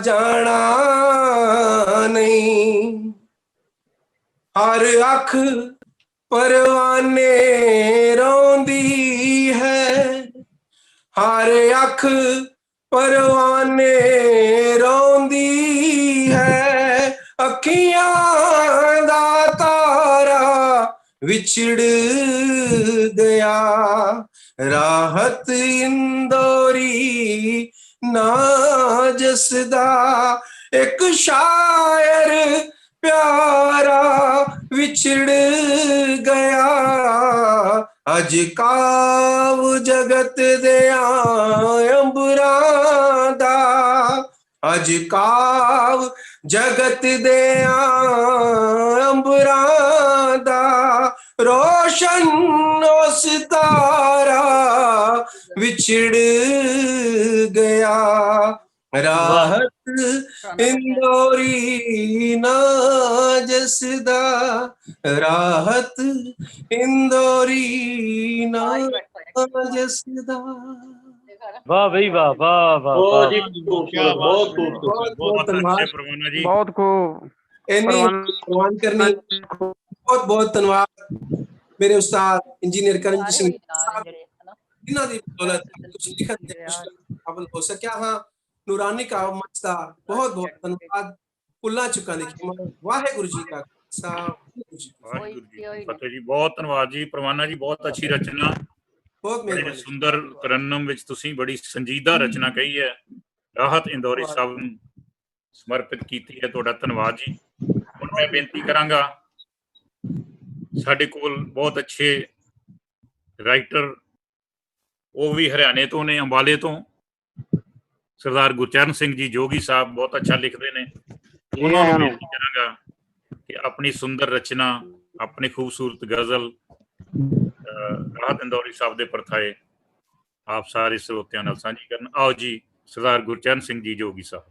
जाना नहीं। हर अख परवाने रोंदी है, हर अख परवाने रोंदी है। अखियां दा तारा विछड़ गया, राहत इंदौरी ना जसदा। एक शायर प्यारा विछड़ गया, अज काव जगत दया अंबरां दा। अज काव जगत दया अंबरां दा। रोशन ओ सितारा विछड़ गया, राहत इंदौरी ना जसदा। राहत इंदौरी ना जसदा। वाह भाई वाह वाह वाह बहुत वाह। जी खूबसूरत, बहुत खूबसूरत। बहुत बहुत धन्यवाद। अच्छे परवाना जी, बहुत खूब इन्नी प्रवान करनी, बहुत बहुत धन्यवाद मेरे उस्ताद इंजीनियर करणजीत सिंह साहब, इन्हां दी बदौलत कुछ लिखन दे काबिल हो सकिया हाँ। नूरानी का मंच दा बहुत बहुत धन्यवाद। भुल्लां चुकां दी खिदमत। वाहिगुरू जी का खालसा, वाहिगुरू जी की फतेह। वाहिगुरु जी की फतेह जी। बहुत ਧੰਨਵਾਦ ਜੀ परवाना जी, बहुत अच्छी रचना, बहुत बड़े मेहरबानी। सुंदर ਤਰਨਮ ਵਿੱਚ ਤੁਸੀਂ ਬੜੀ ਸੰਜੀਦਾ ਰਚਨਾ ਕਹੀ ਹੈ। ਰਾਹਤ ਇੰਦੌਰੀ ਸਾਹਿਬ ਨੂੰ ਸਮਰਪਿਤ ਕੀਤੀ ਹੈ। ਤੁਹਾਡਾ ਧੰਨਵਾਦ ਜੀ। ਹੁਣ ਮੈਂ ਬੇਨਤੀ ਕਰਾਂਗਾ, ਸਾਡੇ ਕੋਲ ਬਹੁਤ ਅੱਛੇ ਰਾਈਟਰ, ਉਹ ਵੀ ਹਰਿਆਣੇ ਤੋਂ ਨੇ, ਅੰਬਾਲੇ ਤੋਂ, ਸਰਦਾਰ ਗੁਰਚਰਨ ਸਿੰਘ ਜੀ ਜੋਗੀ ਸਾਹਿਬ ਬਹੁਤ ਅੱਛਾ ਲਿਖਦੇ ਨੇ। ਉਹਨਾਂ ਨੂੰ ਬੇਨਤੀ ਕਰਾਂਗਾ ਕਿ ਆਪਣੀ ਸੁੰਦਰ ਰਚਨਾ, ਆਪਣੀ ਖੂਬਸੂਰਤ ਗਜ਼ਲ ਰਾਹਤ ਇੰਦੌਰੀ ਸਾਹਿਬ ਦੇ ਪਰਥਾਏ ਆਪ ਸਾਰੇ ਸਰੋਤਿਆਂ ਨਾਲ ਸਾਂਝੀ ਕਰਨ। ਆਓ ਜੀ, ਸਰਦਾਰ ਗੁਰਚਰਨ ਸਿੰਘ ਜੀ ਜੋਗੀ ਸਾਹਿਬ।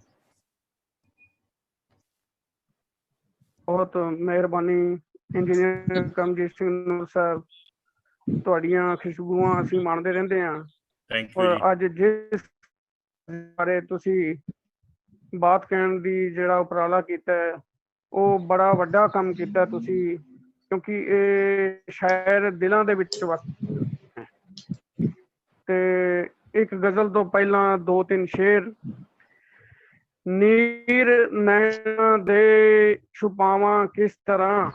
ਬਹੁਤ ਮਿਹਰਬਾਨੀ ਇੰਜੀਨੀਅਰ ਕਰਮਜੀਤ ਸਿੰਘ ਨੂਰ ਸਾਹਿਬ, ਤੁਹਾਡੀਆਂ ਖੁਸ਼ਬੂਆਂ ਅਸੀਂ ਮਾਣਦੇ ਰਹਿੰਦੇ ਹਾਂ। ਥੈਂਕ ਯੂ ਔਰ ਜੀ। ਅੱਜ ਜਿਸ ਬਾਰੇ ਤੁਸੀਂ ਬਾਤ ਕਹਿਣ ਦੀ ਜਿਹੜਾ ਉਪਰਾਲਾ ਕੀਤਾ ਹੈ, ਉਹ ਬੜਾ ਵੱਡਾ ਕੰਮ ਕੀਤਾ ਤੁਸੀਂ, ਕਿਉਂਕਿ ਇਹ ਸ਼ਾਇਰ ਦਿਲਾਂ ਦੇ ਵਿੱਚ ਵਸਦਾ ਹੈ। ਤੇ ਇੱਕ ਗਜ਼ਲ ਤੋਂ ਪਹਿਲਾਂ ਦੋ ਤਿੰਨ ਸ਼ੇਰ। ਨੀਰ ਨੈਣਾ ਦੇ ਛੁਪਾਵਾਂ ਕਿਸ ਤਰ੍ਹਾਂ,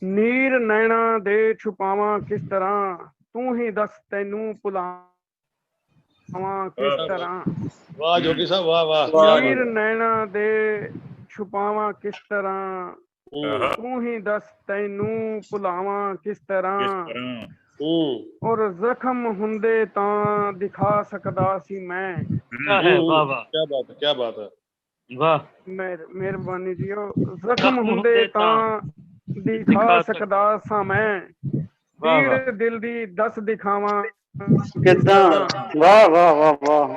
ਨੀਰ ਨੈਣਾ ਦੇ ਛੁਪਾਵਾਂ ਕਿਸ ਤਰ੍ਹਾਂ, ਤੂੰ ਹੀ ਦੱਸ ਤੈਨੂੰ ਭੁਲਾਵਾਂ ਕਿਸ ਤਰ੍ਹਾਂ। ਵਾਹ ਜੋਗੀ ਸਾਹਿਬ, ਵਾਹ ਵਾਹ। ਨੀਰ ਨੈਣਾ ਦੇ ਛੁਪਾਵਾਂ ਕਿਸ ਤਰ੍ਹਾਂ, ਤੂੰ ਹੀ ਦੱਸ ਤੈਨੂੰ ਭੁਲਾਵਾਂ ਕਿਸ ਤਰ੍ਹਾਂ। ਔਰ ਜ਼ਖਮ ਹੁੰਦੇ ਤਾਂ ਦਿਖਾ ਸਕਦਾ ਸੀ ਮੈਂ। ਵਾਹ ਵਾਹ, ਕੀ ਬਾਤ ਹੈ, ਕੀ ਬਾਤ ਹੈ। ਵਾਹ ਮਿਹਰਬਾਨੀ ਜੀ। ਉਹ ਜ਼ਖਮ ਹੁੰਦੇ ਤਾਂ ਦਿਖਾ ਸਕਦਾ ਸਾਂ ਮੈਂ, ਪੀੜ ਦਿਲ ਦੀ ਦੱਸ ਦਿਖਾਵਾਂ ਕਿੱਦਾਂ। ਵਾਹ ਵਾਹ ਵਾਹ ਵਾਹ,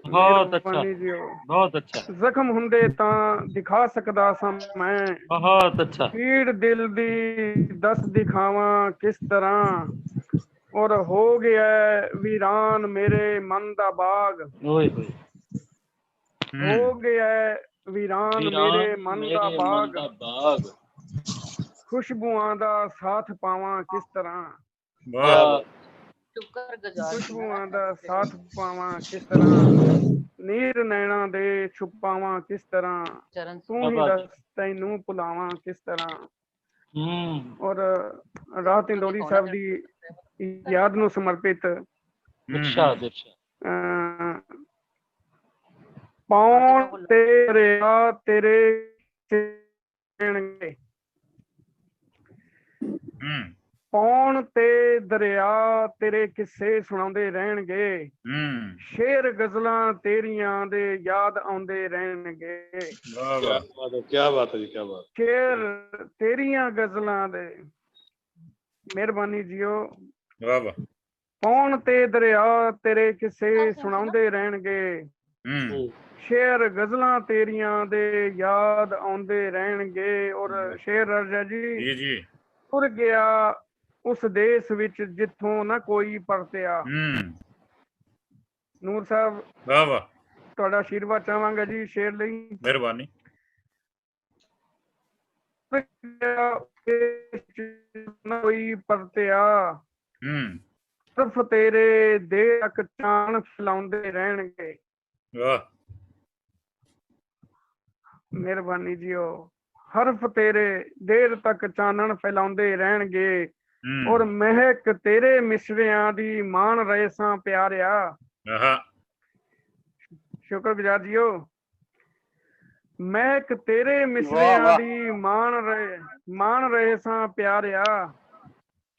ਬਹੁਤ ਅੱਛਾ ਜੀ। ਬਹੁਤ ਅੱਛਾ। ਜ਼ਖਮ ਹੁੰਦੇ ਤਾਂ ਦਿਖਾ ਸਕਦਾ ਸਾਂ ਮੈਂ, ਬਹੁਤ ਅੱਛਾ। ਪੀੜ ਦਿਲ ਦੀ ਦੱਸ ਦਿਖਾਵਾਂ ਕਿਸ ਤਰ੍ਹਾਂ। ਔਰ ਹੋ ਗਿਆ ਵੀਰਾਨ ਮੇਰੇ ਮਨ ਦਾ ਬਾਗ, ਹੋ ਗਿਆ ਵੀਰਾਨ ਮੇਰੇ ਮਨ ਦਾ ਬਾਗ। ਖੁਸ਼ਬੂਆਂ ਦਾ ਸਾਥ ਪਾਵਾਂ ਕਿਸ ਤਰ੍ਹਾਂ, ਖੁਸ਼ਬੂਆਂ ਦਾ ਸਾਥ ਪਾਵਾਂ ਕਿਸ ਤਰ੍ਹਾਂ। ਨੀਰ ਨੈਣਾ ਦੇ ਛੁਪਾਵਾਂ ਕਿਸ ਤਰ੍ਹਾਂ, ਤੂੰ ਹੀ ਦੱਸ ਤੈਨੂੰ ਭੁਲਾਵਾਂ ਕਿਸ ਤਰ੍ਹਾਂ। ਔਰ ਰਾਹਤ ਇੰਦੌਰੀ ਸਾਹਿਬ ਦੀ ਯਾਦ ਨੂੰ ਸਮਰਪਿਤ ਪੌਣ ਤੇ ਦਰਿਆ ਤੇਰੇ ਰਹਿਣਗੇ, ਪੌਣ ਤੇ ਦਰਿਆ ਤੇਰੇ ਕਿੱਸੇ ਸੁਣਾਉਂਦੇ ਰਹਿਣਗੇ। ਸ਼ੇਰ ਗਜ਼ਲਾਂ ਤੇਰੀਆਂ ਦੇ ਯਾਦ ਆਉਂਦੇ ਰਹਿਣਗੇ। ਕੀ ਬਾਤ ਹੈ ਜੀ, ਕੀ ਬਾਤ। ਸ਼ੇਰ ਤੇਰੀਆਂ ਗਜ਼ਲਾਂ ਦੇ, ਮਿਹਰਬਾਨੀ ਜੀਓ। ਪੌਣ ਤੇ ਦਰਿਆ ਤੇਰੇ ਕਿੱਸੇ ਸੁਣਾਉਂਦੇ ਰਹਿਣਗੇ। ਸ਼ੇਰ ਗਜ਼ਲਾਂ ਤੇਰੀਆਂ ਦੇ ਯਾਦ ਆਉਂਦੇ ਰਹਿਣਗੇ। ਔਰ ਸ਼ੇਰ ਰਾਜਾ ਜੀ, ਤੁਰ ਗਿਆ ਉਸ ਦੇਸ਼ ਵਿੱਚ ਜਿੱਥੋਂ ਨਾ ਕੋਈ ਪਰਤਿਆ। ਨੂਰ ਸਾਹਿਬ, ਤੁਹਾਡਾ ਆਸ਼ੀਰਵਾਦ ਚਾਹਾਂਗਾ ਜੀ ਸ਼ੇਰ ਲਈ। ਮਿਹਰਬਾਨੀ। ਕੋਈ ਪਰਤਿਆ ਸਿਰਫ ਤੇਰੇ ਦੇਰ ਤੱਕ ਚਾਣ ਫੈਲਾਉਂਦੇ ਰਹਿਣਗੇ। ਵਾਹ, ਮਿਹਰਬਾਨੀ ਜੀ। ਉਹ ਹਰਫ ਤੇਰੇ ਦੇਰ ਤੱਕ ਚਾਨਣ ਫੈਲਾਉਂਦੇ ਰਹਿਣਗੇ ਔਰ ਮਹਿਕ ਤੇਰੇ ਮਿਸਰਿਆਂ ਦੀ ਮਾਣ ਰਹੇ ਸਾਂ ਪਿਆਰਿਆ। ਸ਼ੁਕਰਗੁਜ਼ਾਰ ਜੀਓ। ਮਹਿਕ ਤੇਰੇ ਮਿਸਰਿਆਂ ਦੀ ਮਾਣ ਰਹੇ ਸਾਂ ਪਿਆਰਿਆ।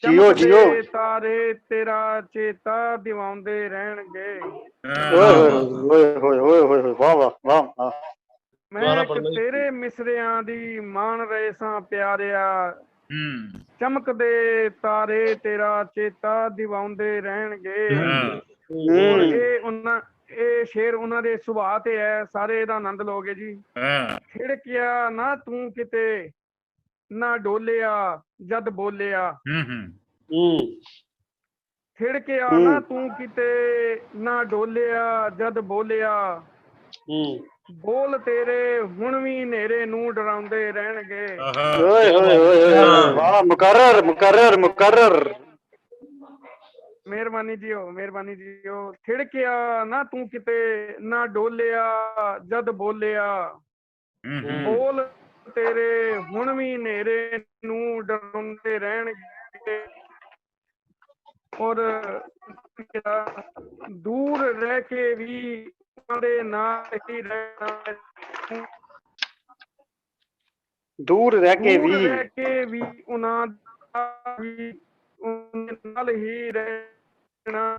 ਚਮਕਦੇ ਤਾਰੇ ਤੇਰਾ ਚੇਤਾ ਦਿਵਾਉਂਦੇ ਰਹਿਣਗੇ। ਮਹਿਕ ਤੇਰੇ ਮਿਸਰਿਆਂ ਦੀ ਮਾਣ ਰਹੇ ਸਾਂ ਪਿਆਰਿਆ। ਚਮਕਦੇ ਤਾਰੇ ਤੇਰਾ ਚੇਤਾ ਦਿਵਾਉਂਦੇ ਰਹਿਣਗੇ। ਇਹ ਸ਼ੇਰ ਉਹਨਾਂ ਦੇ ਸੁਭਾਅ ਤੇ ਹੈ, ਸਾਰੇ ਇਹਦਾ ਆਨੰਦ ਲਓਗੇ ਜੀ। ਖਿੜਕਿਆ ਨਾ ਤੂੰ ਕਿਤੇ ਨਾ ਡੋਲਿਆ ਜਦ ਬੋਲਿਆ। ਖਿੜਕਿਆ ਨਾ ਤੂੰ ਕਿਤੇ ਨਾ ਡੋਲਿਆ ਜਦ ਬੋਲਿਆ। ਬੋਲ ਤੇਰੇ ਹੁਣ ਵੀ ਹਨੇਰੇ ਨੂੰ ਡਰਾਉਂਦੇ ਰਹਿਣਗੇ। ਮੁਕਰਰ। ਮਿਹਰਬਾਨੀ ਜੀ। ਮਿਹਰਬਾਨੀ ਜੀ। ਖਿੜਕਿਆ ਨਾ ਤੂੰ ਕਿਤੇ ਨਾ ਡੋਲਿਆ ਜਦ ਬੋਲਿਆ। ਬੋਲ ਤੇਰੇ ਹੁਣ ਵੀ ਹਨੇਰੇ ਨੂੰ ਡਰਾਉਂਦੇ ਰਹਿਣਗੇ ਔਰ ਦੂਰ ਰਹਿ ਕੇ ਵੀ ਉਹਨਾਂ ਦੇ ਨਾਲ ਹੀ ਰਹਿਣਾ। ਦੂਰ ਰਹਿ ਕੇ ਵੀ ਉਹਨਾਂ ਨਾਲ ਹੀ ਰਹਿਣਾ।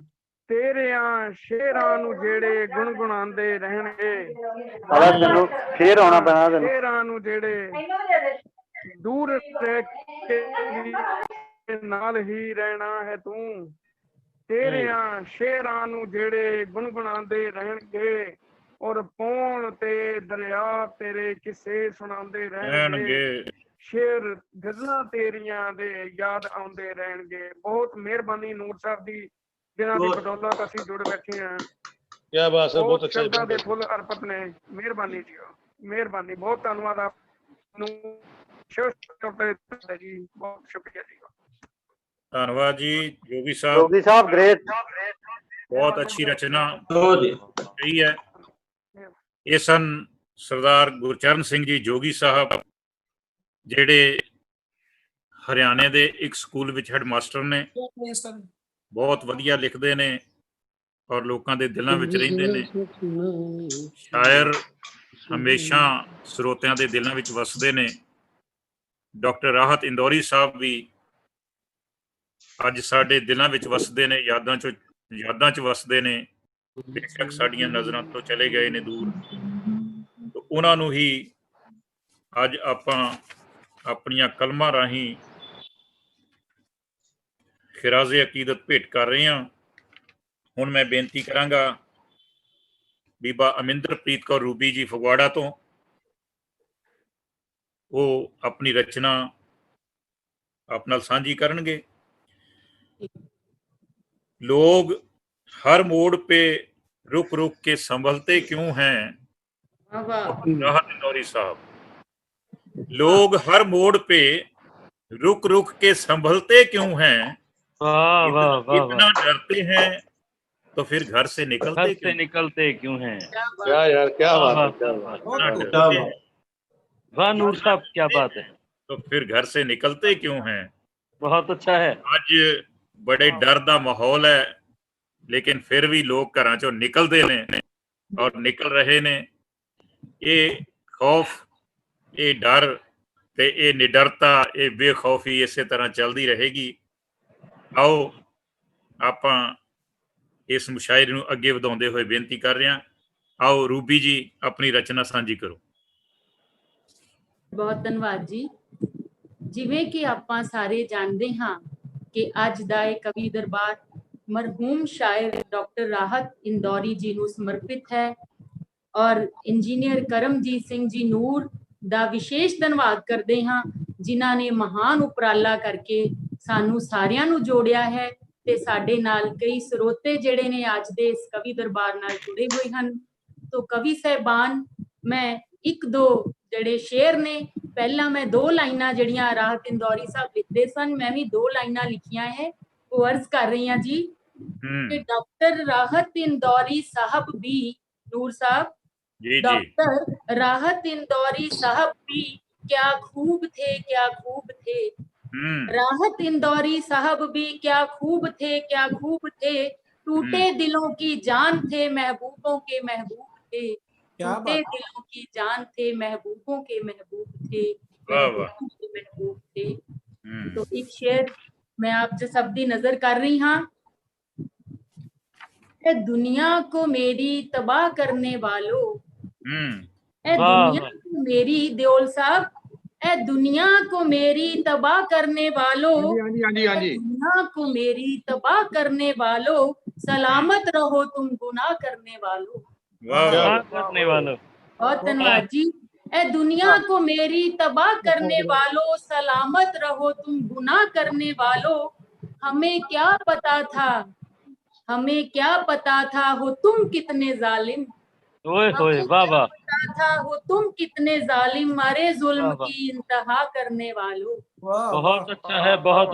ਤੇਰਿਆਂ ਸ਼ੇਰਾਂ ਨੂੰ ਜਿਹੜੇ ਗੁਣਗੁਣਾਉਂਦੇ ਰਹਿਣਗੇ। ਸ਼ੇਰਾਂ ਨੂੰ ਜਿਹੜੇ ਦੂਰ ਰਹਿ ਕੇ ਨਾਲ ਹੀ ਰਹਿਣਾ ਹੈ ਤੂੰ। ਤੇਰਿਆਂ ਸ਼ੇਰਾਂ ਨੂੰ ਜਿਹੜੇ ਗੁਣਗੁਣਾਉਂਦੇ ਰਹਿਣਗੇ ਔਰ ਪੌਣ ਤੇ ਦਰਿਆ ਤੇਰੇ ਕਿੱਸੇ ਸੁਣਾਉਂਦੇ ਰਹਿਣਗੇ। ਸ਼ੇਰ ਗਜ਼ਲਾਂ ਤੇਰੀਆਂ ਦੇ ਯਾਦ ਆਉਂਦੇ ਰਹਿਣਗੇ। ਬਹੁਤ ਮਿਹਰਬਾਨੀ ਨੂਰ ਸਾਹਿਬ ਦੀ, ਜਿਨ੍ਹਾਂ ਦੀ ਬਦੌਲਤ ਅਸੀਂ ਜੁੜ ਬੈਠੇ ਹਾਂ। ਕਿਆ ਬਾਤ ਹੈ, ਬਹੁਤ ਅੱਛਾ ਸ਼ਬਦਾਂ ਦੇ ਫੁੱਲ ਅਰਪਤ ਨੇ। ਮਿਹਰਬਾਨੀ ਜੀ। ਮਿਹਰਬਾਨੀ। ਬਹੁਤ ਧੰਨਵਾਦ ਆਪ ਨੂੰ ਜੀ। ਬਹੁਤ ਸ਼ੁਕਰੀਆ ਜੀ। ਧੰਨਵਾਦ ਜੀ ਜੋਗੀ ਸਾਹਿਬ। ਗ੍ਰੇਟ। ਬਹੁਤ ਅੱਛੀ ਰਚਨਾ ਕਹੀ ਹੈ। ਇਹ ਸਨ ਸਰਦਾਰ ਗੁਰਚਰਨ ਸਿੰਘ ਜੀ ਜੋਗੀ ਸਾਹਿਬ, ਜਿਹੜੇ ਹਰਿਆਣੇ ਦੇ ਇੱਕ ਸਕੂਲ ਵਿੱਚ ਹੈਡਮਾਸਟਰ ਨੇ। ਬਹੁਤ ਵਧੀਆ ਲਿਖਦੇ ਨੇ ਔਰ ਲੋਕਾਂ ਦੇ ਦਿਲਾਂ ਵਿੱਚ ਰਹਿੰਦੇ ਨੇ। ਸ਼ਾਇਰ ਹਮੇਸ਼ਾ ਸਰੋਤਿਆਂ ਦੇ ਦਿਲਾਂ ਵਿੱਚ ਵਸਦੇ ਨੇ। ਡਾਕਟਰ ਰਾਹਤ ਇੰਦੌਰੀ ਸਾਹਿਬ ਵੀ ਅੱਜ ਸਾਡੇ ਦਿਲਾਂ ਵਿੱਚ ਵਸਦੇ ਨੇ, ਯਾਦਾਂ 'ਚ ਵਸਦੇ ਨੇ। ਬੇਸ਼ੱਕ ਸਾਡੀਆਂ ਨਜ਼ਰਾਂ ਤੋਂ ਚਲੇ ਗਏ ਨੇ ਦੂਰ। ਉਹਨਾਂ ਨੂੰ ਹੀ ਅੱਜ ਆਪਾਂ ਆਪਣੀਆਂ ਕਲਮਾਂ ਰਾਹੀਂ ਖਿਰਾਜ਼ੇ ਅਕੀਦਤ ਭੇਟ ਕਰ ਰਹੇ ਹਾਂ। ਹੁਣ ਮੈਂ ਬੇਨਤੀ ਕਰਾਂਗਾ ਬੀਬਾ ਅਮਿੰਦਰਪ੍ਰੀਤ ਕੌਰ ਰੂਬੀ ਜੀ ਫਗਵਾੜਾ ਤੋਂ, ਉਹ ਆਪਣੀ ਰਚਨਾ ਆਪ ਨਾਲ ਸਾਂਝੀ ਕਰਨਗੇ। लोग हर मोड़ पे रुक रुक के संभलते क्यों हैं। राहत इंदौरी साहब। लोग हर मोड़ पे रुक रुक के संभलते क्यों हैं। इतना डरते हैं तो फिर घर से निकलते क्यों हैं। क्या यार, क्या बात है। वाह नूर साहब, क्या बात है। तो फिर घर से निकलते क्यों हैं। बहुत अच्छा है। ਅੱਜ बड़े डर ਦਾ ਮਾਹੌਲ ਹੈ, ਲੇਕਿਨ ਫਿਰ ਵੀ ਲੋਕ ਘਰਾਂ ਚੋਂ ਨਿਕਲਦੇ ਨੇ ਔਰ ਨਿਕਲ ਰਹੇ ਨੇ। ਇਹ ਖੌਫ, ਇਹ ਡਰ ਤੇ ਇਹ ਨਿਡਰਤਾ, ਇਹ ਬੇਖੌਫੀ ਇਸੇ ਤਰ੍ਹਾਂ ਚੱਲਦੀ ਰਹੇਗੀ। ਆਓ ਆਪਾਂ ਇਸ ਮੁਸ਼ਾਇਰੇ ਨੂੰ ਅੱਗੇ ਵਧਾਉਂਦੇ ਹੋਏ ਬੇਨਤੀ ਕਰ ਰਹੇ ਹਾਂ। ਆਓ ਰੂਬੀ ਜੀ ਆਪਣੀ ਰਚਨਾ ਸਾਂਝੀ ਕਰੋ। ਬਹੁਤ ਧੰਨਵਾਦ ਜੀ। ਜਿਵੇਂ ਕਿ ਆਪਾਂ ਸਾਰੇ ਜਾਣਦੇ ਹਾਂ ਕਿ ਅੱਜ ਦਾ ਇਹ ਕਵੀ ਦਰਬਾਰ ਮਰਹੂਮ ਸ਼ਾਇਰ ਡਾਕਟਰ ਰਾਹਤ ਇੰਦੌਰੀ ਜੀ ਨੂੰ ਸਮਰਪਿਤ ਹੈ ਔਰ ਇੰਜੀਨੀਅਰ ਕਰਮਜੀਤ ਸਿੰਘ ਜੀ ਨੂਰ ਦਾ ਵਿਸ਼ੇਸ਼ ਧੰਨਵਾਦ ਕਰਦੇ ਹਾਂ, ਜਿਨ੍ਹਾਂ ਨੇ ਮਹਾਨ ਉਪਰਾਲਾ ਕਰਕੇ ਸਾਨੂੰ ਸਾਰਿਆਂ ਨੂੰ ਜੋੜਿਆ ਹੈ ਤੇ ਸਾਡੇ ਨਾਲ ਕਈ ਸਰੋਤੇ ਜਿਹੜੇ ਨੇ ਅੱਜ ਦੇ ਇਸ ਕਵੀ ਦਰਬਾਰ ਨਾਲ ਜੁੜੇ ਹੋਏ ਹਨ। तो कवि साहबान मैं एक दो ਜਿਹੜੇ ਸ਼ੇਰ ਨੇ ਪਹਿਲਾਂ ਮੈਂ ਦੋ ਲਾਈਨਾਂ ਜਿਹੜੀਆਂ ਰਾਹਤ ਇੰਦੌਰੀ ਸਾਹਿਬ ਲਿਖਦੇ ਸਨ ਮੈਂ ਵੀ ਦੋ ਲਾਈਨਾਂ ਲਿਖੀਆਂ ਹੈ ਉਹ ਅਰਜ਼ ਕਰ ਰਹੀ ਹਾਂ ਜੀ कि डॉक्टर राहत इंदौरी साहब भी नूर साहब जी जी डॉक्टर राहत इंदौरी साहब भी क्या खूब थे राहत इंदौरी साहब भी क्या खूब थे टूटे दिलों की जान थे महबूबों के महबूब थे टूटे दिलों की जान थे महबूबों के महबूब थे महबूब थे तो एक शेर मैं आप जो शब्दी नजर कर रही हाँ ए दुनिया को मेरी तबाह करने वालों ए दुनिया को मेरी देओल साहब ए दुनिया को मेरी तबाह करने वालों दुनिया को मेरी तबाह करने वालों सलामत रहो तुम गुनाह करने वालों बहुत धन्यवाद जी ए दुनिया को मेरी तबाह करने वालों सलामत रहो तुम गुनाह करने वालों हमें क्या पता था हो तुम कितने जालिम पता था हो तुम कितने जालिम मारे जुल्म की इंतहा करने वालों बहुत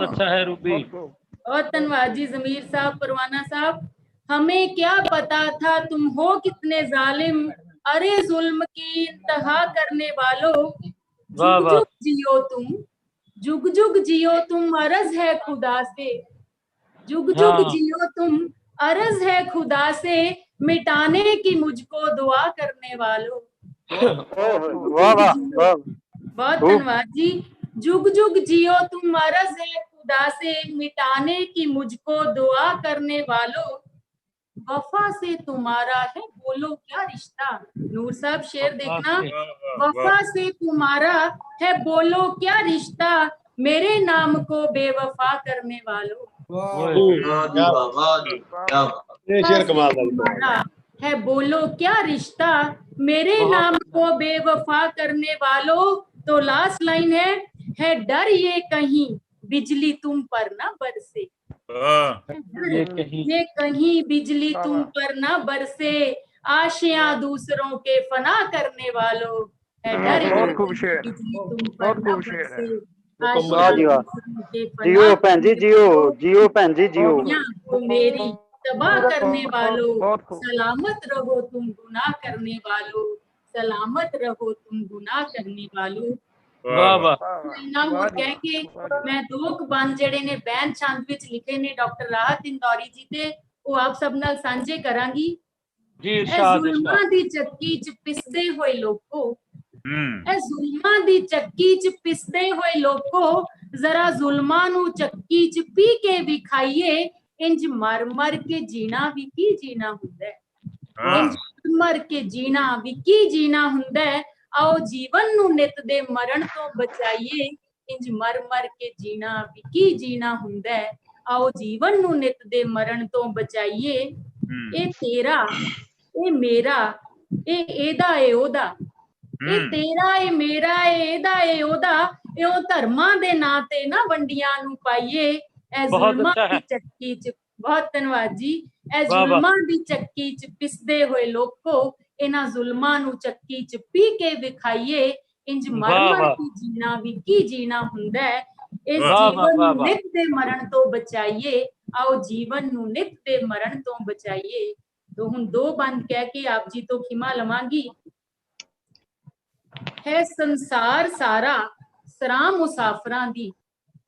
अच्छा है रूबी और धन्यवाद जी जमीर साहब परवाना साहब हमें क्या पता था तुम हो कितने जालिम अरे जुल्म की इंतहा करने वालों जुग जुग जियो तुम अर्ज है खुदा से जुग जुग जियो तुम अर्ज है खुदा से मिटाने की मुझको दुआ करने वालों बहुत धन्यवाद जी जुग जुग जियो तुम अर्ज है खुदा से मिटाने की मुझको दुआ करने वालों वफा से तुम्हारा है बोलो क्या रिश्ता नूर साहब शेर देखना वफा से तुम्हारा है बोलो क्या रिश्ता मेरे नाम को बेवफा करने वालों है बोलो क्या रिश्ता मेरे नाम को बेवफा करने वालों तो लास्ट लाइन है डर ये कहीं बिजली तुम पर ना बरसे ये कहीं बिजली तुम पर ना बरसे आशियां दूसरों के फना करने वालों है डर ये बिजली तुम पर ना बरसे जियो भैन जी जियो भैन जी जियो मेरी तबाह करने वालों सलामत रहो तुम गुनाह करने वालों सलामत रहो तुम गुनाह करने वालों ਕਹਿ ਮੈਂ ਦੋ ਕਬੰਦ ਜਿਹੜੇ ਨੇ ਬੈਨ ਛੰਦ ਵਿੱਚ ਲਿਖੇ ਨੇ ਡਾਕਟਰ ਰਾਹਤ ਇੰਦੌਰੀ ਜੀ ਤੇ ਉਹ ਆਪ ਸਭ ਨਾਲ ਸਾਂਝੇ ਕਰਾਂਗੀ ਜੀ ਜ਼ੁਲਮਾਂ ਦੀ ਚੱਕੀ ਚ ਪਿਸਦੇ ਹੋਏ ਲੋਕੋ ਇਹ ਜ਼ੁਲਮਾਂ ਦੀ ਚੱਕੀ ਚ ਪਿਸਦੇ ਹੋਏ ਲੋਕੋ ਜ਼ਰਾ ਜ਼ੁਲਮਾਂ ਨੂੰ ਚੱਕੀ ਚ ਪੀ ਕੇ ਵਿਖਾਈਏ ਇੰਜ ਮਰ ਮਰ ਕੇ ਜੀਣਾ ਵੀ ਕੀ ਜੀਣਾ ਹੁੰਦਾ ਹੈ ਇੰਜ ਮਰ ਕੇ ਜੀਣਾ ਵੀ ਕੀ ਜੀਣਾ ਹੁੰਦਾ ਹੈ आओ जीवन नू नित दे मरण तो बचाइए इंज मर मर के जीना भी की जीना हुंदा है आओ जीवन नू नित दे मरण तो बचाइए ए तेरा ए मेरा ए एदा ए ओदा ए तेरा ए मेरा ए एदा ए ओदा ए ओ धर्मां दे नां ते ना वंडियां नू पाइए ए जुल्मां दी चक्की च बहुत धन्यवाद जी ए जुल्मां दी चक्की च पिसदे होए लोको इन्हां जुल्मां नू चक्की च पी के विखाइए इंज मर मर के जीना भी की जीना हुंदा है इस जीवन नू नित दे मरण तो बचाइए आओ जीवन नू नित दे मरण तो बचाइए तो हुण दो बंद कह के आप जी तो खिमा लवांगी है संसार सारा सरां मुसाफरां दी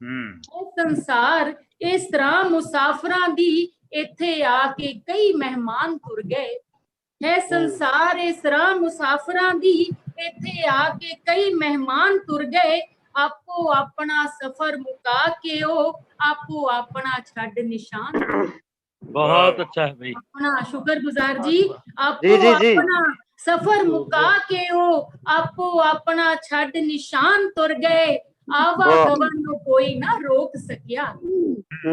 है संसार इस तरह मुसाफरां दी इत्थे आके कई मेहमान तुर गए है संसार इस तरह मुसाफरां दी इत्थे आके कई मेहमान तुर गए आपो अपना सफर मुका के ओ आपो अपना छड़ निशान बहुत अच्छा है भाई अपना शुक्रगुजार जी आपो अपना सफर मुका के ओ आपो अपना छड़ निशान तुर गए आवागमन नू कोई ना रोक सकिया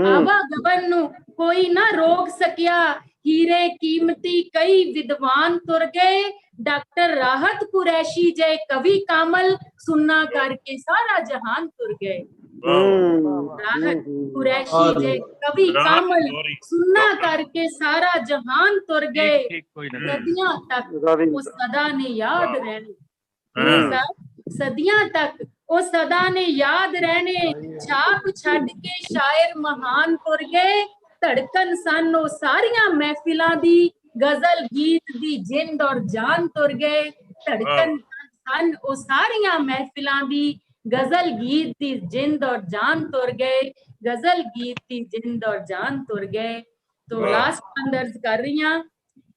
आवागमन नू कोई ना रोक सकिया हीरे कीमती कई विद्वान तुर गए डॉक्टर राहत कुरैशी जय कवि कामल सुनना करके सारा जहान तुर गए राहत कुरैशी जे कवि कामल सुन्ना करके सारा जहान तुर गए, सदियां तक वो सदा ने याद रहने, सदियां तक वो सदा ने याद रहने, छाप छड़ के शायर महान तुर गए, धड़कन सन वो सारियां महफिलां दी, गजल गीत दी जिंद और जान तुर गए, धड़कन सन वो सारियां महफिलां दी, गजल गीत दी जिंद और जान तुर गए, गजल गीत दी जिंद और जान तुर गए। तो लास्ट अंदर कर रही हां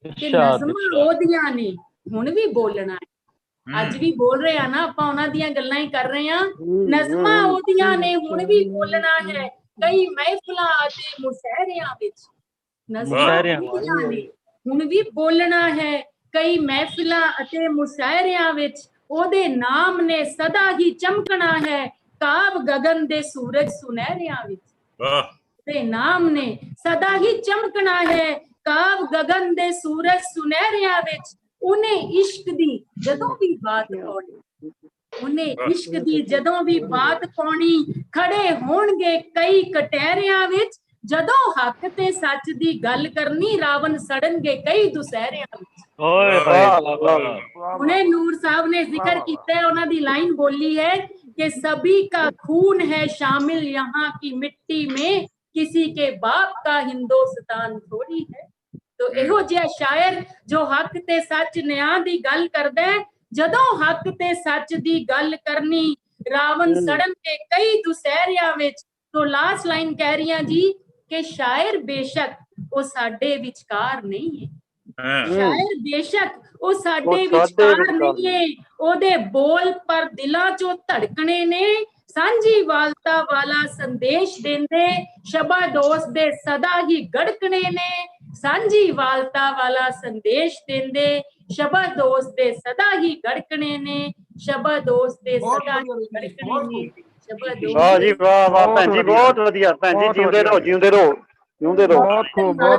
कि नज़मां ओदियां ने हुण भी बोलना है, ਅੱਜ ਵੀ ਬੋਲ ਰਹੇ ਆ ਨਾ ਆਪਾਂ, ਉਹਨਾਂ ਦੀਆਂ ਗੱਲਾਂ ਹੀ ਕਰ ਰਹੇ ਆ। ਨਜ਼ਮਾਂ ਉਹਦੀਆਂ ਨੇ ਹੁਣ ਵੀ ਬੋਲਣਾ ਹੈ, ਕਈ ਮਹਿਫਲਾਂ ਅਤੇ ਮੁਸ਼ਾਇਰਿਆਂ ਵਿੱਚ, ਨਜ਼ਮਾਂ ਉਹਦੀਆਂ ਨੇ ਹੁਣ ਵੀ ਬੋਲਣਾ ਹੈ, ਕਈ ਮਹਿਫਲਾਂ ਅਤੇ ਮੁਸ਼ਾਇਰਿਆਂ ਵਿੱਚ, ਉਹਦੇ ਨਾਮ ਨੇ ਸਦਾ ਹੀ ਚਮਕਣਾ ਹੈ, ਕਾਬ ਗगन ਦੇ ਸੂਰਜ ਸੁਨਹਿਰਿਆਂ ਵਿੱਚ, ਉਹਦੇ ਨਾਮ ਨੇ ਸਦਾ ਹੀ ਚਮਕਣਾ ਹੈ, ਕਾਬ ਗगन ਦੇ ਸੂਰਜ ਸੁਨਹਿਰਿਆਂ ਵਿੱਚ, उन्हें इश्क दी जदों भी बात पाउणी, उन्हें इश्क दी जदों भी बात पाउणी, खड़े होणगे कई कटहरियां विच, जदों हक ते सच दी गल करनी, रावण सड़नगे कई दुसहरियां विच। उन्हें नूर साहब ने जिक्र किया है, उन्हां दी लाइन बोली है कि सभी का खून है शामिल यहाँ की मिट्टी में, किसी के बाप का हिंदुस्तान थोड़ी है। तो ਇਹੋ ਜਿਹਾ ਸ਼ਾਇਰ ਜੋ ਹੱਕ ਤੇ ਸੱਚ ਨਿਆਂ ਦੀ ਗੱਲ ਕਰਦਾ ਹੈ, ਜਦੋਂ ਹੱਕ ਤੇ ਸੱਚ ਦੀ ਗੱਲ ਕਰਨੀ, ਰਾਵਣ ਸੜਨ ਕੇ ਕਈ ਦੁਸਹਿਰਿਆਂ ਵਿੱਚ। तो लास्ट लाइन कह रही हैं जी कि शायर बेशक वो साडे विचकार नहीं है, शायर बेशक वो साडे विचकार नहीं है, ओदे बोल पर दिलां चों धड़कने ने, सांझी वालता वाला संदेश देंदे, शबा दोस्त दे सदा ही गड़कने ने, सांझी वालता वाला संदेश देंदे, शबा दोस्त दे सदा ही गड़कने ने, शबा दोस्त दे सदा ही गड़कने ने, शबा दोस्त। वाह जी वाह वाह भैन जी, बहुत वधिया भैन जी, जींदे रहो जींदे रहो जींदे रहो। बहुत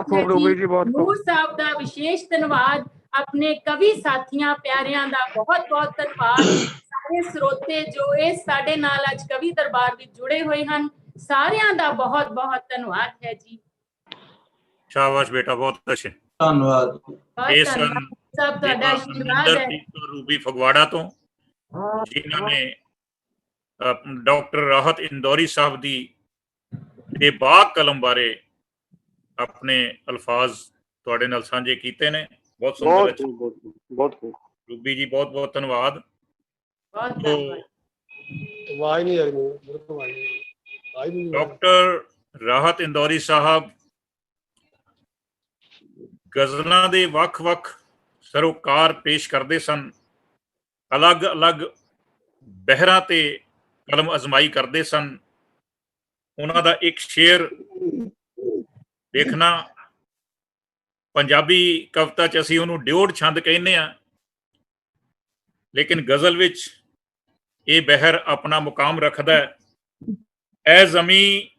खूब रूबी जी, बहुत खूब। ਨੂਰ ਸਾਹਿਬ ਦਾ ਵਿਸ਼ੇਸ਼ ਧੰਨਵਾਦ, ਆਪਣੇ ਕਵੀ ਸਾਥੀਆਂ ਪਿਆਰਿਆਂ ਦਾ ਬਹੁਤ ਬਹੁਤ ਧੰਨਵਾਦ, ਸਾਰੇ ਸਰੋਤੇ ਜੋ ਇਸ ਸਾਡੇ ਨਾਲ ਅੱਜ ਕਵੀ ਦਰਬਾਰ ਵਿੱਚ ਜੁੜੇ ਹੋਏ ਹਨ, ਸਾਰਿਆਂ ਦਾ ਬਹੁਤ ਬਹੁਤ ਧੰਨਵਾਦ ਹੈ ਜੀ। शाबाश बेटा, बहुत अच्छे, ਧੰਨਵਾਦ। ਇਹ ਸਭ ਤੁਹਾਡਾ ਆਸ਼ੀਰਵਾਦ ਹੈ। रूबी फगवाड़ा तो जिन्हों ने डॉक्टर राहत इंदौरी साहब दी बेबाक कलम बारे अपने अल्फाज तुहाडे नाल साझे कीते ने। बहुत सुंदर, बहुत खूब रूबी जी, बहुत बहुत धन्यवाद। तो आवाज नहीं आ रही, डॉक्टर राहत इंदौरी साहब गजलों के ਵੱਖ-ਵੱਖ सरोकार पेश करते सन, अलग-अलग बहरां ते कलम अजमाई करते सन। उन्हां दा एक शेर देखना, पंजाबी कविता च असीं उहनूं ड्योड़ छंद कहने आ, लेकिन गजल विच ये बहर अपना मुकाम रखदा है। ऐ ज़मी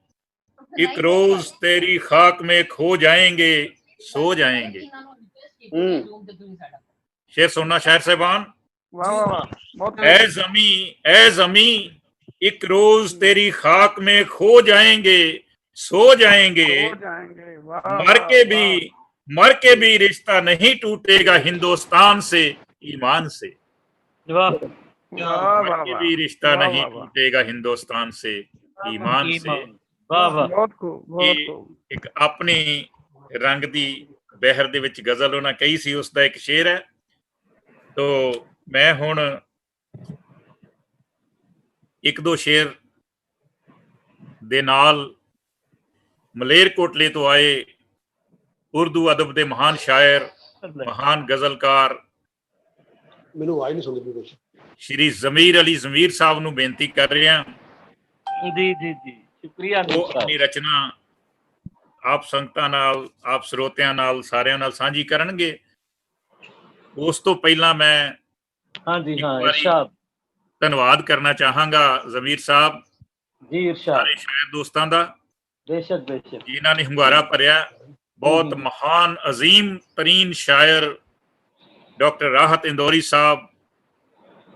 एक रोज तेरी खाक में खो जाएंगे, सो जाएंगे। शेर सुनना शायर साहबान। ऐ ज़मी एक रोज तेरी खाक में खो जाएंगे, सो जाएंगे, मर के भी रिश्ता नहीं टूटेगा हिंदुस्तान से, ईमान से। मर के भी रिश्ता नहीं टूटेगा हिंदुस्तान से, ईमान से। एक अपनी रंग दी बहर दे विच गजल उन्हें कही सी, उसका एक शेर है। तो मैं हुण एक दो शेर दे नाल मलेरकोटले तो आए उर्दू अदब दे महान शायर, महान गजलकार श्री ज़मीर अली ज़मीर साहब नूं बेनती कर रहे हैं। जी जी जी, शुक्रिया। वो अपनी रचना आप संगतां नाल, आप ਸਰੋਤਿਆਂ नाल, सारिਆਂ नाल ਸਾਂਝੀ करनगे। उस तो पहला मैं इरशाद धन्यवाद करना चाहांगा ज़मीर साहब जी, इरशाद सारे शायर दोस्तां दा, बेशक बेशक, जिन्हां ने हुंगारा भरिया। बहुत महान अजीम तरीन शायर डॉक्टर राहत इंदौरी साहब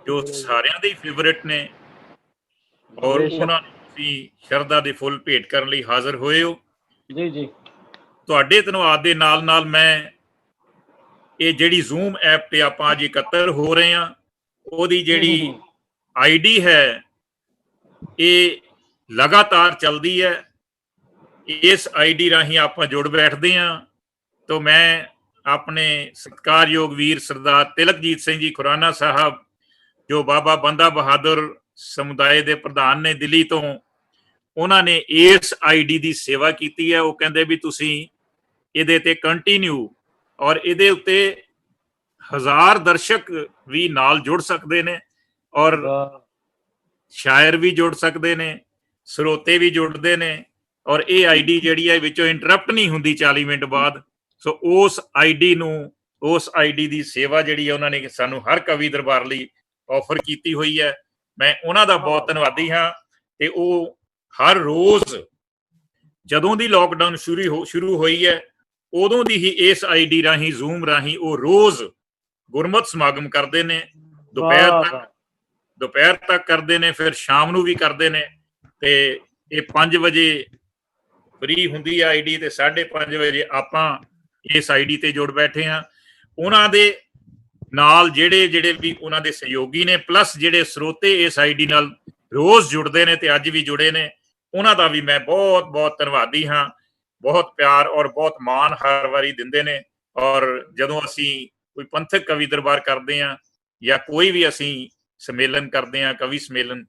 जो सारिਆਂ ਦੇ फेवरेट ने, और उन्होंने ਤੁਸੀਂ ਸ਼ਰਧਾ ਦੇ ਫੁੱਲ ਭੇਟ ਕਰਨ ਲਈ ਹਾਜ਼ਰ ਹੋਏ ਹੋ। ਜੀ ਜੀ ਤੁਹਾਡੇ ਧੰਨਵਾਦ ਦੇ ਨਾਲ ਨਾਲ ਮੈਂ ਇਹ ਜਿਹੜੀ ਜ਼ੂਮ ਐਪ ਤੇ ਆਪਾਂ ਅੱਜ ਇਕੱਤਰ ਹੋ ਰਹੇ ਹਾਂ, ਉਹਦੀ ਜਿਹੜੀ ਆਈਡੀ ਹੈ ਇਹ ਲਗਾਤਾਰ ਚੱਲਦੀ ਹੈ। ਇਸ ਆਈਡੀ ਰਾਹੀਂ ਆਪਾਂ ਜੁੜ ਬੈਠਦੇ ਹਾਂ। तो मैं अपने सत्कारयोग वीर सरदार तिलकजीत सिंह जी खुराना साहब, जो बाबा बंदा बहादुर समुदाय के प्रधान ने दिल्ली तो, उन्होंने इस आईडी की सेवा की है। वो कहते भी तुसी इहदे ते कंटिन्यू और इहदे उत्ते 1000 दर्शक भी नाल जुड़ सकते ने और शायर भी जुड़ सकते ने, ਸਰੋਤੇ भी जुड़ते ने और ये आईडी जिहड़ी है विचों इंटरप्ट नहीं हुंदी 40 मिनट बाद। सो उस आईडी ਦੀ ਸੇਵਾ ਜਿਹੜੀ ਹੈ ਉਹਨਾਂ ਨੇ ਸਾਨੂੰ ਹਰ ਕਵੀ ਦਰਬਾਰ ਲਈ ਆਫਰ ਕੀਤੀ ਹੋਈ ਹੈ। ਮੈਂ ਉਹਨਾਂ ਦਾ ਬਹੁਤ ਧੰਨਵਾਦੀ ਹਾਂ। ਤੇ ਉਹ ਹਰ ਰੋਜ਼ ਜਦੋਂ ਦੀ ਲੋਕਡਾਊਨ ਸ਼ੁਰੂ ਹੋਈ ਹੈ ਉਦੋਂ ਦੀ ਹੀ ਇਸ ਆਈਡੀ ਰਾਹੀਂ ਜ਼ੂਮ ਰਾਹੀਂ ਉਹ ਰੋਜ਼ ਗੁਰਮਤ ਸਮਾਗਮ ਕਰਦੇ ਨੇ। ਦੁਪਹਿਰ ਤੱਕ ਕਰਦੇ ਨੇ, ਫਿਰ ਸ਼ਾਮ ਨੂੰ ਵੀ ਕਰਦੇ ਨੇ। ਤੇ ਇਹ 5 ਵਜੇ ਫ੍ਰੀ ਹੁੰਦੀ ਹੈ ਆਈਡੀ ਤੇ 5:30 ਵਜੇ ਆਪਾਂ ਇਸ ਆਈਡੀ ਤੇ ਜੁੜ ਬੈਠੇ ਹਾਂ। ਉਹਨਾਂ ਦੇ ਨਾਲ ਜਿਹੜੇ ਵੀ ਉਹਨਾਂ ਦੇ ਸਹਿਯੋਗੀ ਨੇ, ਪਲੱਸ ਜਿਹੜੇ ਸਰੋਤੇ ਇਸ ਆਈਡੀ ਨਾਲ ਰੋਜ਼ ਜੁੜਦੇ ਨੇ ਤੇ ਅੱਜ ਵੀ ਜੁੜੇ ਨੇ, ਉਹਨਾਂ ਦਾ ਵੀ ਮੈਂ ਬਹੁਤ ਬਹੁਤ ਧੰਨਵਾਦੀ ਹਾਂ। ਬਹੁਤ ਪਿਆਰ ਔਰ ਬਹੁਤ ਮਾਣ ਹਰ ਵਾਰੀ ਦਿੰਦੇ ਨੇ। ਔਰ ਜਦੋਂ ਅਸੀਂ ਕੋਈ ਪੰਥਕ ਕਵੀ ਦਰਬਾਰ ਕਰਦੇ ਹਾਂ ਜਾਂ ਕੋਈ ਵੀ ਅਸੀਂ ਸੰਮੇਲਨ ਕਰਦੇ ਹਾਂ, ਕਵੀ ਸੰਮੇਲਨ,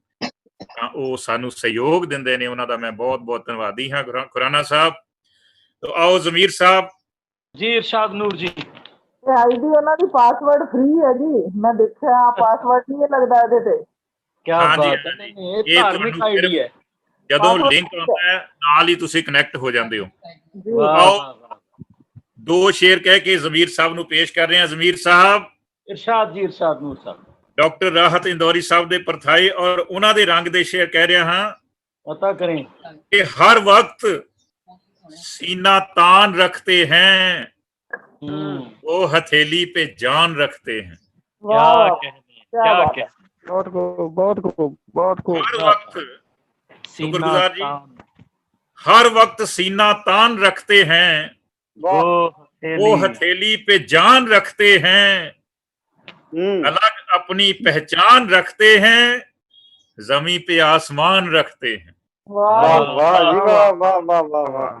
ਤਾਂ ਉਹ ਸਾਨੂੰ ਸਹਿਯੋਗ ਦਿੰਦੇ ਨੇ। ਉਹਨਾਂ ਦਾ ਮੈਂ ਬਹੁਤ ਬਹੁਤ ਧੰਨਵਾਦੀ ਹਾਂ ਖੁਰਾਨਾ ਸਾਹਿਬ। तो आओ जमीर साहब जी। इरशाद नूर जी, आईडी ਉਹਨਾਂ ਦੀ ਪਾਸਵਰਡ ਫ੍ਰੀ ਹੈ ਜੀ, ਮੈਂ ਦੇਖਿਆ ਪਾਸਵਰਡ ਨਹੀਂ ਲੱਗਦਾ ਇਹਦੇ ਤੇ। क्या हाँ जी, बात है। ये धार्मिक आईडी है। ਜਦੋਂ ਲਿੰਕ ਆਉਂਦਾ ਹੈ ਨਾਲ ਹੀ ਤੁਸੀਂ ਕਨੈਕਟ ਹੋ ਜਾਂਦੇ ਹੋ। वाह, आओ वाह, वाह। 2 शेर कह के जमीर साहब ਨੂੰ ਪੇਸ਼ ਕਰ ਰਹੇ ਹਾਂ। ਜ਼ਮੀਰ ਸਾਹਿਬ इरशाद जी, इरशाद नूर साहब। ਡਾਕਟਰ ਰਾਹਤ ਇੰਦੌਰੀ ਸਾਹਿਬ ਦੇ ਪਰਥਾਏ ਔਰ ਉਹਨਾਂ ਦੇ ਰੰਗ ਦੇ ਸ਼ੇਰ ਕਹਿ ਰਿਹਾ ਹਾਂ अता करें। कि हर वक्त सीना तान रखते हैं, वो हथेली पे जान रखते हैं। क्या कहने, क्या कहने। बहुत खूब। हर वक्त सीना शुक्रगुजार जी, तान, हर वक्त सीना तान रखते हैं, वो हथेली पे जान रखते हैं, अलग अपनी पहचान रखते हैं, जमी पे आसमान रखते हैं। वाह वाह जी, वाह वाह वाह वाह वाह।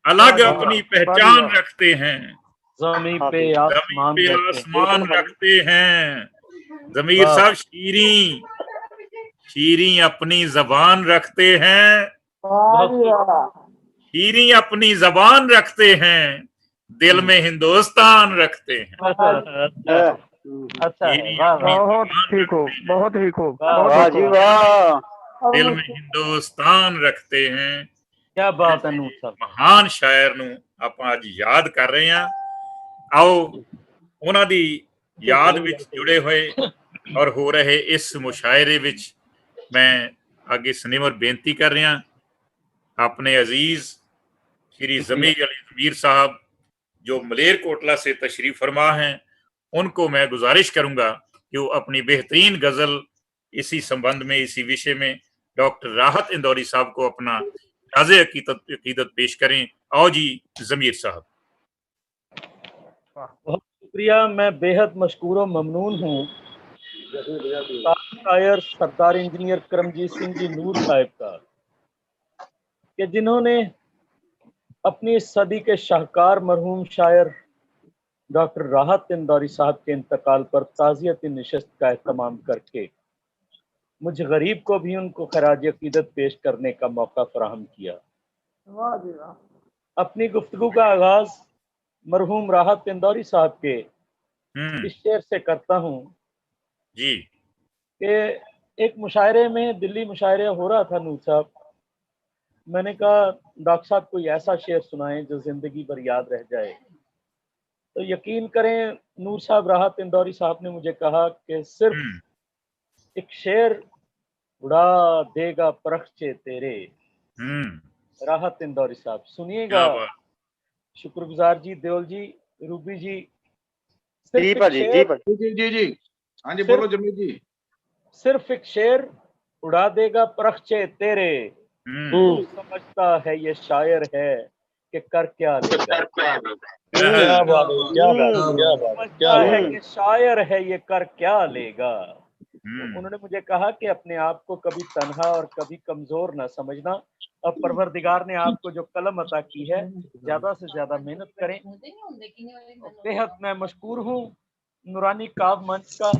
अलग अपनी पहचान रखते हैं, जमी पे आसमान रखते हैं। जमीर साहब शीरी अपनी जबान रखते हैं, शीरी अपनी जबान रखते हैं, दिल में हिंदुस्तान रखते हैं। अच्छा, बहुत ही खूब, बहुत ही खूब। वाह जी वाह। दिल में हिंदुस्तान रखते हैं। क्या बात है नूर साहब। महान शायर ਨੂੰ ਆਪਾਂ ਅੱਜ ਯਾਦ ਕਰ ਰਹੇ ਹਾਂ। ਆਓ ਉਹਨਾਂ ਦੀ ਯਾਦ ਵਿੱਚ ਜੁੜੇ ਹੋਏ ਔਰ ਹੋ ਰਹੇ ਇਸ ਮੁਸ਼ਾਇਰੇ ਵਿੱਚ ਮੈਂ ਅੱਗੇ ਸਨੇਮਰ ਬੇਨਤੀ ਕਰ ਰਿਹਾ अपने अजीज श्री जमीर अली जमीर साहब जो मलेरकोटला से तशरीफ फरमा हैं, उनको मैं गुजारिश करूंगा कि वो अपनी बेहतरीन गजल इसी संबंध में, इसी विषय में डॉक्टर राहत इंदौरी साहब को अपना ताज़े अकीदत पेश करें। आओ जी जमीर साहब। बहुत शुक्रिया। मैं बेहद मशकूर और ममनून हूँ शायर सरदार इंजीनियर करमजीत सिंह जी नूर साहब का, कि जिन्होंने अपनी सदी के शाहकार मरहूम शायर डॉक्टर राहत इंदौरी साहब के इंतकाल पर ताज़ियती निशस्त का एहतमाम करके मुझ गरीब को भी उनको खराज अकीदत पेश करने का मौका फराहम किया। अपनी गुफ्तगू का आगाज मरहूम राहत इंदौरी साहब के इस शेर से करता हूँ जी कि एक मुशायरे में, दिल्ली मुशायरे हो रहा था नूर साहब, मैंने कहा डॉक्टर साहब कोई ऐसा शेर सुनाएं जो जिंदगी भर याद रह जाए। तो यकीन करें नूर साहब, राहत इंदौरी साहब ने मुझे कहा कि सिर्फ एक शेर उड़ा देगा परख्चे तेरे। राहत इंदौरी साहब सुनिएगा। शुक्रगुजार जी, देओल जी, रूबी जी। जी भाजी, जी भाजी, जी जी, हाँ जी बोलो जमीर जी। सिर्फ एक शेर उड़ा देगा परख्चे तेरे, तू समझता है ये शायर है कि कर क्या लेगा। क्या बात है, क्या बात है, क्या बात है, क्या समझता बात है है। कि शायर है ये कर क्या लेगा। तो उन्होंने मुझे कहा कि अपने आप को कभी तन्हा और कभी कमजोर ना समझना। अब परवरदिगार ने आपको जो कलम अता की है, ज्यादा से ज्यादा मेहनत करें। बेहद मैं मशकूर हूँ नूरानी काव मंच का,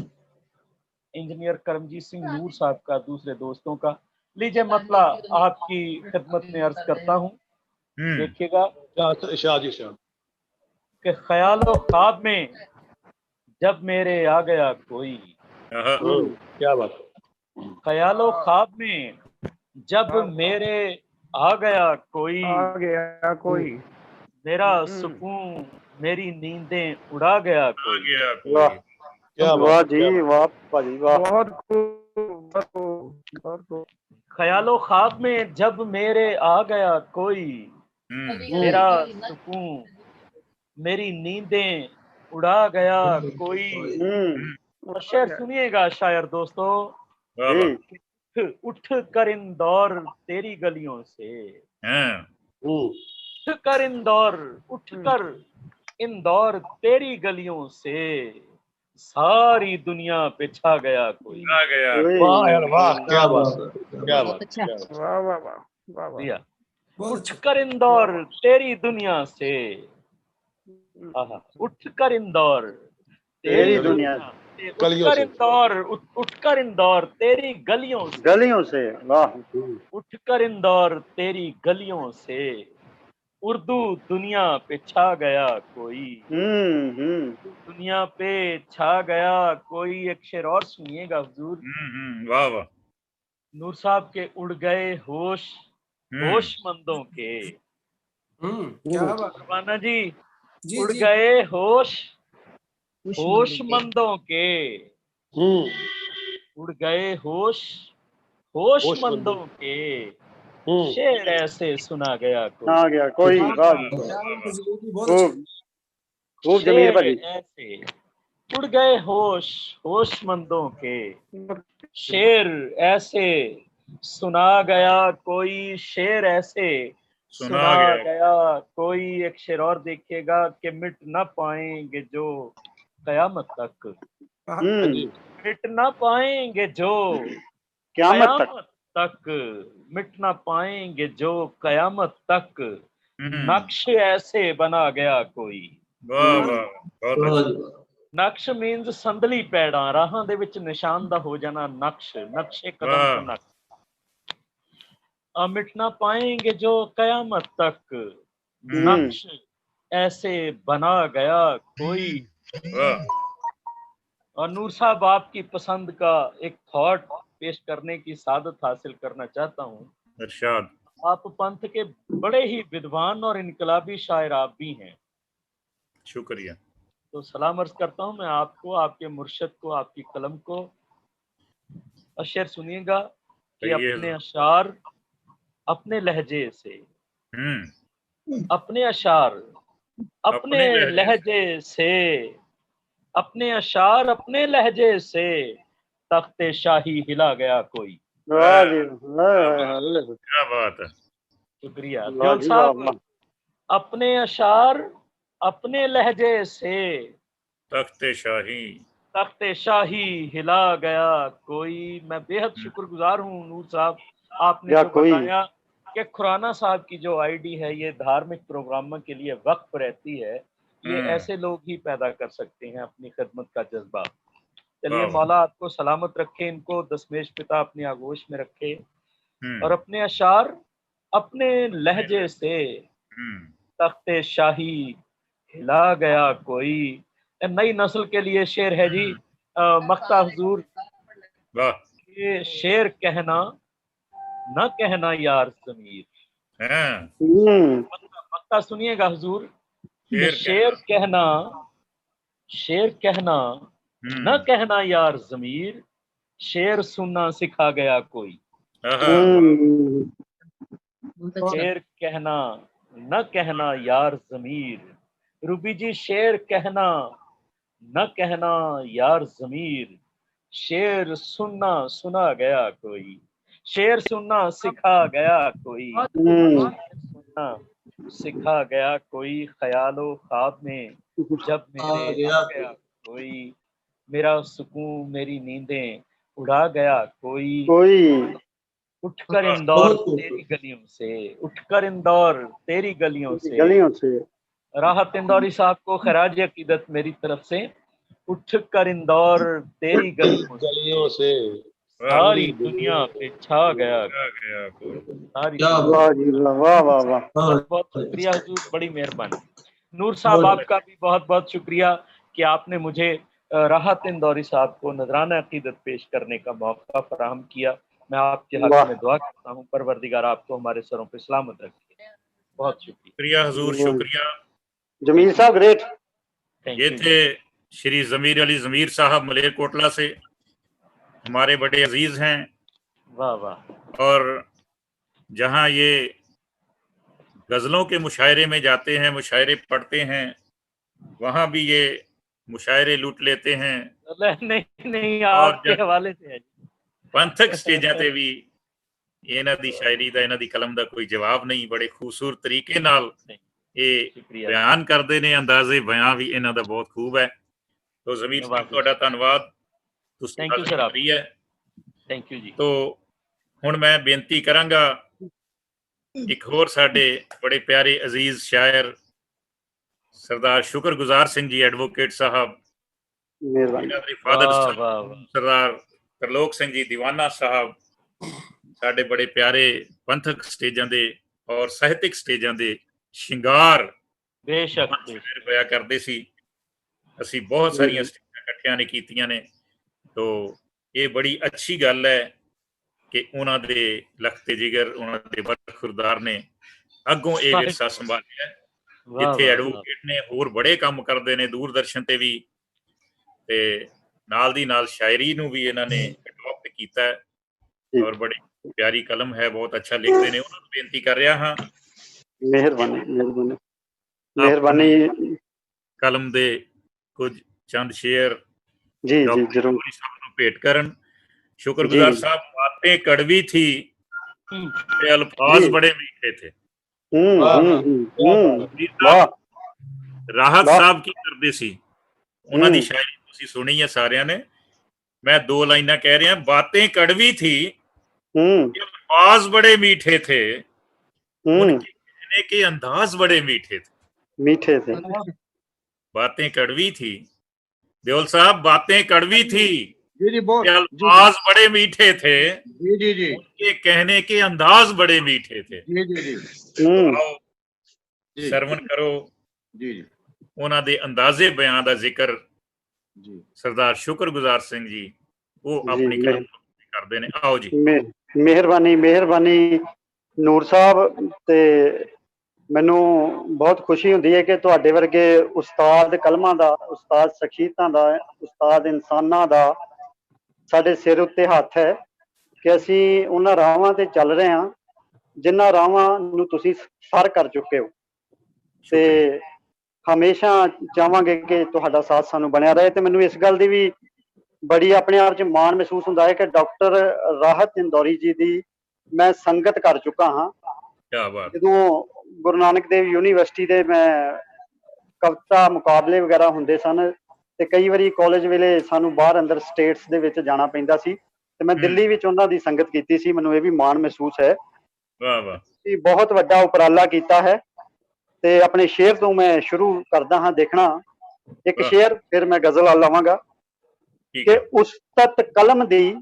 इंजीनियर करमजीत सिंह नूर साहब का, दूसरे दोस्तों का। लीजिए मतला आपकी खिदमत में अर्ज करता हूँ, देखिएगा इरशाद इरशाद। कि ख्यालो ख्वाब में जब मेरे आ गया कोई, क्या बात है। ख्यालो ख्वाब में जब मेरे आ गया कोई, आ गया कोई। मेरा सुकून मेरी नींदें उड़ा गया कोई। वाह क्या बात वाह है, जी क्या बात वाह भाजी वाह। बहुत खूब, बहुत खूब, बहुत खूब। ख्यालो ख्वाब में जब मेरे आ गया कोई, मेरा सुकून मेरी नींदें उड़ा गया कोई। और शेर सुनिएगा शायर दोस्तों, जी उठ कर इंदौर तेरी गलियों से, उठ कर इंदौर, उठ कर इंदौर तेरी गलियों से, सारी दुनिया पे छा गया कोई। वाह यार वाह, क्या बात है, क्या बात है, क्या बात है। वाह वाह वाह वाह वाह। दिया बहुत उठ अच्छा। कर इंदौर तेरी दुनिया से, आहा, उठ कर इंदौर तेरी तेरी दुनिया दुनिया, उठ गलियों कर से। इंदौर, उठ कर इंदौर तेरी गलियों से, गलियों से वाह। उठ कर इंदौर तेरी गलियों से, उर्दू दुनिया पे छा गया कोई, दुनिया पे छा गया कोई। एक शेर और सुनिएगा हुजूर, वाह वाह। नूर साहब के उड़ गए होश होशमंदों के। क्या बात। रवाना जी, जी उड़ जी। गए होश होशमंदों के, उड़ गए होश होशमंदों के, शेर ऐसे सुना गया कोई। आ गया कोई वाह जी। क्या बात है जी, बहुत अच्छा। खूब खूब जमील शेर भाजी। ऐसे उड़ गए होश होशमंदों के, शेर ऐसे सुना गया कोई, शेर ऐसे सुना गया कोई। एक शेर और देखिएगा कि मिट न पाएंगे जो कयामत तक, मिट न पाएंगे जो क़यामत तक। कयामत तक, मिट न पाएंगे जो कयामत तक, नक्श ऐसे बना गया कोई। वाह वाह, बहुत अच्छा। ਨਕਸ਼ ਮੀਨਸ ਸੰਦਲੀ ਪੈੜਾਂ, ਰਾਹਾਂ ਦੇ ਵਿੱਚ ਨਿਸ਼ਾਨ ਦਾ ਹੋ ਜਾਣਾ ਨਕਸ਼, ਨਕਸ਼ੇ ਕਦਮ का नक्श। मिट ना पाएंगे जो कयामत तक, नक्श ऐसे बना गया कोई। और नूर साहब आपकी पसंद का एक थॉट पेश करने की सादत हासिल करना चाहता हूँ। इरशाद। आप पंथ के बड़े ही विद्वान और इनकलाबी शायर आप भी हैं। शुक्रिया। तो सलाम अर्ज करता हूँ मैं आपको, आपके मुर्शद को, आपकी कलम को। और शेर सुनिएगा कि अपने अशार अपने लहजे से, अपने अशार अपने लहजे से, अपने अशार अपने लहजे से, तख्ते शाही हिला गया कोई। वाह जी क्या बात है। शुक्रिया वाह दियोल जी साहब। वाह। अपने अशार अपने लहजे से, तख्ते शाही तख्ते शाही हिला गया कोई। मैं बेहद शुक्रगुजार हूँ नूर साहब, आपने या जो कोई बताया कि खुराना साहब की जो आईडी है ये धार्मिक प्रोग्रामों के लिए वक्फ रहती है। ये ऐसे लोग ही पैदा कर सकते हैं अपनी खिदमत का जज्बा। चलिए मौला आपको सलामत रखे, इनको दशमेश पिता अपनी आगोश में रखे। और अपने अशार अपने लहजे से, तख्ते शाही हिला गया कोई। नई नस्ल के लिए शेर है जी, मख्ता हुजूर, ये शेर कहना न कहना यार ज़मीर। मक्ता सुनिएगा हुजूर, शेर कहना न कहना यार ज़मीर, शेर सुनना सिखा गया कोई। शेर कहना न कहना यार ज़मीर, रूबी जी शेर कहना न कहना यार ज़मीर, शेर सुनना सुना गया कोई। शेर सुनना सिखा गया कोई, सुनना सिखा गया कोई, ख्यालो ख्वाब में जब मेरे आ गया कोई, मेरा सुकून मेरी नींदें उड़ा गया कोई, उठकर इंदौर तेरी गलियों से, उठकर इंदौर तेरी गलियों से, राहत इंदौरी साहब को खराज अकीदत मेरी तरफ से, उठकर इंदौर तेरी गलियों से सारी दुनिया पे छा गया सारी। बहुत शुक्रिया हुजूर, बड़ी मेहरबानी। नूर साहब आपका भी बहुत बहुत शुक्रिया कि आपने मुझे राहत इंदौरी साहब को नजराना अकीदत पेश करने का मौका फराहम किया। मैं आपके हक में दुआ करता हूँ, परवरदिगार आपको हमारे सरों पे सलामत रखे। बहुत शुक्रिया हुजूर, शुक्रिया जमीर साहब, ग्रेट। ये थे श्री जमीर अली जमीर साहब मलेरकोटला से, हमारे बड़े अजीज हैं। वाह वाह। और जहाँ ये गजलों के मुशायरे में जाते हैं, मुशायरे पढ़ते हैं, वहाँ भी ये मुशायरे लूट लेते हैं। नहीं आपके हवाले से है। पंथक स्टेजां ते भी इन्हां दी शायरी दा, इन्हां दी कलम दा कोई जवाब नहीं। बड़े खूबसूरत तरीके नाल ये बयान करते ने, अंदाजे बयान भी इन्हां दा बहुत खूब है। तो जमीर साहब तुहाडा धन्नवाद, तुसीं हाज़िर करी है। थैंक यू जी। तो हुण मैं बेनती करांगा एक होर साडे बड़े प्यारे अजीज शायर सरदार शुक्रगुजार सिंह जी एडवोकेट साहब, सरदार तरलोक सिंह जी दीवाना साहब, साडे बड़े प्यारे पंथक स्टेजां दे और साहित्यक स्टेजां दे शिंगार बेशक होया करदे सी। असी बहुत सारियां स्टेजां इकट्ठियां ने कीतियां ने। तो ये बड़ी अच्छी गल है कि उन्हां दे लखते जिगर, उन्हां दे बरखुरदार ने अगों ये विरसा संभालिया। जिथे एडवोकेट ने होर बड़े काम करते ने, दूरदर्शन ते भी, ते नाल दी नाल शायरी नूं भी इन्हां ने अडॉप्ट कीता है और बड़ी प्यारी कलम है, बहुत अच्छा लिखते ने। उन्हां नूं बेनती कर रहा हां, मेहरबानी मेहरबानी मेहरबानी, कलम दे कुछ चंद शेर जी जी जरूर साहब नूं भेंट करन। शुक्रगुजार साहब, बातें कड़वी थी, अल्फाज बड़े मीठे थे। राहत साहब की करदे सी, उन्हां दी शायरी तुसीं सुनी है सारियां ने। मैं दो लाइनां कह रहा, बातें कड़वी थी, अल्फाज बड़े मीठे थे, उनके कहने के अंदाज बड़े मीठे थे। बातें कड़वी थी देओल साहब, बातें कड़वी थी, अल्फाज बड़े मीठे थे, उनके कहने के अंदाज बड़े मीठे थे। आओ सरवण करो उन्हां दे अंदाजे बयान दा जिक्र सरदार शुक्रगुजार सिंह जी वो अपनी कलम करते हैं। आओ जी। मेहरबानी मेहरबानी ਨੂਰ ਸਾਹਿਬ। ਤੇ ਮੈਨੂੰ ਬਹੁਤ ਖੁਸ਼ੀ ਹੁੰਦੀ ਹੈ ਕਿ ਤੁਹਾਡੇ ਵਰਗੇ ਉਸਤਾਦ ਕਲਮਾਂ ਦਾ, ਉਸਤਾਦ ਸ਼ਖਸੀਅਤਾਂ ਦਾ, ਉਸਤਾਦ ਇਨਸਾਨਾਂ ਦਾ ਸਾਡੇ ਸਿਰ ਉੱਤੇ ਹੱਥ ਹੈ ਕਿ ਅਸੀਂ ਉਹਨਾਂ ਰਾਹਾਂ ਤੇ ਚੱਲ ਰਹੇ ਹਾਂ ਜਿਨ੍ਹਾਂ ਰਾਹਾਂ ਨੂੰ ਤੁਸੀਂ ਸਰ ਕਰ ਚੁੱਕੇ ਹੋ। ਤੇ ਹਮੇਸ਼ਾ ਚਾਹਾਂਗੇ ਕਿ ਤੁਹਾਡਾ ਸਾਥ ਸਾਨੂੰ ਬਣਿਆ ਰਹੇ। ਤੇ ਮੈਨੂੰ ਇਸ ਗੱਲ ਦੀ ਵੀ ਬੜੀ ਆਪਣੇ ਆਪ 'ਚ ਮਾਣ ਮਹਿਸੂਸ ਹੁੰਦਾ ਹੈ ਕਿ ਡਾਕਟਰ ਰਾਹਤ ਇੰਦੌਰੀ ਜੀ ਦੀ ਮੈਂ ਸੰਗਤ ਕਰ ਚੁੱਕਾ ਹਾਂ। ਜਦੋਂ ਗੁਰੂ ਨਾਨਕ ਦੇਵ ਯੂਨੀਵਰਸਿਟੀ ਦੇ ਮੈਂ ਕਵਿਤਾ ਮੁਕਾਬਲੇ ਵਗੈਰਾ ਹੁੰਦੇ ਸਨ ਤੇ ਕਈ ਵਾਰੀ ਕਾਲਜ ਵੇਲੇ ਸਾਨੂੰ ਬਾਹਰ ਅੰਦਰ ਸਟੇਟਸ ਦੇ ਵਿੱਚ ਜਾਣਾ ਪੈਂਦਾ ਸੀ ਤੇ ਮੈਂ ਦਿੱਲੀ ਵਿੱਚ ਉਹਨਾਂ ਦੀ ਸੰਗਤ ਕੀਤੀ ਸੀ। ਮੈਨੂੰ ਇਹ ਵੀ ਮਾਣ ਮਹਿਸੂਸ ਹੈ। ਤੁਸੀਂ ਬਹੁਤ ਵੱਡਾ ਉਪਰਾਲਾ ਕੀਤਾ ਹੈ। ਤੇ ਆਪਣੇ ਸ਼ੇਰ ਤੋਂ ਮੈਂ ਸ਼ੁਰੂ ਕਰਦਾ ਹਾਂ ਦੇਖਣਾ ਇੱਕ ਸ਼ੇਰ, ਫਿਰ ਮੈਂ ਗਜ਼ਲ ਆ ਲਾਵਾਂਗਾ ਕਿ ਉਸਤਤ ਕਲਮ ਦੀ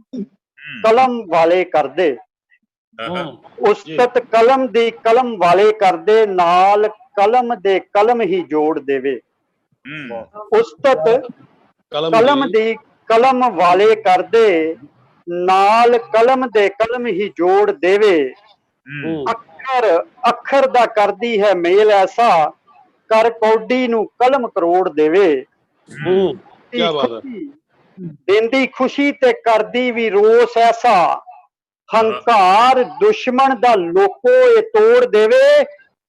ਕਲਮ ਵਾਲੇ ਕਰਦੇ, ਉਸਤਤ ਕਲਮ ਦੀ ਕਲਮ ਵਾਲੇ ਕਰਦੇ, ਨਾਲ ਕਲਮ ਦੇ ਕਲਮ ਹੀ ਜੋੜ ਦੇਵੇ। ਉਸਤਤ ਕਲਮ ਦੀ ਕਲਮ ਵਾਲੇ ਕਰਦੇ, ਨਾਲ ਕਲਮ ਦੇ ਕਲਮ ਹੀ ਜੋੜ ਦੇਵੇ। ਅੱਖਰ ਅੱਖਰ ਦਾ ਕਰਦੀ ਹੈ ਮੇਲ ਐਸਾ, ਕਰ ਕੌਡੀ ਨੂੰ ਕਲਮ ਕਰੋੜ ਦੇਵੇ। ਦੇਂਦੀ ਖੁਸ਼ੀ ਤੇ ਕਰਦੀ ਵੀ ਰੋਸ ਐਸਾ, ਹੰਕਾਰ ਦੁਸ਼ਮਣ ਦਾ ਲੋਕੋ ਇਹ ਤੋੜ ਦੇਵੇ।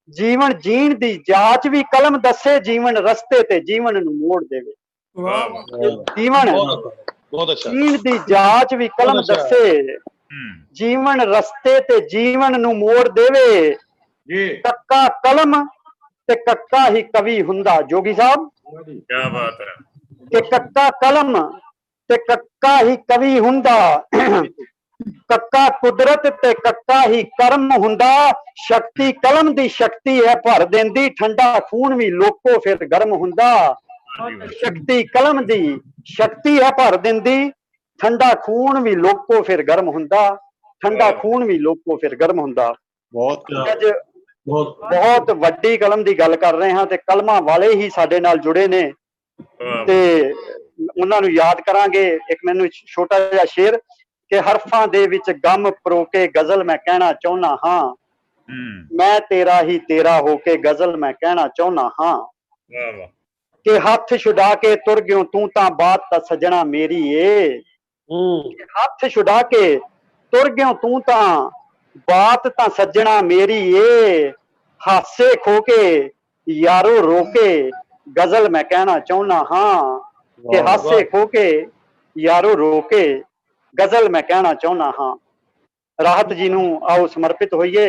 ਜੀਵਨ ਜੀਣ ਦੀ ਜਾਚ ਵੀ ਕਲਮ ਦੱਸੇ, ਜੀਵਨ ਰਸਤੇ ਤੇ ਜੀਵਨ ਨੂੰ ਮੋੜ ਦੇਵੇ। ਜੀਵਨ ਜੀਣ ਦੀ ਜਾਚ ਵੀ ਕਲਮ ਦੱਸੇ, ਜੀਵਨ ਰਸਤੇ ਤੇ ਜੀਵਨ ਨੂੰ ਮੋੜ ਦੇਵੇ। ਜੀ ਕੱਕਾ ਕਲਮ ਤੇ ਕੱਕਾ ਹੀ ਕਵੀ ਹੁੰਦਾ। ਜੋਗੀ ਸਾਹਿਬ ਕੀ ਬਾਤ ਹੈ। ਕਿ ਕੱਕਾ ਕਲਮ ਤੇ ਕੱਕਾ ਹੀ ਕਵੀ ਹੁੰਦਾ। ਕੱਕਾ ਕੁਦਰਤ ਤੇ ਕੱਕਾ ਹੀ ਕਰਮ ਹੁੰਦਾ। ਸ਼ਕਤੀ ਕਲਮ ਦੀ ਸ਼ਕਤੀ ਹੈ ਭਰ ਦਿੰਦੀ, ਠੰਡਾ ਖੂਨ ਵੀ ਲੋਕੋ ਫਿਰ ਗਰਮ ਹੁੰਦਾ। ਸ਼ਕਤੀ ਕਲਮ ਦੀ ਸ਼ਕਤੀ ਹੈ ਭਰ ਦਿੰਦੀ, ਠੰਡਾ ਖੂਨ ਵੀ ਲੋਕੋ ਫਿਰ ਗਰਮ ਹੁੰਦਾ। ਠੰਡਾ ਖੂਨ ਵੀ ਲੋਕੋ ਫਿਰ ਗਰਮ ਹੁੰਦਾ। ਬਹੁਤ ਅੱਜ ਬਹੁਤ ਬਹੁਤ ਵੱਡੀ ਕਲਮ ਦੀ ਗੱਲ ਕਰ ਰਹੇ ਹਾਂ ਤੇ ਕਲਮਾਂ ਵਾਲੇ ਹੀ ਸਾਡੇ ਨਾਲ ਜੁੜੇ ਨੇ ਤੇ ਉਹਨਾਂ ਨੂੰ ਯਾਦ ਕਰਾਂਗੇ। ਇੱਕ ਮੈਨੂੰ ਛੋਟਾ ਜਿਹਾ ਸ਼ੇਰ ਕਿ ਹਰਫਾਂ ਦੇ ਵਿੱਚ ਗਮ ਪਰੋ ਕੇ ਗਜ਼ਲ ਮੈਂ ਕਹਿਣਾ ਚਾਹੁੰਦਾ ਹਾਂ। ਮੈਂ ਤੇਰਾ ਹੀ ਤੇਰਾ ਹੋ ਕੇ ਗਜ਼ਲ ਮੈਂ ਕਹਿਣਾ ਚਾਹੁੰਦਾ ਹਾਂ। ਕਿ ਹੱਥ ਛੁਡਾ ਕੇ ਤੁਰ ਗਿਓ ਤੂੰ ਤਾਂ ਬਾਤ ਤਾਂ ਸੱਜਣਾ ਮੇਰੀ ਏ। ਹੱਥ ਛੁਡਾ ਕੇ ਤੁਰ ਗਿਓ ਤੂੰ ਤਾਂ ਬਾਤ ਤਾਂ ਸੱਜਣਾ ਮੇਰੀ ਏ। ਹਾਸੇ ਖੋ ਕੇ ਯਾਰੋ ਰੋ ਕੇ ਗਜ਼ਲ ਮੈਂ ਕਹਿਣਾ ਚਾਹੁੰਦਾ ਹਾਂ। ਕਿ ਹਾਸੇ ਖੋ ਕੇ ਯਾਰੋ ਰੋ ਕੇ गजल मैं कहना चाहना हाँ। राहत जी नू आओ समर्पित होइए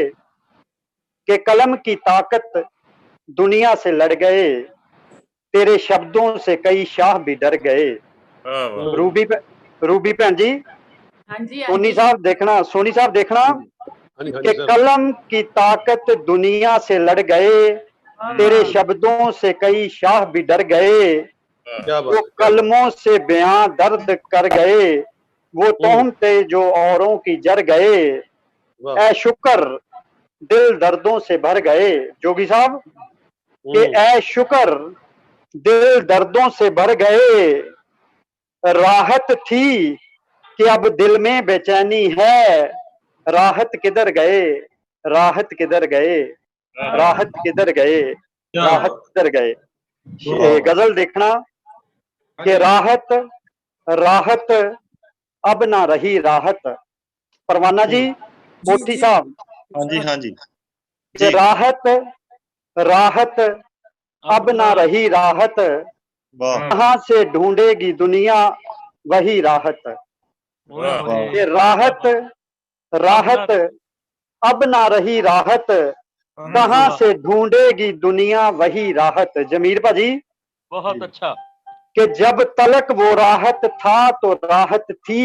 कि कलम की ताकत दुनिया से लड़ गए, तेरे शब्दों से कई शाह भी डर गए। रूबी भैन जी, सोनी साहब देखना, सोनी साहब देखना कि कलम की ताकत दुनिया से लड़ गए, तेरे शब्दों से कई शाह भी डर गए। वो कलमों से बयां दर्द कर गए, वो तोहमते जो औरों की जर गए। ऐ शुक्र दिल दर्दों से भर गए। जोगी साहब कि ऐ शुक्र दिल दर्दों से भर गए। राहत थी कि अब दिल में बेचैनी है, राहत किधर गए, राहत किधर गए, राहत किधर गए, राहत किधर गए। गजल देखना कि राहत राहत अब ना रही राहत। परवाना जी, मोती साहब, हाँ जी हाँ जी कि राहत राहत अब ना रही राहत, कहाँ से ढूंढेगी दुनिया वही राहत। कि राहत राहत अब ना रही राहत, कहाँ से ढूंढेगी दुनिया वही राहत। जमीर भाजी बहुत अच्छा कि जब तलक वो राहत था तो राहत थी,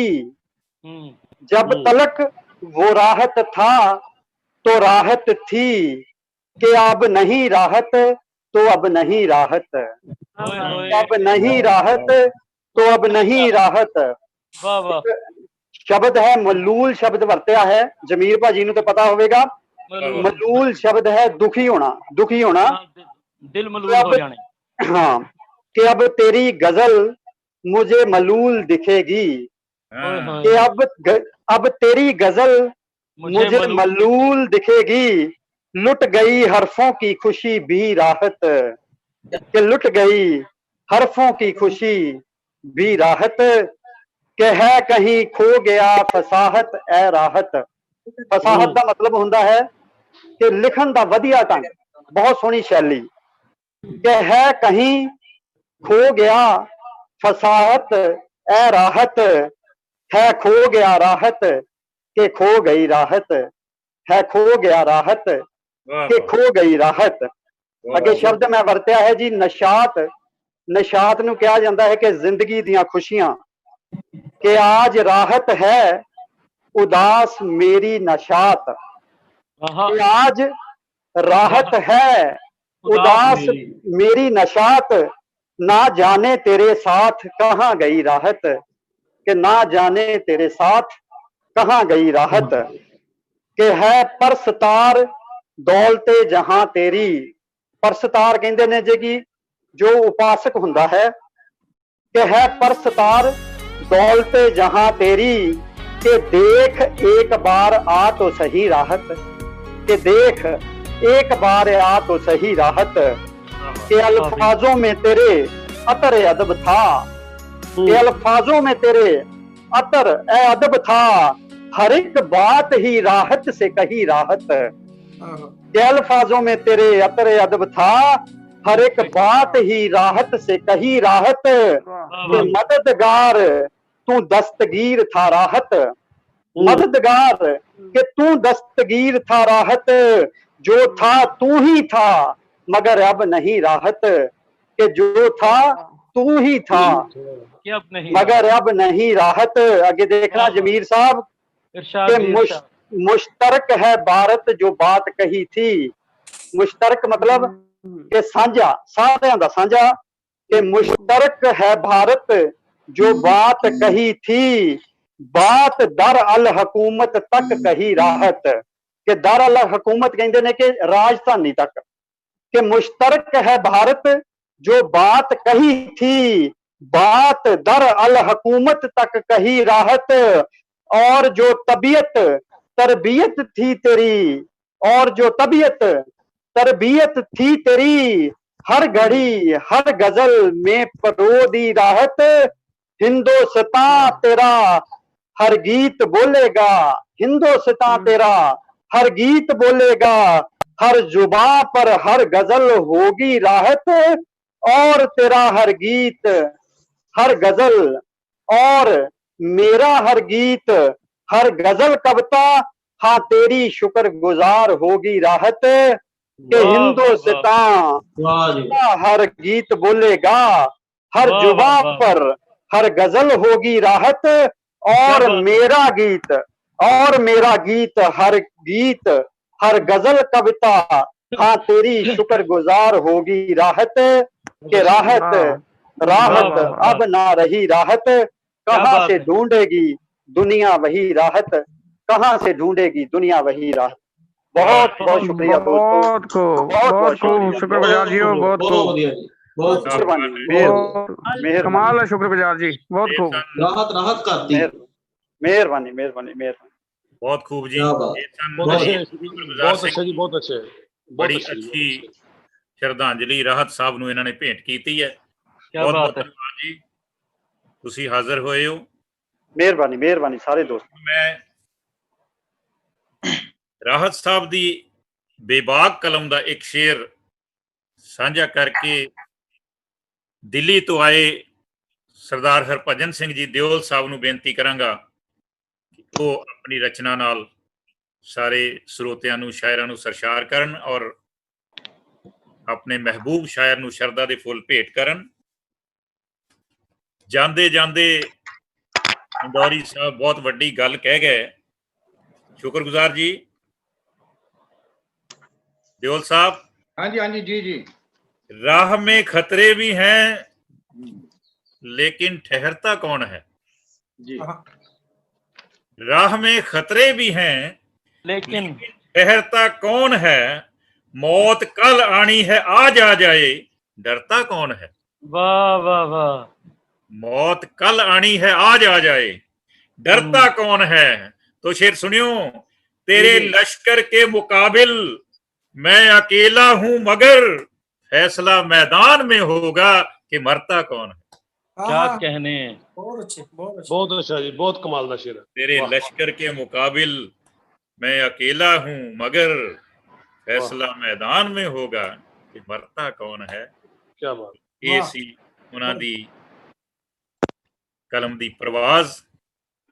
जब तलक वो राहत था तो राहत थी। कि अब नहीं राहत तो अब नहीं राहत, अब नहीं राहत तो अब नहीं राहत। शब्द है मलूल, शब्द वरत्या है जमीर भाजी नूं तो पता होवेगा। मलूल शब्द है दुखी होना, दुखी होना, दिल मलूल हो जाने। हाँ कि अब तेरी गजल मुझे मलूल दिखेगी, कि अब तेरी गजल मुझे मलूल दिखेगी। लुट गई हरफों की खुशी भी राहत, कि लुट गई हरफों की खुशी भी राहत। कि है कहीं खो गया फसाहत ए राहत। फसाहत का मतलब हुंदा है कि लिखण दा वधिया ढंग, बहुत सोहनी शैली। कि है कहीं खो गया फसाहत ए राहत, है खो गया राहत के खो गई राहत, है खो गया राहत के खो गई राहत। अगे शब्द मैं वरत्या है जी नशात। नशात नूं कहा जाता है कि जिंदगी दियां खुशियां। कि आज राहत है उदास मेरी नशात, कि आज राहत है उदास मेरी नशात। ना जाने तेरे साथ कहाँ गई राहत, कि ना जाने तेरे साथ कहाँ गई राहत। कि है परसतार दौलते जहां तेरी। परसतार कहंदे ने जी कि जो उपासक हुंदा है। कि है परसतार दौलते जहां तेरी, कि देख एक बार आ तो सही राहत, कि देख एक बार आ तो सही राहत। कि अल्फाजों में तेरे अतर अदब था, कि अल्फाजों में तेरे अतर ए अदब था। हर एक बात ही राहत से कही राहत, कि अल्फाजों में तेरे अतर अदब था। हर एक बात ही राहत से कही राहत। कि मददगार तू दस्तगीर था राहत, मददगार कि तू दस्तगीर था राहत, जो था तू ही था मगर अब नहीं राहत, कि जो था तू ही था कि अब नहीं मगर अब नहीं राहत। आगे देखना जमीर साहब इरशाद कि जी, इरशाद। मुश्तरक है भारत जो बात कही थी। मुश्तरक मतलब कि साझा, सारियां दा साझा, कि मुश्तरक है भारत जो बात कही थी, बात दर अल हकूमत तक कही राहत, कि दर अल हकूमत कहते ने कि राजधानी तक, कि मुश्तरक है भारत जो बात कही थी, बात दर अल हकूमत तक कही राहत, और जो तबीयत तरबियत थी तेरी, और जो तबीयत तरबियत थी तेरी, हर घड़ी हर गजल में परो दी राहत, हिंदोस्तां तेरा हर गीत बोलेगा, हिंदोस्तां तेरा हर गीत बोलेगा, हर जुबां पर हर गजल होगी राहत, और तेरा हर गीत हर गजल और मेरा हर गीत हर गजल कविता, हाँ तेरी शुक्रगुजार होगी राहत, के हिंदोस्तां हर गीत बोलेगा, हर जुबां पर हर गजल होगी राहत, और मेरा गीत हर गजल कविता, हाँ तेरी शुक्रगुजार होगी राहत, के राहत राहत अब ना रही राहत, कहाँ से ढूंढेगी दुनिया वही राहत, कहाँ से ढूंढेगी दुनिया वही राहत। बहुत बहुत शुक्रिया दोस्तों, बहुत खूब शुक्रगुजार जी, बहुत खूब, मेहरबानी कमाल है, शुक्रगुजार जी, बहुत खूब, राहत करती, मेहरबानी मेहरबानी मेहरबानी, बहुत खूब जी, बहुत अच्छा जी, बहुत अच्छे, बड़ी अच्छी ਸ਼ਰਧਾਂਜਲੀ ਰਾਹਤ ਸਾਹਿਬ ਨੂੰ ਇਹਨਾਂ ਨੇ ਭੇਂਟ ਕੀਤੀ ਹੈ। ਬਹੁਤ ਬਹੁਤ ਧੰਨਵਾਦ ਜੀ, ਤੁਸੀਂ ਹਾਜ਼ਰ ਹੋਏ ਹੋ। ਮਿਹਰਬਾਨੀ ਮਿਹਰਬਾਨੀ ਸਾਰੇ ਦੋਸਤ। ਮੈਂ ਰਾਹਤ ਸਾਹਿਬ ਦੀ ਬੇਬਾਕ ਕਲਮ ਦਾ ਇੱਕ ਸ਼ੇਰ ਸਾਂਝਾ ਕਰਕੇ ਦਿੱਲੀ ਤੋਂ ਆਏ ਸਰਦਾਰ ਹਰਭਜਨ ਸਿੰਘ ਜੀ ਦਿਓਲ ਸਾਹਿਬ ਨੂੰ ਬੇਨਤੀ ਕਰਾਂਗਾ ਕਿ ਉਹ ਆਪਣੀ ਰਚਨਾ ਨਾਲ ਸਾਰੇ ਸਰੋਤਿਆਂ ਨੂੰ, ਸ਼ਾਇਰਾਂ ਨੂੰ ਸਰਸ਼ਾਰ ਕਰਨ ਔਰ ਆਪਣੇ ਮਹਿਬੂਬ ਸ਼ਾਇਰ ਨੂੰ ਸ਼ਰਧਾ ਦੇ ਫੁੱਲ ਭੇਟ ਕਰਨ। ਜਾਂਦੇ ਜਾਂਦੇ ਇੰਦੌਰੀ ਸਾਹਿਬ ਬਹੁਤ ਵੱਡੀ ਗੱਲ ਕਹਿ ਗਏ, ਸ਼ੁਕਰਗੁਜ਼ਾਰ ਜੀ। ਦਿਓਲ ਸਾਹਿਬ, हाँ जी हाँ जी, जी जी, राह में खतरे भी हैं लेकिन ठहरता कौन है। जी राह में खतरे भी हैं लेकिन ठहरता कौन है, मौत कल आनी है आज आ जाए डरता कौन है। वाह वाह वाह, मौत कल आनी है आज आ जाए डरता कौन है। तो शेर सुनियो, तेरे लश्कर के मुकाबिल मैं अकेला हूं मगर फैसला मैदान में होगा कि मरता कौन है। क्या कहने, बहुत अच्छे, बहुत अच्छे, बहुत अच्छा जी, बहुत कमाल का शेर है। तेरे लश्कर के मुकाबिल मैं अकेला हूं मगर फैसला मैदान में होगा कि मरता कौन है। क्या बात, ਇਹ ਸੀ ਉਹਨਾਂ ਦੀ ਕਲਮ ਦੀ ਪ੍ਰਵਾਜ਼।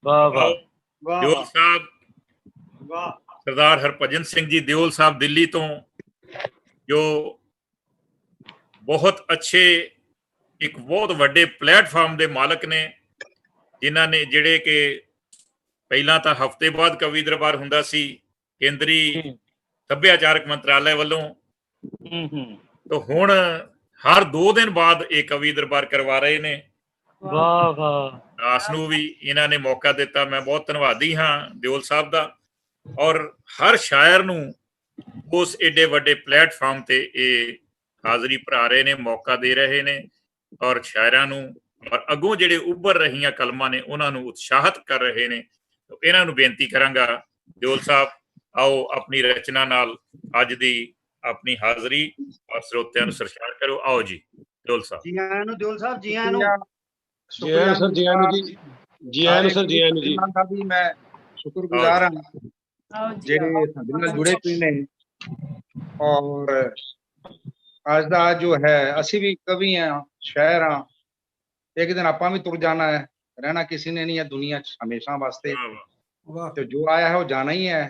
वाह वाह, ਦਿਓਲ ਸਾਹਿਬ, ਸਰਦਾਰ ਹਰਭਜਨ ਸਿੰਘ ਜੀ ਦਿਓਲ ਸਾਹਿਬ ਦਿੱਲੀ ਤੋਂ, ਜੋ ਬਹੁਤ ਅੱਛੇ ਇੱਕ ਬਹੁਤ ਵੱਡੇ ਪਲੇਟਫਾਰਮ ਦੇ ਮਾਲਕ ਨੇ, ਜਿਨ੍ਹਾਂ ਨੇ ਜਿਹੜੇ ਕਿ ਪਹਿਲਾਂ ਤਾਂ ਹਫ਼ਤੇ ਬਾਅਦ ਕਵੀ ਦਰਬਾਰ ਹੁੰਦਾ ਸੀ ਕੇਂਦਰੀ ਸੱਭਿਆਚਾਰਕ ਮੰਤਰਾਲੇ ਵੱਲੋਂ, ਤਾਂ ਹੁਣ ਹਰ 2 ਦਿਨ ਬਾਅਦ ਇਹ ਕਵੀ ਦਰਬਾਰ ਕਰਵਾ ਰਹੇ ਨੇ। वाह वाह, ਦਾਸ ਨੂੰ ਵੀ ਇਹਨਾਂ ਨੇ ਮੌਕਾ ਦਿੱਤਾ, ਮੈਂ ਬਹੁਤ ਧੰਨਵਾਦੀ ਹਾਂ ਦਿਓਲ ਸਾਹਿਬ ਦਾ। ਔਰ ਹਰ ਸ਼ਾਇਰ ਨੂੰ ਉਸ ਏਡੇ ਵੱਡੇ ਪਲੇਟਫਾਰਮ ਤੇ ਇਹ ਹਾਜ਼ਰੀ ਭਰਾ ਰਹੇ ਨੇ, ਮੌਕਾ ਦੇ ਰਹੇ ਨੇ, ਔਰ ਸ਼ਾਇਰਾਂ ਨੂੰ ਔਰ ਅੱਗੋਂ ਜਿਹੜੇ ਉੱਭਰ ਰਹੀਆਂ ਕਲਮਾਂ ਨੇ ਉਹਨਾਂ ਨੂੰ ਉਤਸ਼ਾਹਿਤ ਕਰ ਰਹੇ ਨੇ। ਇਹਨਾਂ ਨੂੰ ਬੇਨਤੀ ਕਰਾਂਗਾ, ਦਿਓਲ ਸਾਹਿਬ ਆਓ ਆਪਣੀ ਰਚਨਾ ਨਾਲ ਅੱਜ ਦੀ ਆਪਣੀ ਹਾਜ਼ਰੀ ਔਰ ਸਰੋਤਿਆਂ ਨੂੰ ਸਰਸ਼ਾਰ ਕਰੋ। ਆਓ ਜੀ ਦਿਓਲ ਸਾਹਿਬ। ਜੀ ਆਇਆਂ ਨੂੰ ਦਿਓਲ ਸਾਹਿਬ, ਜੀ ਆਇਆਂ ਨੂੰ। जी आयन सर, जी आयन जी, जी आयन सर, जी आयन जी। भी मैं शुक्रगुजार हाँ जेडे साडे नाल जुड़े पए ने। और आज दा जो है असी भी कवि हैं, शायर हाँ, एक दिन आपां भी तुर जाना है, रहना किसी ने नहीं है दुनिया च हमेशा वास्ते। वाह तो जो आया है वो जाना ही है।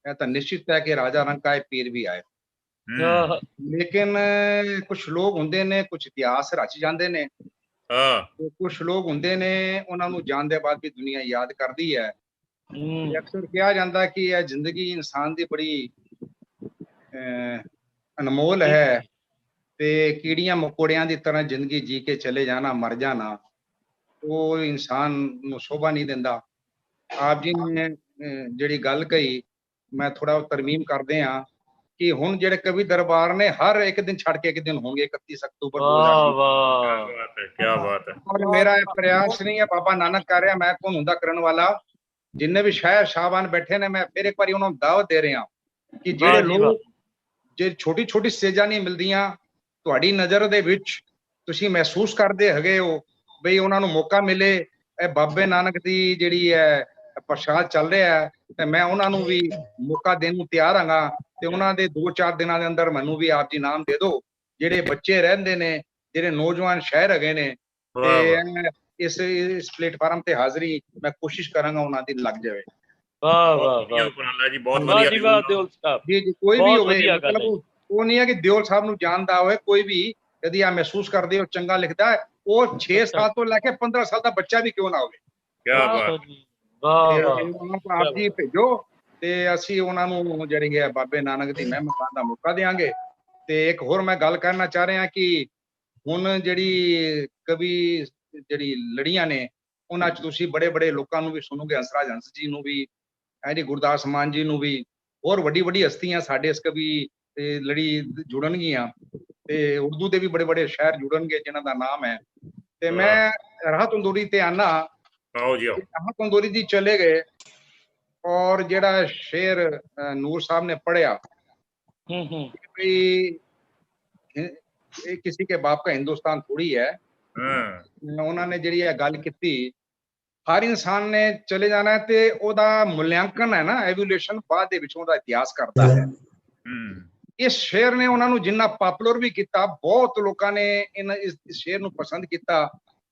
यह तो निश्चित है कि राजा रंग का पीर भी आए। लेकिन कुछ लोग ਹੁੰਦੇ ਨੇ, कुछ इतिहास रच ਜਾਂਦੇ ਨੇ, ਤੇ ਕੁਝ ਲੋਕ ਹੁੰਦੇ ਨੇ ਉਹਨਾਂ ਨੂੰ ਜਾਣ ਦੇ ਬਾਅਦ ਵੀ ਦੁਨੀਆ ਯਾਦ ਕਰਦੀ ਹੈ। ਤੇ ਅਕਸਰ ਕਿਹਾ ਜਾਂਦਾ ਕਿ ਇਹ ਜ਼ਿੰਦਗੀ ਇਨਸਾਨ ਦੀ ਬੜੀ ਅਨਮੋਲ ਹੈ, ਤੇ ਕੀੜੀਆਂ ਮਕੌੜਿਆਂ ਦੀ ਤਰ੍ਹਾਂ ਜ਼ਿੰਦਗੀ ਜੀ ਕੇ ਚਲੇ ਜਾਣਾ, ਮਰ ਜਾਣਾ, ਉਹ ਇਨਸਾਨ ਨੂੰ ਸ਼ੋਭਾ ਨਹੀਂ ਦਿੰਦਾ। ਆਪ ਜੀ ਨੇ ਜਿਹੜੀ ਗੱਲ ਕਹੀ, ਮੈਂ ਥੋੜਾ ਤਰਮੀਮ ਕਰਦੇ ਹਾਂ ਕਿ ਹੁਣ ਜਿਹੜੇ ਕਵੀ ਦਰਬਾਰ ਨੇ ਹਰ ਇੱਕ ਦਿਨ ਛੱਡ ਕੇ ਇੱਕ ਦਿਨ ਹੋਣਗੇ 31 ਅਕਤੂਬਰ 2020। ਕੀ ਬਾਤ ਹੈ। ਔਰ ਮੇਰਾ ਇਹ ਪ੍ਰयास ਨਹੀਂ ਹੈ, ਬਾਬਾ ਨਾਨਕ ਕਰ ਰਿਹਾ, ਮੈਂ ਕੌਣ ਹੁੰਦਾ ਕਰਨ ਵਾਲਾ। ਜਿੰਨੇ ਵੀ ਸ਼ਾਇਰ ਸ਼ਾਬਾਨ ਬੈਠੇ ਨੇ, ਮੈਂ ਫਿਰ ਇੱਕ ਵਾਰੀ ਉਹਨਾਂ ਨੂੰ ਦਾਅਵਤ ਦੇ ਰਿਹਾ ਕਿ ਜਿਹੜੇ ਲੋਕ ਜੇ ਛੋਟੀ ਛੋਟੀ ਸਟੇਜਾਂ ਨਹੀਂ ਮਿਲਦੀਆਂ, ਤੁਹਾਡੀ ਨਜ਼ਰ ਦੇ ਵਿੱਚ ਤੁਸੀਂ ਮਹਿਸੂਸ ਕਰਦੇ ਹੈਗੇ ਹੋ ਬਈ ਉਹਨਾਂ ਨੂੰ ਮੌਕਾ ਮਿਲੇ, ਇਹ ਬਾਬੇ ਨਾਨਕ ਦੀ ਜਿਹੜੀ ਹੈ ਪ੍ਰਸ਼ਾਦ ਚੱਲ ਰਿਹਾ ਹੈ, ਤੇ ਮੈਂ ਉਹਨਾਂ ਨੂੰ ਵੀ ਮੌਕਾ ਦੇਣ ਨੂੰ ਤਿਆਰ ਹਾਂਗਾ। ਤੇ ਉਹਨਾਂ ਦੇ 2-4 ਦਿਨਾਂ ਦੇ ਅੰਦਰ ਮੈਨੂੰ ਵੀ ਆਪ ਜੀ ਨਾਮ ਦੇ ਦਿਓ। ਜਿਹੜੇ ਬੱਚੇ ਰਹਿੰਦੇ ਨੇ, ਜਿਹੜੇ ਨੌਜਵਾਨ ਸ਼ਹਿਰ ਹੈਗੇ ਨੇ, ਤੇ ਇਸ ਪਲੇਟਫਾਰਮ ਤੇ ਹਾਜ਼ਰੀ ਮੈਂ ਕੋਸ਼ਿਸ਼ ਕਰਾਂਗਾ ਉਹਨਾਂ ਦੀ ਲੱਗ ਜਾਵੇ। ਵਾਹ ਵਾਹ ਵਾਹ ਜੀ, ਬਹੁਤ ਵਧੀਆ ਜੀ, ਵਾਹ ਦਿਓਲ ਸਾਹਿਬ ਜੀ ਜੀ, ਕੋਈ ਵੀ ਹੋਵੇ, ਮਤਲਬ ਉਹ ਨਹੀਂ ਹੈ ਕਿ ਦਿਓਲ ਸਾਹਿਬ ਨੂੰ ਜਾਣਦਾ ਹੋਵੇ, ਕੋਈ ਵੀ यदि आप महसूस करते हो चंगा लिखता है, वो 6 साल तो लेके 15 साल का बच्चा भी क्यों ना होवे। क्या बात, आप जी भेजो ਤੇ ਅਸੀਂ ਉਹਨਾਂ ਨੂੰ ਜਿਹੜੀ ਹੈ ਬਾਬੇ ਨਾਨਕ ਦੀ ਮਹਿਮਾ ਕਰਨ ਦਾ ਮੌਕਾ ਦੇਵਾਂਗੇ। ਤੇ ਇੱਕ ਹੋਰ ਮੈਂ ਗੱਲ ਕਰਨਾ ਚਾਹ ਰਿਹਾ ਕਿ ਹੁਣ ਜਿਹੜੀ ਕਵੀ ਜਿਹੜੀ ਲੜੀਆਂ ਨੇ, ਉਹਨਾਂ 'ਚ ਤੁਸੀਂ ਬੜੇ ਬੜੇ ਲੋਕਾਂ ਨੂੰ ਵੀ ਸੁਣੋਗੇ, ਹੰਸਰਾਜ ਹੰਸ ਜੀ ਨੂੰ ਵੀ, ਜੀ ਗੁਰਦਾਸ ਮਾਨ ਜੀ ਨੂੰ ਵੀ, ਹੋਰ ਵੱਡੀ ਵੱਡੀ ਹਸਤੀਆਂ ਸਾਡੇ ਇਸ ਕਵੀ ਲੜੀ ਜੁੜਨਗੀਆਂ, ਤੇ ਉਰਦੂ ਦੇ ਵੀ ਬੜੇ ਬੜੇ ਸ਼ਾਇਰ ਜੁੜਨਗੇ ਜਿਨ੍ਹਾਂ ਦਾ ਨਾਮ ਹੈ। ਤੇ ਮੈਂ ਰਾਹਤ ਅੰਦੋਰੀ ਤੇ ਆਨਾ, ਰਾਹਤ ਅੰਦੋਰੀ ਜੀ ਚਲੇ ਗਏ, और जेड़ा शेर नूर साहब ने पढ़िया कि किसी के बाप का हिंदुस्तान थोड़ी है, उन्होंने जेड़ी गल की हर इंसान ने चले जाना है, ते ओदा मूल्यांकन है ना, एवोल्यूशन बाद दे विचों दा इतिहास करता है। इस शेर ने उन्होंने जिन्ना पॉपुलर भी किया, बहुत लोगों ने इस शेर नूं पसंद किया,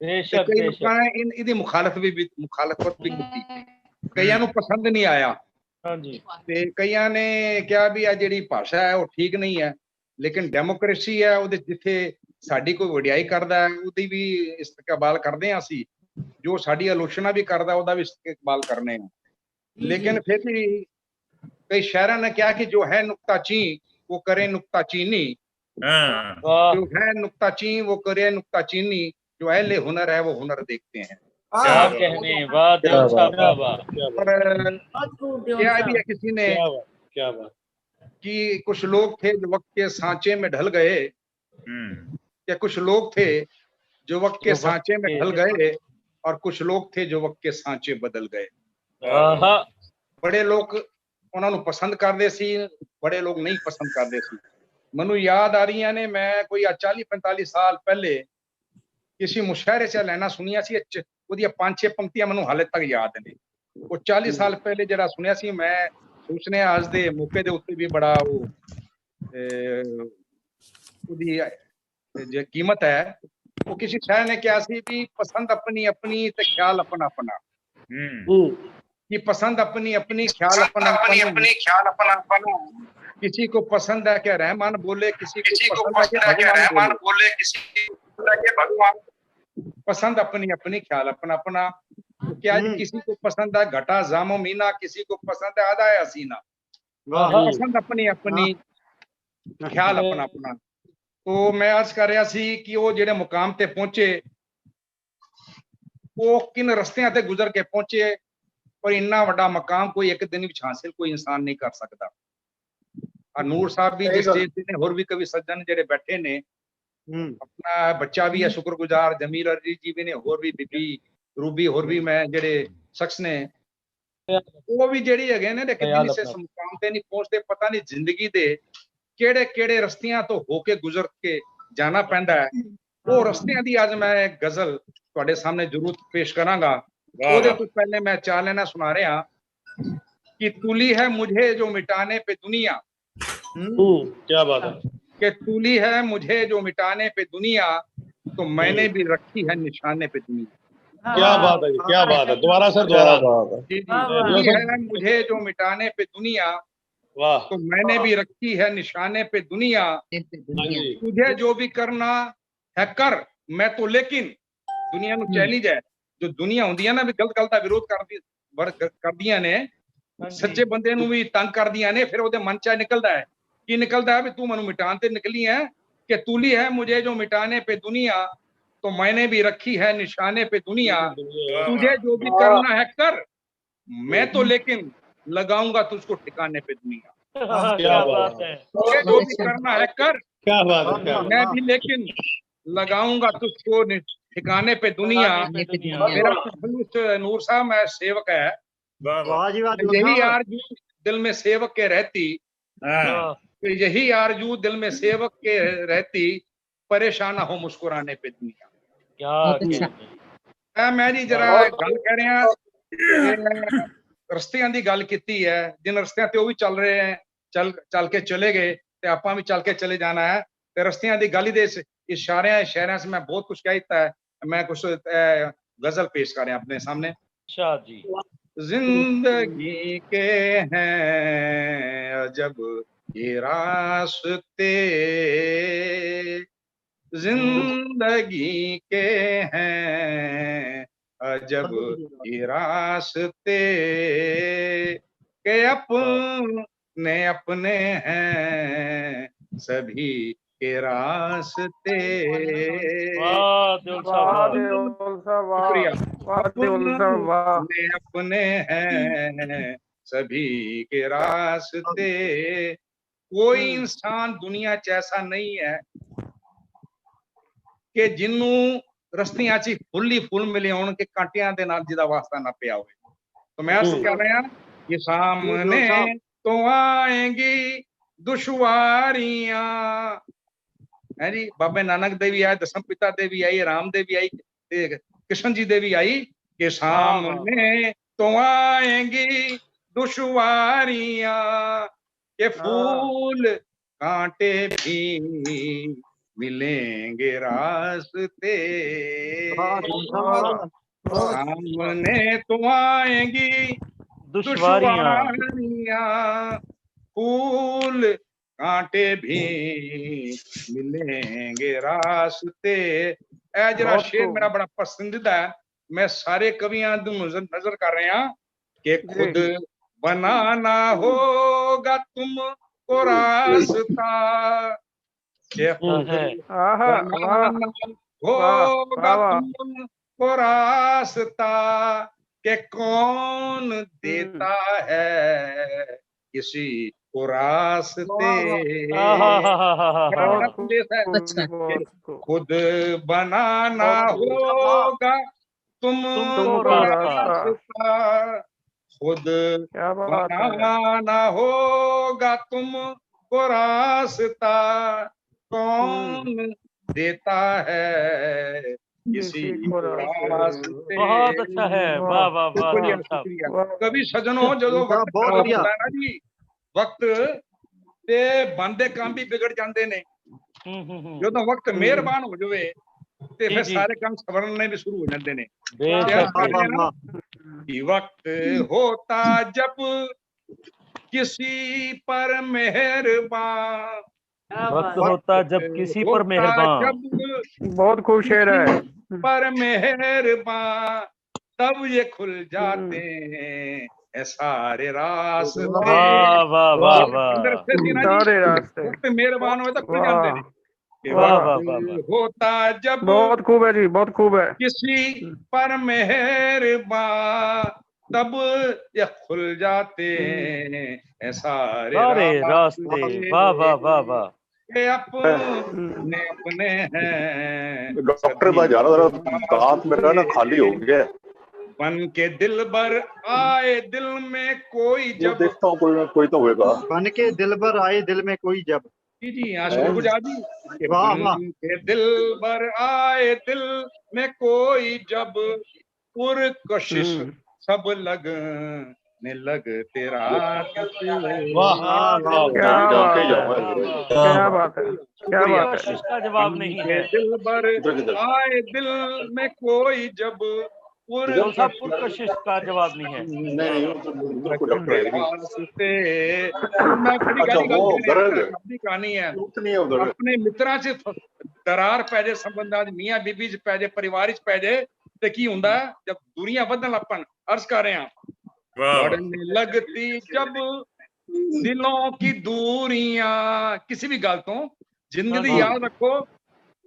कई लोगों ने इहदी मुखालफत भी की, ਕਈਆਂ ਨੂੰ ਪਸੰਦ ਨਹੀਂ ਆਇਆ। ਹਾਂਜੀ, ਤੇ ਕਈਆਂ ਨੇ ਕਿਹਾ ਵੀ ਆ ਜਿਹੜੀ ਭਾਸ਼ਾ ਹੈ ਉਹ ਠੀਕ ਨਹੀਂ ਹੈ, ਲੇਕਿਨ ਡੈਮੋਕ੍ਰੇਸੀ ਹੈ, ਉਹਦੇ ਜਿੱਥੇ ਸਾਡੀ ਕੋਈ ਵਡਿਆਈ ਕਰਦਾ ਹੈ ਉਹਦੀ ਵੀ ਇਸਤਕਬਾਲ ਕਰਦੇ ਹਾਂ ਅਸੀਂ, ਜੋ ਸਾਡੀ ਆਲੋਚਨਾ ਵੀ ਕਰਦਾ ਉਹਦਾ ਵੀ ਇਸਤਕਬਾਲ ਕਰਨੇ ਆ। ਲੇਕਿਨ ਫਿਰ ਵੀ ਕਈ ਸ਼ਾਇਰਾਂ ਨੇ ਕਿਹਾ ਕਿ ਜੋ ਹੈ ਨੁਕਤਾਚੀ ਉਹ ਕਰੇ ਨੁਕਤਾਚੀਨੀ, ਜੋ ਹੈ ਨੁਕਤਾਚੀ ਉਹ ਕਰੇ ਨੁਕਤਾਚੀਨੀ, जो अहले हुनर है वो हुनर देखते हैं। क्या कहने, वाह दियोल साहब, वाह। क्या भी है किसी ने क्या बात कि कुछ लोग थे जो वक्त के सांचे में ढल गए, या कुछ लोग थे जो वक्त के सांचे में ढल गए, और कुछ लोग थे जो वक्त के सांचे बदल गए। बड़े लोग ਉਹਨਾਂ ਨੂੰ ਪਸੰਦ ਕਰਦੇ ਸੀ, ਬੜੇ ਲੋਕ ਨਹੀਂ ਪਸੰਦ ਕਰਦੇ ਸੀ। ਮੈਨੂੰ ਯਾਦ ਆ ਰਹੀਆਂ ਨੇ, ਮੈਂ ਕੋਈ 40-45 ਸਾਲ ਪਹਿਲੇ ਕਿਸੇ ਮੁਸ਼ਾਇਰੇ 'ਚ ਲੈਣਾ ਸੁਣੀਆਂ ਸੀ, ਉਹਦੀਆਂ 5-6 ਪੰਕਤੀਆਂ ਮੈਨੂੰ ਹਾਲੇ ਤੱਕ ਯਾਦ ਨੇ। ਉਹ 40 ਸਾਲ ਪਹਿਲੇ ਜਿਹੜਾ ਸੁਣਿਆ ਸੀ, ਮੈਂ ਸੋਚਨੇ ਅੱਜ ਦੇ ਮੌਕੇ ਦੇ ਉੱਤੇ ਵੀ ਬੜਾ ਉਹਦੀ ਜੋ ਕੀਮਤ ਹੈ, ਉਹ ਕਿਸੇ ਸ਼ਾਇਰ ਨੇ ਕਿਹਾ ਸੀ ਵੀ ਪਸੰਦ ਆਪਣੀ ਆਪਣੀ ਤੇ ਖਿਆਲ ਆਪਣਾ ਆਪਣਾ, कि पसंद अपनी अपनी ख्याल अपना अपना, किसी को पसंद है क्या रहमान बोले, किसी को पसंद है क्या रहमान बोले, किसी को भगवान, पसंद अपनी अपनी ख्याल अपना अपना। तो क्या किसी को पसंद है घटा जामो मीना, किसी को पसंद है आधा हसीना, पसंद अपनी अपनी ख्याल अपना अपना। तो मैं अर्ज कर रहा सी कि वो जेड़े मुकाम ते पहुंचे, वो किन रस्तियां ते गुजर के पहुंचे, पर इन्ना वड्डा मकाम कोई एक दिन विच हासिल कोई इंसान नहीं कर सकता। नूर साहब भी जिस स्टेज ते ने, होर भी कवि सज्जन जेड़े बैठे ने, अपना बच्चा भी है शुक्रगुजार, जमील अजीज जी भी ने, होर भी बीबी रूबी, होर भी मैं जेड़े शख्स ने वो भी जेड़ी है ने, लेकिन इस मुकाम ते नहीं पहुंचते। पता नहीं जिंदगी दे केड़े केड़े रस्तियां तो होके गुजर के जाना पैंदा है। वो रस्तियां दी आज मैं गजल तुहाडे सामने जरूर पेश करांगा। ਉਹਦੇ ਤੋਂ ਪਹਿਲੇ मैं चार लेना सुना रहा कि तुली है मुझे जो मिटाने पे दुनिया, क्या बात है, कि तुली है मुझे जो मिटाने पे दुनिया, तो मैंने भी रखी है निशाने पे दुनिया। क्या बात है, क्या बात है, दोबारा सर, दोबारा। जी जी है मुझे जो मिटाने पे दुनिया, वाह, तो मैंने भी रखी है निशाने पे दुनिया, तुझे जो भी करना है कर, मैं तो लेकिन दुनिया ਨੂੰ ਚੈलेंज है, जो दुनिया ਹੁੰਦੀ ਹੈ ਨਾ ਵੀ ਗਲਤ ਗਲਤ ਦਾ ਵਿਰੋਧ ਕਰਦੀਆਂ ਨੇ, ਸੱਚੇ ਬੰਦੇ ਨੂੰ ਵੀ ਤੰਗ ਕਰਦੀਆਂ ਨੇ, ਫਿਰ ਉਹਦੇ ਮਨ ਚ ਨਿਕਲਦਾ ਹੈ, ਕੀ ਨਿਕਲਦਾ ਹੈ ਵੀ ਤੂੰ ਮੈਨੂੰ ਮਿਟਾਣ ਤੇ ਨਿਕਲੀ ਹੈ, कि तूली है मुझे जो मिटाने पे दुनिया, तो मैंने भी रखी है निशाने पे दुनिया, तुझे जो भी करना है कर, मैं तो लेकिन लगाऊंगा तुझको ठिकाने पे दुनिया। क्या बात है, तुझे जो भी करना है कर, क्या बात है, क्या मैं भी लेकिन लगाऊंगा तुझको ठिकाने पे दुनिया। मेरा खलूस नूर साहब मैं सेवक है, यही आरज़ू दिल में सेवक के रहती, तो यही आरज़ू दिल में सेवक के रहती, परेशान ना हो मुस्कुराने पे दुनिया। क्या मैं जी जरा गल कह रहा रस्तियां दी गल कीती है, जिन रस्तियां ते वो भी चल रहे हैं, चल के चले गए ते आपां भी चल के चले जाना है, ते रस्तियां दी गल दे इशारियां शहरियां से मैं बहुत कुछ कहता है, मैं कुछ गजल पेश कर रहा हूं अपने सामने। अच्छा जी। जिंदगी के हैं अजब ये रास्ते, जिंदगी के हैं अजब ये रास्ते, के अपने अपने हैं सभी के रास्ते, अपने अपने हैं सभी के रास्ते। कोई इंसान दुनिया च ऐसा नहीं है कि जिन्नू रस्तियां च फुल ही फुल मिले होण के कांटियां दे नाल जिहदा वास्ता ना पिया होवे। तो मैं अर्ज कर रहा ये सामने तो आएंगी दुश्वारियां, है जी, बाबे नानक दे भी आए, दसम पिता दे भी आई, राम दे भी आई, कृष्ण जी दे भी आई, के सामने तो आएंगी दुश्वारियां, के फूल कांटे भी मिलेंगे रास्ते, सामने तो आएंगी दुश्वारियां, फूल कांटे भी मिलेंगे रास्ते। ए जरा शेर मेरा बड़ा पसंदीदा है, मैं सारे कवियां नजर कर रहे हैं कि खुद बनाना होगा तुमको रास्ता, बनाना होगा तुमको रास्ता, के कौन देता है किसी को रास्ते, खुद बनाना होगा तुमको रास्ता, खुद बनाना होगा तुमको रास्ता, कौन देता है किसी को रास्ते। बहुत अच्छा है, वाह वाह वाह, शुक्रिया। कभी सजनों जो वक्त खराब होता है ना जी, वक्त ते बनदे काम भी बिगड़ जाते ने, जो तो वक्त मेहरबान हो जाए ते फिर सारे काम सवरने भी शुरू हो जाते ने। वक्त होता जब किसी पर मेहरबान, वक्त होता जब किसी पर मेहरबान, बहुत खूब शेर है, पर मेहरबान तब ये खुल जाते हैं सारे रास्ते। वाह वाह वाह वाह, सारे रास्ते वक्त मेहरबान हो तो खुल जाते हैं। होता जब, बहुत खूब है जी, बहुत खूब है, किसी पर मेहरबान तब ये खुल जाते हैं सारे रास्ते। वाह वाह वाह वाह, अपने अपने हैं। डॉक्टर भाई जा रहा दांत मेरा ना खाली हो गया, बन के दिल भर आए दिल में कोई जब, देखता हूँ कोई तो होगा, बन के दिल भर आए दिल में कोई जब, जी आशुर गुजारी, बन के दिल भर आए दिल में कोई जब, पुरकशिश सब लगने लग तेरा। क्या बात है, क्या बात है, इसका जवाब नहीं है। दिल भर आए दिल में कोई जब, पुरकशिश का जवाब नहीं है। नहीं वो तो बिल्कुल डॉक्टर है नहीं। मैं बड़ी अच्छा वो गरज अपनी कहानी है उतनी है उधर अपने मित्रां च दरार पै जाए संबंधां च मियां बीबी च पै जाए परिवार च पै जाए ते की हुंदा है जब दूरियां बदन लपन अर्ज कर रहे हैं बढ़ने लगती जब दिलों की दूरियां किसी भी गल तो जिंदगी याद रखो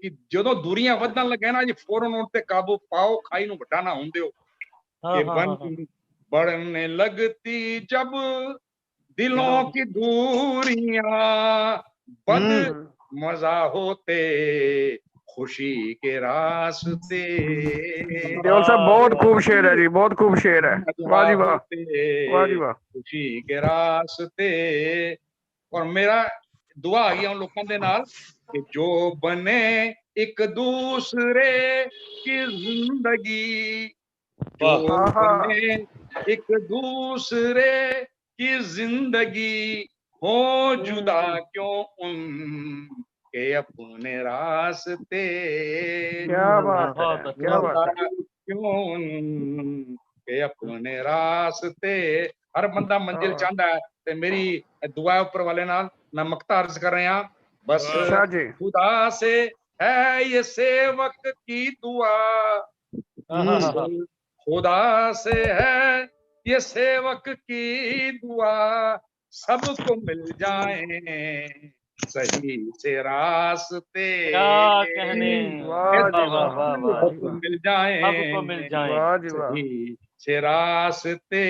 कि ਜਦੋਂ ਦੂਰੀਆਂ ਵਧਣ ਲੱਗੇ ਨਾ ਜੀ ਫੌਰਨ ਉਨ ਤੇ ਕਾਬੂ ਪਾਓ ਖਾਈ ਨੂੰ ਵੱਡਾ ਨਾ ਹੁੰਦੇ ਹੋ कि बढ़ने लगती जब दिलों की दूरियां बद मजा होते खुशी के रास्ते। देओल साहब बहुत खूब शेर है जी, बहुत खूब शेर है, वाह जी वाह, वाह जी वाह। खुशी के रास्ते और मेरा दुआ आ गया उन लोगों के नाल कि जो बने एक दूसरे की जिंदगी जो बने एक दूसरे की जिंदगी हो जुदा क्यों उनके अपने रास्ते क्या बात है, क्या बात है। क्यों उनके अपने रास्ते हर बंदा मंजिल चाहता है ते मेरी दुआ ऊपर वाले नाल मैं मक्ता अर्ज कर रहा बस खुदा से है ये सेवक की दुआ खुदा से है ये सेवक की दुआ सबको मिल जाए सही से रास्ते क्या कहने सबको मिल जाए सही से रास्ते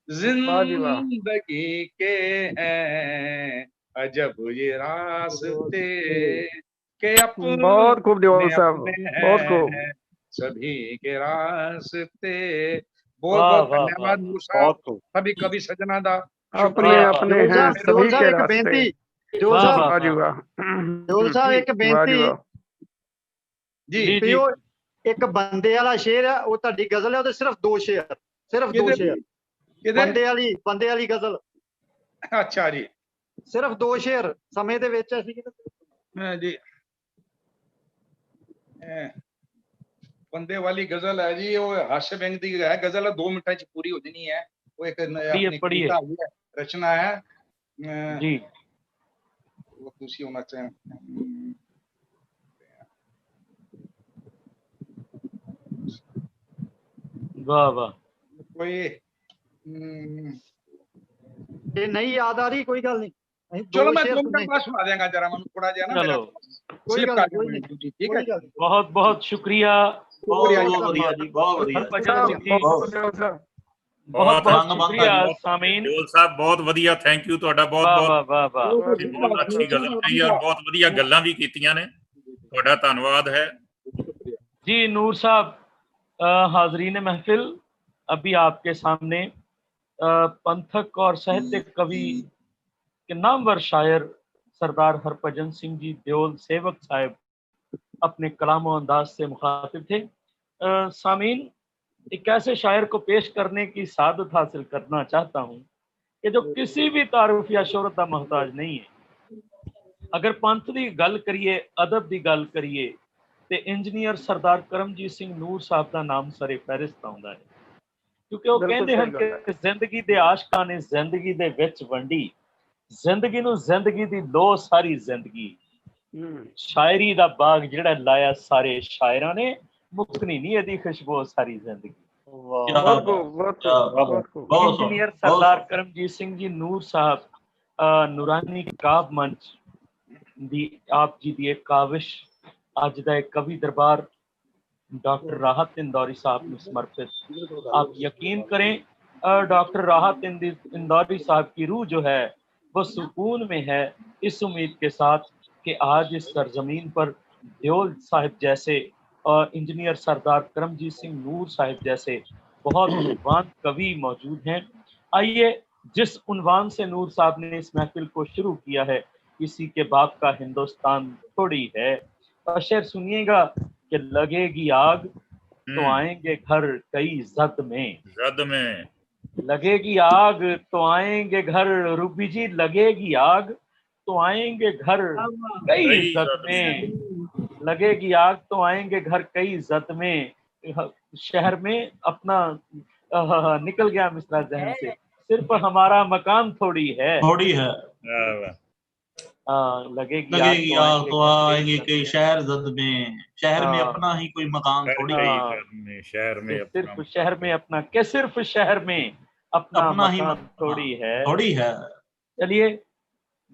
जिंदगी के हैं अजब ये रास्ते के अपने बहुत खूब देओल साहब, बहुत खूब। सभी के रास्ते बहुत बहुत धन्यवाद नूर साहब सभी कवि सजना दा अपने अपने हैं सभी के रास्ते। देओल साहब वाह जी वाह, देओल साहब एक बेनती जी एक बंदे वाला शेर है वो ਤੁਹਾਡੀ गजल है ਉਹਦੇ सिर्फ दो शेर बंदे वाली गजल अच्छा जी सिर्फ दो शेर समय ਦੇ ਵਿੱਚ ਅਸੀਂ जी बंदे वाली गजल है जी वो हास्य व्यंग दी है गजल 2 मिनटां च पूरी हो जानी है वो एक कविता है रचना है जी वो दूसरी होना चाहिए वाह वाह कोई ये नहीं याद आ रही कोई गल नहीं चलो मैं 2 मिनट बाद सुना देगा जरा मैं थोड़ा जिहा ना चलो कोई गल नहीं ठीक है बहुत बहुत शुक्रिया बहुत बढ़िया जी बहुत बढ़िया बहुत शुक्रिया सामीन देओल साहब बहुत ਵਧੀਆ ਥੈਂਕ ਯੂ ਤੁਹਾਡਾ ਬਹੁਤ ਬਹੁਤ ਅੱਛੀ ਗੱਲ ਕਹੀ ਔਰ ਬਹੁਤ ਵਧੀਆ ਗੱਲਾਂ ਵੀ ਕੀਤੀਆਂ ਨੇ ਤੁਹਾਡਾ ਧੰਨਵਾਦ ਹੈ जी नूर साहब हाजरीन महफिल अभी आपके सामने पंथक और साहित्यिक कवि के नामवर शायर सरदार हरभजन सिंह जी देओल सेवक साहब अपने कलाम और अंदाज से मुखातिब थे। सामीन एक ऐसे शायर को पेश करने की सादत हासिल करना चाहता हूँ कि जो किसी भी तारुफ या शोहरत का मोहताज नहीं है। अगर पंथ की गल करिए अदब की गल करिए तो इंजीनियर सरदार करमजीत सिंह नूर साहब का नाम सरे फहरिस्त आउंदा है क्योंकि वो कहते हैं कि जिंदगी दे आशकां ने जिंदगी दे विच वंडी जिंदगी नूं जिंदगी दी लो सारी जिंदगी शायरी दा बाग जिहड़ा लाया सारे शायरां ने मुकनी नहीं इहदी खुशबू सारी जिंदगी। इंजीनियर सरदार करमजीत सिंह जी नूर साहब नूरानी काब मंच दी आप जी दी एक काविश अज दा एक कवि दरबार डॉक्टर राहत इंदौरी साहब को समर्पित। आप यकीन करें डॉक्टर राहत इंदौरी साहब की रूह जो है वो सुकून में है इस उम्मीद के साथ कि आज इस सरजमीन पर देओल साहब जैसे और इंजीनियर सरदार करमजीत सिंह नूर साहब जैसे बहुत विद्वान कवि मौजूद हैं। आइए जिस उन्वान से नूर साहब ने इस महफिल को शुरू किया है किसी के बाप का हिंदुस्तान थोड़ी है और शेर सुनिएगा कि लगेगी आग तो आएंगे घर कई जद में लगेगी आग तो आएंगे घर रूबी जी लगेगी आग तो आएंगे घर कई जद में लगेगी आग तो आएंगे घर कई जद में शहर में अपना निकल गया मिसरा जहन से, सिर्फ हमारा मकान थोड़ी है, लगेगी आग तो आएंगे कई शहर जद में, शहर में अपना ही कोई मकान थोड़ी है, शहर में सिर्फ शहर में अपना क्या, सिर्फ शहर में अपना ही मकान थोड़ी है। चलिए,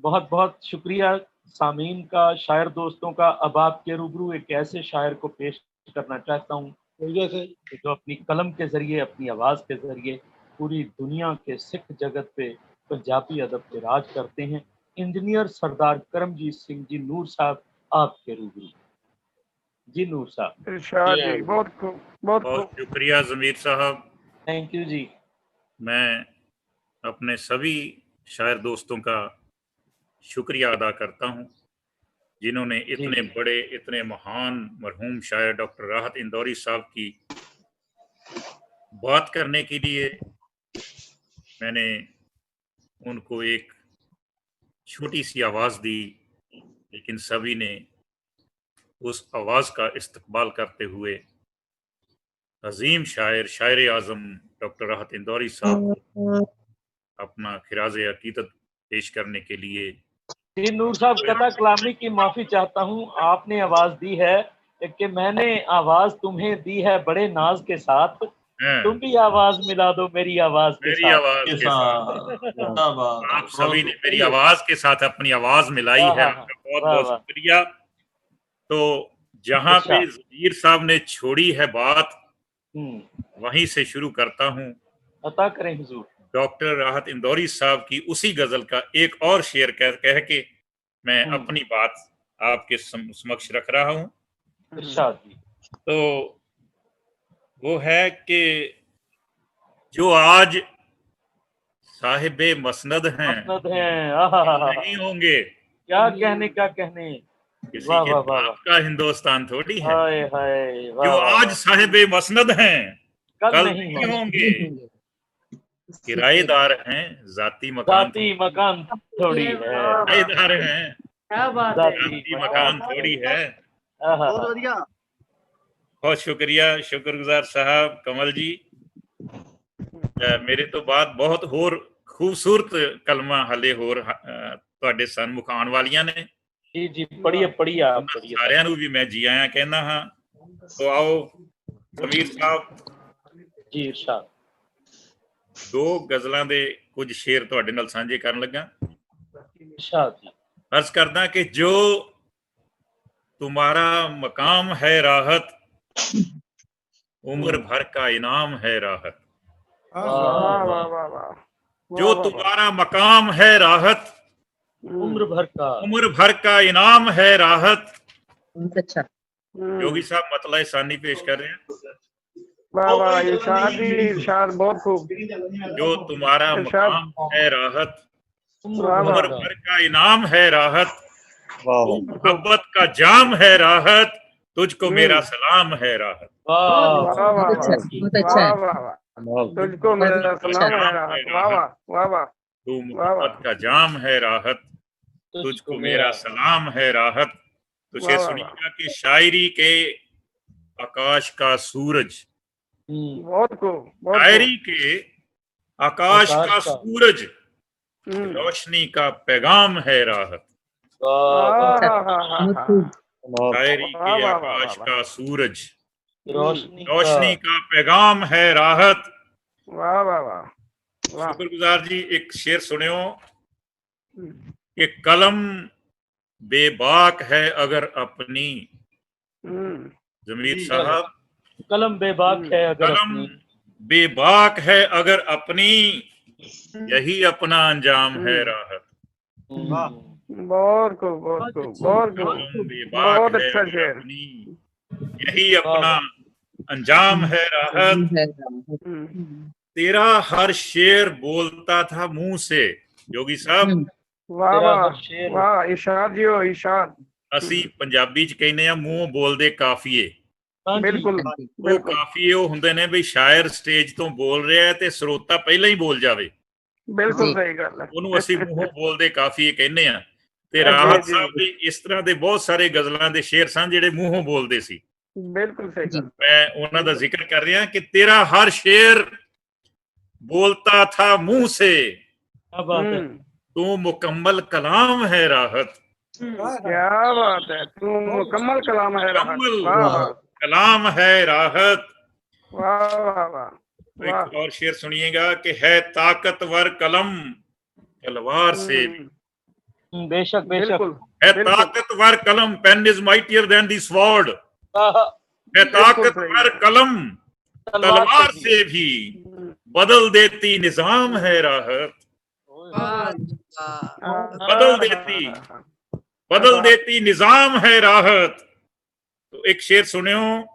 बहुत बहुत शुक्रिया सामीन का, शायर दोस्तों का। अब आपके रूबरू एक ऐसे शायर को पेश करना चाहता हूँ जो अपनी कलम के जरिए, अपनी आवाज के जरिए पूरी दुनिया के सिख जगत पे पंजाबी अदब पे राज करते हैं। इंजीनियर सरदार करमजीत सिंह जी नूर साहब, आपके रूबरू। जी नूर साहब। इरशाद जी, बहुत खूब, बहुत शुक्रिया ज़मीर साहब। थैंक यू जी। मैं अपने सभी शायर दोस्तों का शुक्रिया अदा करता हूं जिन्होंने इतने बड़े, इतने महान मरहूम शायर डॉक्टर राहत इंदौरी साहब की बात करने के लिए मैंने उनको एक छोटी सी आवाज़ दी, लेकिन सभी ने उस आवाज़ का इस्तकबाल करते हुए अजीम शायर, शायर आज़म डॉक्टर राहत इंदौरी साहब अपना खिराज अकीदत पेश करने के लिए। जी नूर साहब, कथा कलामी की माफ़ी चाहता हूँ। आपने आवाज़ दी है कि मैंने आवाज़ तुम्हें दी है बड़े नाज के साथ, तुम भी आवाज़ मिला दो मेरी आवाज़ के साथ। आप सभी ने मेरी आवाज़ के साथ अपनी आवाज़ मिलाई है, आपका बहुत बहुत शुक्रिया। तो जहाँ पे ज़मीर साहब ने छोड़ी है बात, वहीं से शुरू करता हूँ। अता करें हुजूर। डॉक्टर राहत इंदौरी साहब की उसी गजल का एक और शेर कह के मैं अपनी बात आपके समक्ष रख रहा हूँ। तो वो है कि जो आज साहिबे मसनद हैं नहीं होंगे, क्या कहने क्या कहने, किसी के बाप का हिंदुस्तान थोड़ी है। जो आज साहिबे मसनद हैं कल नहीं होंगे, किराएदार हैं जाती मकान थोड़ी है, किराएदार हैं जाती मकान थोड़ी है। बहुत शुक्रिया, शुक्रगुजार साहब कमल जी। मेरे तो बात बहुत होर खूबसूरत कलमा हले होर ਤੁਹਾਡੇ ਸਨਮੁਖ ਆਉਣ ਵਾਲੀਆਂ ਨੇ। जी पढ़िए आप पढ़िए। ਸਾਰਿਆਂ ਨੂੰ ਵੀ ਮੈਂ ਜੀ ਆਇਆਂ ਕਹਿੰਦਾ ਹਾਂ। तो आओ ज़मीर साहब जी इरशाद। दो गज़लां दे कुछ शेर तुहाडे नाल साझे करन लगा। अर्ज करदा कि जो तुम्हारा मकाम है राहत, उम्र भर का इनाम है राहत। जो तुम्हारा मकाम है राहत, उम्र भर का इनाम है राहत। अच्छा, योगी साहब मतला सानी पेश कर रहे हैं। वाह वाह, इरशाद बहुत खूब। जो तुम्हारा मकाम है राहत, उम्र भर का इनाम है राहत, मोहब्बत का जाम है राहत, तुझको मेरा सलाम है राहत। तुझको मेरा सलाम है राहत। वाह वाह वाह। तू मोहब्बत का जाम है राहत, तुझको मेरा सलाम है राहत। तो शेर सुनिएगा कि शायरी के आकाश का सूरज, शायरी के आकाश का सूरज, रोशनी का पैगाम है राहत। शायरी के आकाश का सूरज, रोशनी का पैगाम है राहत। वाह वाह वाह। शुक्रगुजार जी। एक शेर सुनियो कि कलम बेबाक है अगर अपनी, ज़मीर साहब कलम बेबाक है अगर कलम बेबाक है अगर अपनी, यही अपना अंजाम है राहत। बहुत खूब बहुत खूब बहुत खूब, बहुत अच्छा शेर। यही अपना अंजाम है राहत। तेरा हर शेर बोलता था मुंह से, योगी साहब। वाह वाह वाह, इरशाद जी हो इरशाद। ਅਸੀਂ ਪੰਜਾਬੀ ਚ ਕਹਿੰਦੇ ਆ ਮੂੰਹ ਬੋਲਦੇ ਕਾਫੀਏ। ਬਿਲਕੁਲ ਉਹ ਕਾਫੀਏ ਉਹ ਹੁੰਦੇ ਨੇ ਵੀ ਸ਼ਾਇਰ ਸਟੇਜ ਤੋਂ ਬੋਲ ਰਿਹਾ ਤੇ ਸਰੋਤਾ ਪਹਿਲਾਂ ਹੀ ਬੋਲ ਜਾਵੇ। ਬਿਲਕੁਲ ਸਹੀ ਗੱਲ ਹੈ। ਉਹਨੂੰ ਅਸੀਂ ਮੂੰਹ ਬੋਲਦੇ ਕਾਫੀਏ ਕਹਿੰਦੇ ਆ। ਤੇ ਰਾਹਤ ਸਾਹਿਬ ਵੀ ਇਸ ਤਰ੍ਹਾਂ ਦੇ ਬਹੁਤ ਸਾਰੇ ਗਜ਼ਲਾਂ ਦੇ ਸ਼ੇਰ ਸਨ ਜਿਹੜੇ ਮੂੰਹੋਂ ਬੋਲਦੇ ਸੀ। ਬਿਲਕੁਲ ਸਹੀ ਗੱਲ। मैं ਉਹਨਾਂ ਦਾ ਜ਼ਿਕਰ ਕਰ ਰਿਹਾ कि तेरा हर शेर बोलता था मुंह से, क्या बात है, तू मुकम्मल कलाम है राहत। क्या बात है, तू मुकम्मल कलाम है राहत। मुकम्मल वाह वाह कलाम है राहत। वाह वाह वाह एक वाह। और शेर सुनिएगा कि है ताकतवर कलम तलवार से भी। बेशक बेशक, बिल्कुल है बिल्कुल ताकतवर कलम, pen is mightier than the sword. आहा, है बिल्कुल ताकतवर सही है। कलम तलवार तलवार से से भी बदल देती निजाम है राहत। बदल देती बदल देती निजाम है राहत। तो एक शेर सुनियो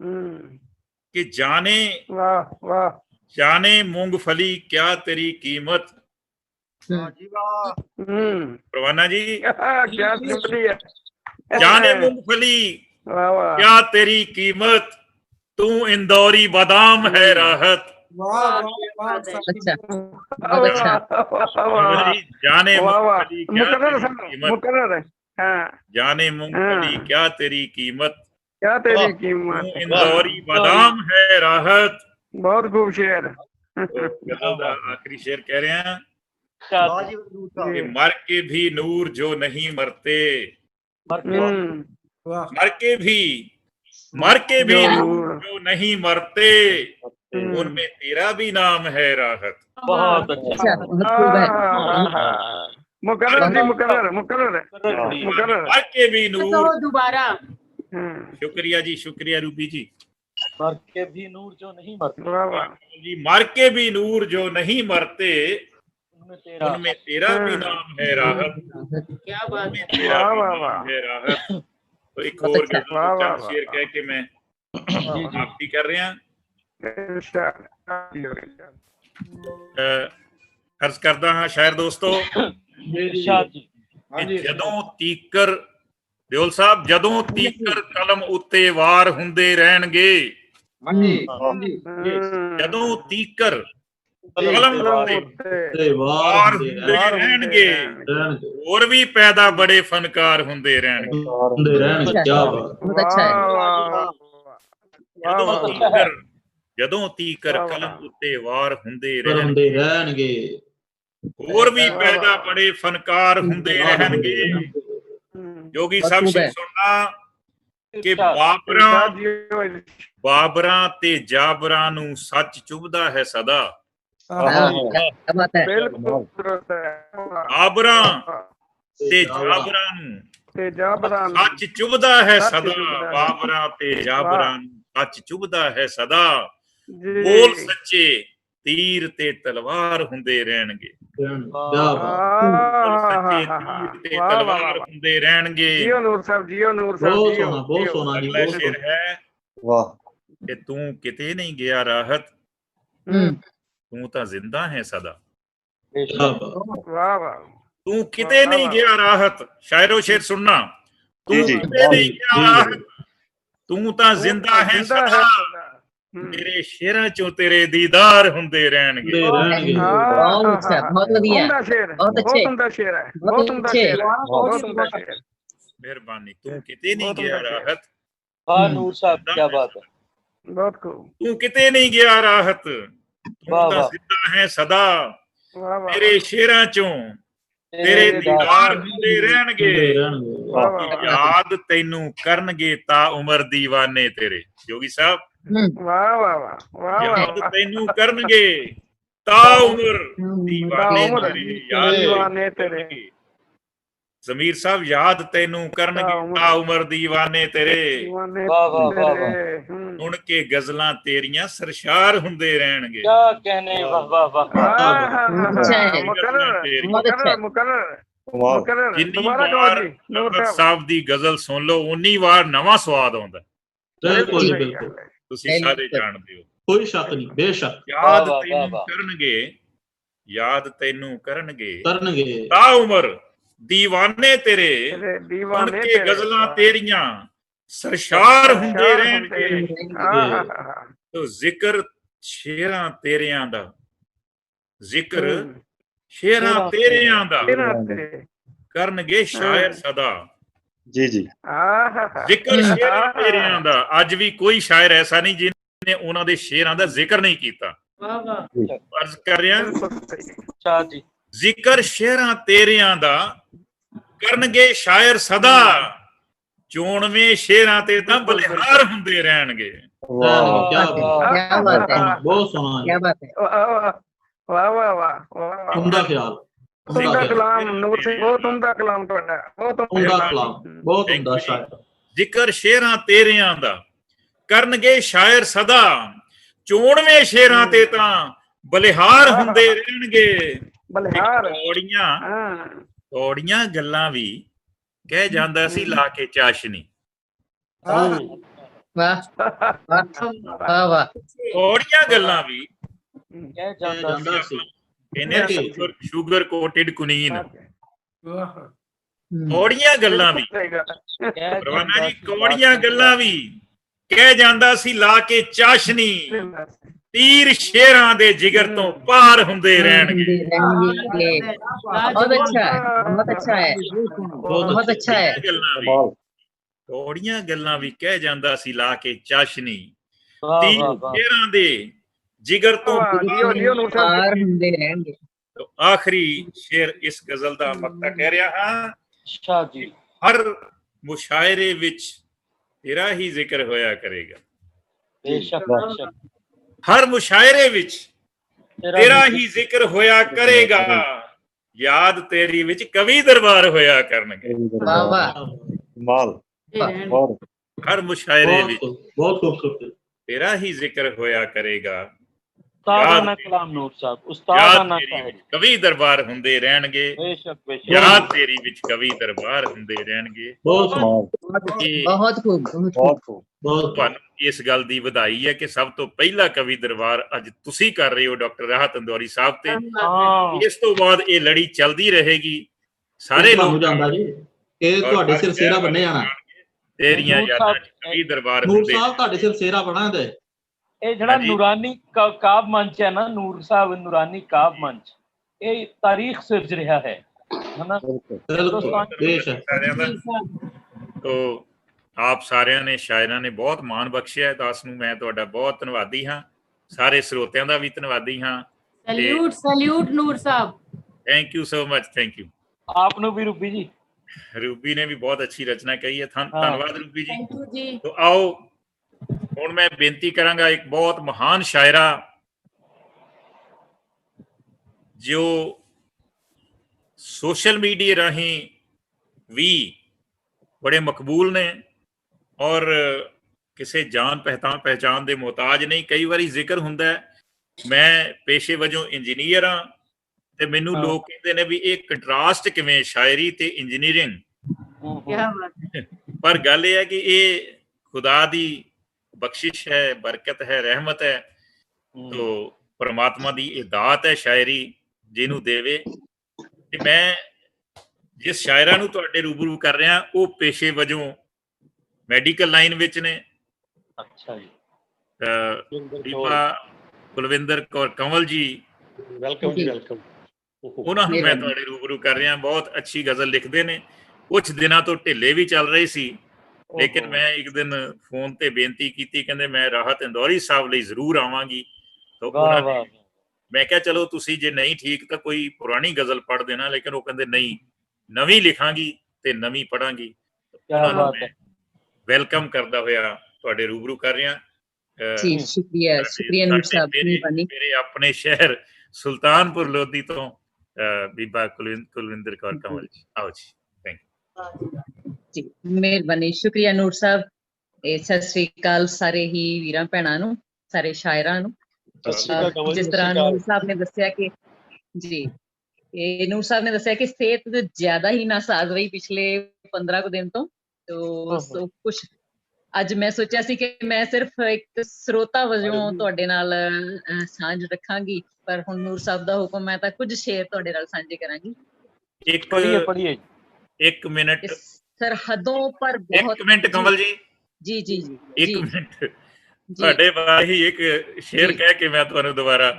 कि जाने वाह वाह। जाने मूंगफली क्या तेरी कीमत। परवाना जी, क्या सिंपली है। जाने मूंगफली वाह वाह क्या तेरी कीमत, तू इंदौरी बादाम है राहत। वाह वाह वाह अच्छा वाह अच्छा। वाह जी, जाने वाह वाह। मूंगफली क्या मुकर्रर तेरी सुनो, कीमत, मुकर्रर है। हाँ जाने मूंगफली हाँ। क्या तेरी कीमत, क्या तेरी तू कीमत। इंदौरी बादाम है राहत। बहुत खूब शेर। तो गजल दा आखिरी शेर कह रहे हैं क्या कि मर के भी नूर जो नहीं मरते, वाह मर के भी जो नूर नूर। जो नहीं मरते, उनमें तेरा भी नाम है राहत। बहुत अच्छा, अच्छा बहुत खूब है। मुकर्रर जी, मुकर्रर मुकर्रर मुकर्रर। मर के भी तो नूर। दोबारा शुक्रिया जी, शुक्रिया रूबी जी। मर के भी नूर जो नहीं मरते, वाह वाह जी, मर के भी नूर जो नहीं मरते, उनमें तेरा उनमें तेरा भी नाम है राहत। क्या बात उनमें है। तेरा वाह भी वाह नाम वाह है राहत। तो एक बहुत और अच्छा। गजल वाह दो वाह चंद वाह शेर कह के मैं जी समाप्ति कर रहे हैं। अर्ज करदा हाँ शायर दोस्तों इरशाद जी। कि ਜਦੋਂ ਤੀਕਰ ਦਿਓਲ ਸਾਹਿਬ, ਜਦੋਂ ਤੀਕਰ ਕਲਮ ਉੱਤੇ ਵਾਰ ਹੁੰਦੇ ਰਹਿਣਗੇ, ਜਦੋਂ ਤੀਕਰ ਕਲਮ ਉੱਤੇ ਵਾਰ ਹੁੰਦੇ ਰਹਿਣਗੇ, ਹੋਰ ਵੀ ਪੈਦਾ ਬੜੇ ਫਨਕਾਰ ਹੁੰਦੇ ਰਹਿਣਗੇ। क्या बात। बहुत अच्छा है। ਜਦੋਂ ਤੀਕਰ ਕਲਮ ਉੱਤੇ ਵਾਰ ਹੁੰਦੇ ਹੁੰਦੇ ਰਹਿਣਗੇ, ਰਹਿਣਗੇ, ਹੋਰ ਵੀ ਪੈਦਾ ਬੜੇ ਫਨਕਾਰ ਹੁੰਦੇ ਰਹਿਣਗੇ। ਜੋਗੀ ਸਾਹਿਬ ਸ਼ੇਰ ਸੁਣਨਾ ਕਿ ਬਾਬਰਾਂ ਤੇ ਜਾਬਰਾਂ ਨੂੰ ਸੱਚ ਚੁਭਦਾ ਹੈ ਸਦਾ। ਬਾਬਰਾਂ ਤੇ ਜਾਬਰਾਂ ਨੂੰ ਸੱਚ ਚੁਭਦਾ ਹੈ ਸਦਾ। ਬਾਬਰਾਂ ਤੇ ਜਾਬਰਾਂ ਨੂੰ ਸੱਚ ਚੁਭਦਾ ਹੈ ਸਦਾ। ਬੋਲ ਸੱਚੇ ਤੀਰ ਤੇ ਤਲਵਾਰ ਹੁੰਦੇ ਰਹਿਣਗੇ। ਸੱਚੇ ਤੀਰ ਤੇ ਤਲਵਾਰ ਹੁੰਦੇ ਰਹਿਣਗੇ। जियो नूर साहब, जियो नूर साहब, बहुत जियो सोना, बहुत जियो। सोना जी, ਅਗਲਾ बहुत ਸ਼ੇਰ सोना। ਹੈ ਕਿ ਤੂੰ ਕਿਤੇ ਨਹੀਂ ਗਿਆ ਰਾਹਤ, ਤੂੰ ਤਾਂ ਜ਼ਿੰਦਾ ਹੈ ਸਦਾ। क्या बात। वाह वाह। ਤੂੰ ਕਿਤੇ ਨਹੀਂ ਗਿਆ ਰਾਹਤ। ਸ਼ਾਇਰੋ ਸ਼ੇਰ ਸੁਣਨਾ, ਤੂੰ ਕਿਤੇ ਨਹੀਂ ਗਿਆ ਰਾਹਤ, ਤੂੰ ਤਾਂ ਜ਼ਿੰਦਾ ਹੈ ਸਦਾ। ਤੇਰੇ ਸ਼ੇਰਾਂ ਚੋਂ ਤੇਰੇ ਦੀਦਾਰ ਹੁੰਦੇ ਰਹਿਣਗੇ। बहुत अच्छा, बहुत बढ़िया, उम्दा शेर, बहुत अच्छे, बहुत उम्दा शेर है, बहुत उम्दा शेर है, बहुत उम्दा शेर। ਮਿਹਰਬਾਨੀ। ਤੂੰ ਕਿਤੇ ਨਹੀਂ ਗਿਆ ਰਾਹਤ। हाँ नूर साहब, क्या बात है। बहुत खूब। ਤੂੰ ਕਿਤੇ ਨਹੀਂ ਗਿਆ ਰਾਹਤ, ਤੂੰ वाह ਤਾਂ वाह ਜ਼ਿੰਦਾ ਹੈ ਸਦਾ। वाह वाह ਤੇਰੇ ਸ਼ੇਰਾਂ ਚੋਂ ਤੇਰੇ ਦੀਦਾਰ ਹੁੰਦੇ ਰਹਿਣਗੇ। वाह वाह वाह ਯਾਦ ਤੈਨੂੰ ਕਰਨਗੇ ਤਾ ਉਮਰ ਦੀਵਾਨੇ ਤੇਰੇ। ਜੋਗੀ ਸਾਹਿਬ, वाह वाह वाह वाह ਯਾਦ वाह। ਤੈਨੂੰ ਕਰਨਗੇ ਤਾ ਉਮਰ ਦੀਵਾਨੇ उम्र ਤੇਰੇ। ਯਾਦ दीवाने तेरे। ਕਰਨਗੇ। ਜ਼ਮੀਰ ਸਾਹਿਬ, ਯਾਦ ਤੈਨੂੰ ਕਰਨਗੇ ਤਾ ਉਮਰ ਦੀਵਾਨੇ ਤੇਰੇ। दीवाने वाह वाह वाह तेरे। वाह। ਸੁਣ ਕੇ ਗਜ਼ਲਾਂ ਤੇਰੀਆਂ ਸਰਸ਼ਾਰ ਹੁੰਦੇ ਰਹਿਣਗੇ। क्या कहने, वाह वाह वाह। अच्छा है, मुकर्रर बहुत अच्छा है। मुकर्रर मुकर्रर। ਜਿੰਨੀ दोबारा कहो ਵਾਰ जी नूर ਅਹਿਮਦ साहब। ਸਾਹਿਬ ਦੀ ਗਜ਼ਲ ਸੁਣ ਲਓ, ਉਨੀ ਵਾਰ ਨਵਾਂ ਸਵਾਦ ਆਉਂਦਾ। बिल्कुल जी, सही बिल्कुल, गल है। ਤੁਸੀਂ ਸਾਰੇ ਜਾਣਦੇ ਹੋ। कोई शक नहीं, बेशक ਯਾਦ ਵਾਹ, ਤੈਨੂੰ ਵਾਹ। ਕਰਨਗੇ, ਯਾਦ ਤੈਨੂੰ ਕਰਨਗੇ करनगे। ਤਾ ਉਮਰ ਦੀਵਾਨੇ ਤੇਰੇ। तेरे ਸੁਣ दीवाने ਕੇ तेरे। ਗਜ਼ਲਾਂ ਤੇਰੀਆਂ ਸਰਸ਼ਾਰ ਹੁੰਦੇ शार ਰਹਿਣਗੇ। होंदे। ਤੋ ਜ਼ਿਕਰ ਸ਼ੇਰਾਂ ਤੇਰਿਆਂ ਦਾ, ਜ਼ਿਕਰ ਸ਼ੇਰਾਂ ਤੇਰਿਆਂ ਦਾ तेरा तेरे। ਕਰਨਗੇ ਸ਼ਾਇਰ ਸਦਾ। जी जी ਜ਼ਿਕਰ ਸ਼ੇਰਾਂ ਤੇਰਿਆਂ ਦਾ ਅੱਜ ਵੀ ਕੋਈ ਸ਼ਾਇਰ ਐਸਾ ਨਹੀਂ ਜਿਹਨੇ ਉਹਨਾਂ ਦੇ ਸ਼ੇਰਾਂ ਦਾ ਜ਼ਿਕਰ ਨਹੀਂ ਕੀਤਾ। ਵਾਹ ਵਾਹ ਅਰਜ਼ ਕਰ ਰਿਹਾ ਅੱਛਾ ਜੀ, ਜ਼ਿਕਰ ਸ਼ੇਰਾਂ ਤੇਰਿਆਂ ਦਾ ਕਰਨਗੇ ਸ਼ਾਇਰ ਸਦਾ, ਚੋਣਵੇਂ ਸ਼ੇਰਾਂ ਤੇ ਤਾਂ ਬਲਿਹਾਰ ਹੁੰਦੇ ਰਹਿਣਗੇ। क्या बात है, बहुत सोना, क्या बात है, वाह वाह वाह उम्दा ख्याल, उम्दा कलाम नूर सिंह, बहुत उम्दा कलाम ਤੁਹਾਡਾ, ਬਹੁਤ उम्दा कलाम, बहुत उम्दा शायर। ਜ਼ਿਕਰ ਸ਼ੇਰਾਂ ਤੇਰਿਆਂ ਦਾ ਕਰਨਗੇ ਸ਼ਾਇਰ ਸਦਾ, ਚੋਣਵੇਂ ਸ਼ੇਰਾਂ ਤੇ ਤਾਂ ਬਲਿਹਾਰ ਹੁੰਦੇ ਰਹਿਣਗੇ। ਬਲਿਹਾਰ ਕੌੜੀਆਂ ਗੱਲਾਂ ਵੀ ਕਹਿ ਜਾਂਦਾ ਸੀ ਲਾ ਕੇ ਚਾਸ਼ਨੀ। ਵਾਹ ਵਾਹ ਵਾਹ, ਕੌੜੀਆਂ ਗੱਲਾਂ ਵੀ ਕਹਿ ਜਾਂਦਾ ਸੀ ਇਹਨੇ ਸ਼ੂਗਰ ਕੋਟਡ ਕੁਨੀਨ। ਕੌੜੀਆਂ ਗੱਲਾਂ ਵੀ ਪਰਵਾਨਾ ਜੀ, ਕੌੜੀਆਂ ਗੱਲਾਂ ਵੀ ਕਹਿ ਜਾਂਦਾ ਸੀ ਲਾ ਕੇ ਚਾਸ਼ਨੀ, ਤੀਰ ਸ਼ੇਰਾਂ ਦੇ ਜਿਗਰ ਤੋਂ ਪਾਰ ਹੁੰਦੇ ਰਹਿਣਗੇ। बहुत अच्छा है, बहुत अच्छा है, बहुत अच्छा है। ਕੌੜੀਆਂ ਗੱਲਾਂ ਵੀ ਕਹਿ ਜਾਂਦਾ ਸੀ ਲਾ ਕੇ ਚਾਸ਼ਨੀ, ਤੀਰ ਸ਼ੇਰਾਂ ਦੇ ਜਿਗਰ ਤੋਂ पार ਹੁੰਦੇ ਰਹਿਣਗੇ। ਆਖਰੀ ਸ਼ੇਰ ਇਸ ਗਜ਼ਲ ਦਾ ਮਕਤਾ ਕਹਿ ਰਿਹਾ ਹਾਂ। ਅੱਛਾ ਜੀ, ਹਰ ਮੁਸ਼ਾਇਰੇ ਵਿੱਚ ਤੇਰਾ ਹੀ ਜ਼ਿਕਰ ਹੋਇਆ ਕਰੇਗਾ। ਬੇਸ਼ੱਕ ਹਰ ਮੁਸ਼ਾਇਰੇ ਵਿੱਚ ਤੇਰਾ ਹੀ ਜ਼ਿਕਰ ਹੋਇਆ ਕਰੇਗਾ, ਯਾਦ ਤੇਰੀ ਵਿੱਚ ਕਵੀ ਦਰਬਾਰ ਹੋਇਆ ਕਰਨਗੇ। ਵਾਹ ਵਾਹ ਮਾਲ ਹਰ ਮੁਸ਼ਾਇਰੇ ਵਿੱਚ बहुत खूबसूरत, ਤੇਰਾ ਹੀ ਜ਼ਿਕਰ ਹੋਇਆ ਕਰੇਗਾ, ਉਸਤਾਦਾਨਾ ਕਲਾਮ ਨੂਰ ਸਾਹਿਬ, ਉਸਤਾਦਾਨਾ ਕਵੀ ਦਰਬਾਰ ਹੁੰਦੇ ਰਹਿਣਗੇ। ਬੇਸ਼ੱਕ ਬੇਸ਼ੱਕ, ਯਾਦ ਤੇਰੀ ਵਿੱਚ ਕਵੀ ਦਰਬਾਰ ਹੁੰਦੇ ਰਹਿਣਗੇ। ਬਹੁਤ ਖੂਬ ਬਹੁਤ ਖੂਬ। ਤੁਹਾਨੂੰ ਇਸ ਗੱਲ ਦੀ ਵਧਾਈ ਹੈ ਕਿ ਸਭ ਤੋਂ ਪਹਿਲਾ ਕਵੀ ਦਰਬਾਰ ਅੱਜ ਤੁਸੀਂ ਕਰ ਰਹੇ ਹੋ ਡਾਕਟਰ ਰਾਹਤ ਇੰਦੌਰੀ ਸਾਹਿਬ ਤੇ। ਇਸ ਤੋਂ ਬਾਅਦ ਇਹ ਲੜੀ ਚੱਲਦੀ ਰਹੇਗੀ। ਸਾਰੇ ਲੋਕ ਜਾਂਦਾ ਜੀ, ਇਹ ਤੁਹਾਡੇ ਸਿਰ ਸੇਰਾ ਬੰਨੇ ਜਾਣਾ। ਤੇਰੀਆਂ ਯਾਦਾਂ ਚ ਕਵੀ ਦਰਬਾਰ ਨੂਰ ਹੁੰਦੇ। ਸਾਹਿਬ ਤੁਹਾਡੇ ਸਿਰ ਸੇਰਾ ਬਣਾ ਦੇ। ਇਹ ਜਿਹੜਾ ਨੂਰਾਨੀ ਕਾਵ ਮੰਚ ਹੈ ਨਾ, ਨੂਰ ਸਾਹਿਬ ਨੂਰਾਨੀ ਕਾਵ ਮੰਚ, ਇਹ ਤਾਰੀਖ ਸਿਰਜ ਰਿਹਾ ਹੈ ਨਾ। ਤੋ ਆਪ ਸਾਰਿਆਂ ਨੇ ਸ਼ਾਇਰਾਂ ਨੇ ਬਹੁਤ ਮਾਣ ਬਖਸ਼ਿਆ। ਦਾਸ ਨੂੰ ਮੈਂ ਤੁਹਾਡਾ ਬਹੁਤ ਧੰਨਵਾਦੀ ਹਾਂ, ਸਾਰੇ ਸਰੋਤਿਆਂ ਦਾ ਵੀ ਧੰਨਵਾਦੀ ਹਾਂ। Salute salute Noor Sahib, thank you so much, thank you. ਆਪ ਨੂੰ ਵੀ ਰੂਬੀ ਜੀ, ਰੂਬੀ ਨੇ ਵੀ ਬਹੁਤ ਅੱਛੀ ਰਚਨਾ ਕਹੀ ਹੈ। ਧੰਨਵਾਦ ਰੂਬੀ ਜੀ। ਥੈਂਕ ਯੂ ਜੀ। ਤੋ ਆਓ ਹੁਣ ਮੈਂ ਬੇਨਤੀ ਕਰਾਂਗਾ, ਇੱਕ ਬਹੁਤ ਮਹਾਨ ਸ਼ਾਇਰਾ ਜੋ ਸੋਸ਼ਲ ਮੀਡੀਆ ਰਾਹੀਂ ਵੀ ਬੜੇ ਮਕਬੂਲ ਨੇ ਔਰ ਕਿਸੇ ਜਾਣ ਪਹਿਚਾਣ ਦੇ ਮੁਹਤਾਜ ਨਹੀਂ। ਕਈ ਵਾਰੀ ਜ਼ਿਕਰ ਹੁੰਦਾ ਹੈ, ਮੈਂ ਪੇਸ਼ੇ ਵਜੋਂ ਇੰਜੀਨੀਅਰ ਹਾਂ ਤੇ ਮੈਨੂੰ ਲੋਕ ਕਹਿੰਦੇ ਨੇ ਵੀ ਇਹ ਕੰਟਰਾਸਟ ਕਿਵੇਂ ਸ਼ਾਇਰੀ ਤੇ ਇੰਜੀਨੀਅਰਿੰਗ। ਪਰ ਗੱਲ ਇਹ ਹੈ ਕਿ ਇਹ ਖੁਦਾ ਦੀ ਬਖਸ਼ਿਸ਼ ਹੈ, ਬਰਕਤ ਹੈ, ਰਹਿਮਤ ਹੈ। ਤੋ ਪਰਮਾਤਮਾ ਦੀ ਇਹ ਦਾਤ ਹੈ ਸ਼ਾਇਰੀ, ਜਿਹਨੂੰ ਦੇਵੇ। ਤੇ ਮੈਂ ਜਿਸ ਸ਼ਾਇਰਾਂ ਨੂੰ ਤੁਹਾਡੇ ਰੂਬਰੂ ਕਰ ਰਿਹਾ ਉਹ ਪੇਸ਼ੇ ਵਜੋਂ ਮੈਡੀਕਲ ਲਾਈਨ ਵਿੱਚ ਨੇ। ਅੱਛਾ ਜੀ, ਬੀਬਾ ਕੁਲਵਿੰਦਰ ਕੌਰ ਕੰਵਲ ਜੀ, ਵੈਲਕਮ ਜੀ, ਵੈਲਕਮ। ਉਹਨਾਂ ਨੂੰ ਮੈਂ ਤੁਹਾਡੇ ਰੂਬਰੂ ਕਰ ਰਿਹਾ। ਬਹੁਤ ਅੱਛੀ ਗਜ਼ਲ ਲਿਖਦੇ ਨੇ। ਕੁਝ ਦਿਨਾਂ ਤੋਂ ਢਿੱਲੇ ਵੀ ਚੱਲ ਰਹੇ ਸੀ, ਲੇਕਿਨ ਮੈਂ ਇੱਕ ਦਿਨ ਫੋਨ ਤੇ ਬੇਨਤੀ ਕੀਤੀ, ਕਹਿੰਦੇ ਮੈਂ ਰਾਹਤ ਇੰਦੌਰੀ ਸਾਹਿਬ ਲਈ ਜ਼ਰੂਰ ਆਵਾਂਗੀ। ਮੈਂ ਕਿਹਾ ਚਲੋ ਤੁਸੀਂ ਜੇ ਨਹੀਂ ਠੀਕ ਤਾਂ ਕੋਈ ਪੁਰਾਣੀ ਗਜ਼ਲ ਪੜ੍ਹ ਦੇਣਾ, ਲੇਕਿਨ ਉਹ ਕਹਿੰਦੇ ਨਹੀਂ, ਨਵੀਂ ਲਿਖਾਂਗੀ ਤੇ ਨਵੀਂ ਪੜਾਂਗੀ। ਉਹਨਾਂ ਨੂੰ ਮੈਂ ਵੈਲਕਮ ਕਰਦਾ ਹੋਇਆ ਤੁਹਾਡੇ ਰੂਬਰੂ ਕਰ ਰਿਹਾ। ਜੀ ਸ਼ੁਕਰੀਆ, ਸ਼ੁਕਰੀਆ ਨੂਰ ਸਾਹਿਬ। ਮੇਰੇ ਆਪਣੇ ਸ਼ਹਿਰ ਸੁਲਤਾਨਪੁਰ ਲੋਧੀ ਤੋਂ ਬੀਬਾ ਕੁਲਵਿੰਦਰ ਕੌਰ ਕੰਵਲ ਜੀ, ਆਓ ਜੀ। ਥੈਂਕ ਯੂ ਜੀ, ਮਿਹਰਬਾਨੀ, ਸ਼ੁਕਰੀਆ ਨੂਰ ਸਾਹਿਬ। ਸਤਿ ਸ੍ਰੀ ਅਕਾਲ ਸਾਰੇ ਹੀ ਵੀਰਾਂ ਭੈਣਾਂ ਨੂੰ, ਸਾਰੇ ਸ਼ਾਇਰਾਂ ਨੂੰ। ਜਿਸ ਤਰ੍ਹਾਂ ਨੂਰ ਸਾਹਿਬ ਨੇ ਦੱਸਿਆ ਕਿ ਜੀ, ਇਹ ਨੂਰ ਸਾਹਿਬ ਨੇ ਦੱਸਿਆ ਕਿ ਸਿਹਤ ਜ਼ਿਆਦਾ ਹੀ ਨਾਸਾਜ਼ ਰਹੀ ਪਿਛਲੇ 15 ਕੁ ਦਿਨ ਤੋਂ। ਕੁਛ ਅੱਜ ਮੈਂ ਸੋਚਿਆ ਸੀ ਕਿ ਮੈਂ ਸਿਰਫ ਇੱਕ ਸਰੋਤਾ ਵਜੋਂ ਤੁਹਾਡੇ ਨਾਲ ਸਾਂਝ ਰੱਖਾਂਗੀ, ਪਰ ਹੁਣ ਨੂਰ ਸਾਹਿਬ ਦਾ ਹੁਕਮ ਹੈ ਤਾਂ ਕੁਝ ਸ਼ੇਰ ਤੁਹਾਡੇ ਨਾਲ ਸਾਂਝੇ ਕਰਾਂਗੀ। ਇੱਕ ਮਿੰਟ ਸਰਹੱਦੋਂ ਪਰ ਬਹੁਤ। ਇੱਕ ਮਿੰਟ ਕੰਵਲ ਜੀ, ਜੀ ਜੀ ਜੀ, ਇੱਕ ਮਿੰਟ। ਤੁਹਾਡੇ ਬਾਰੇ ਹੀ ਇੱਕ ਸ਼ੇਰ ਕਹਿ ਕੇ ਮੈਂ ਤੁਹਾਨੂੰ ਦੁਬਾਰਾ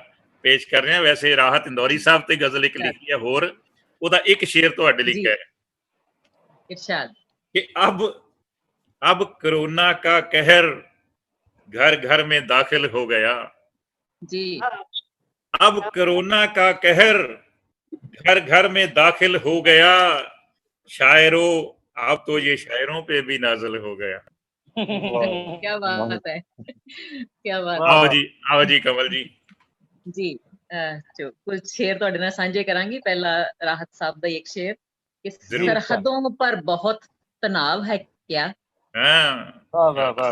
ਪੇਸ਼ ਕਰ ਰਿਹਾ। ਵੈਸੇ ਰਾਹਤ ਇੰਦੌਰੀ ਸਾਹਿਬ ਤੇ ਗਜ਼ਲ ਇੱਕ ਲਿਖੀ ਹੈ ਹੋਰ, ਉਹਦਾ ਇੱਕ ਸ਼ੇਰ ਤੁਹਾਡੇ ਲਈ ਹੈ। ਇਰਸ਼ਾਦ। कि अब कोरोना का कहर घर घर में दाखिल हो गया। जी। अब कोरोना का कहर घर घर में दाखिल हो गया। शायरों, अब तो ये शायरों पे भी नाजिल हो गया। क्या बात है, क्या बात आओ जी कमल जी। जी जो कुछ शेर ਤੁਹਾਡੇ ਨਾਲ ਸਾਂਝੇ ਕਰਾਂਗੀ। ਪਹਿਲਾ ਰਾਹਤ ਸਾਹਿਬ ਦਾ ਇੱਕ ਸ਼ੇਰ कि सरहदों पर बहुत तनाव है क्या,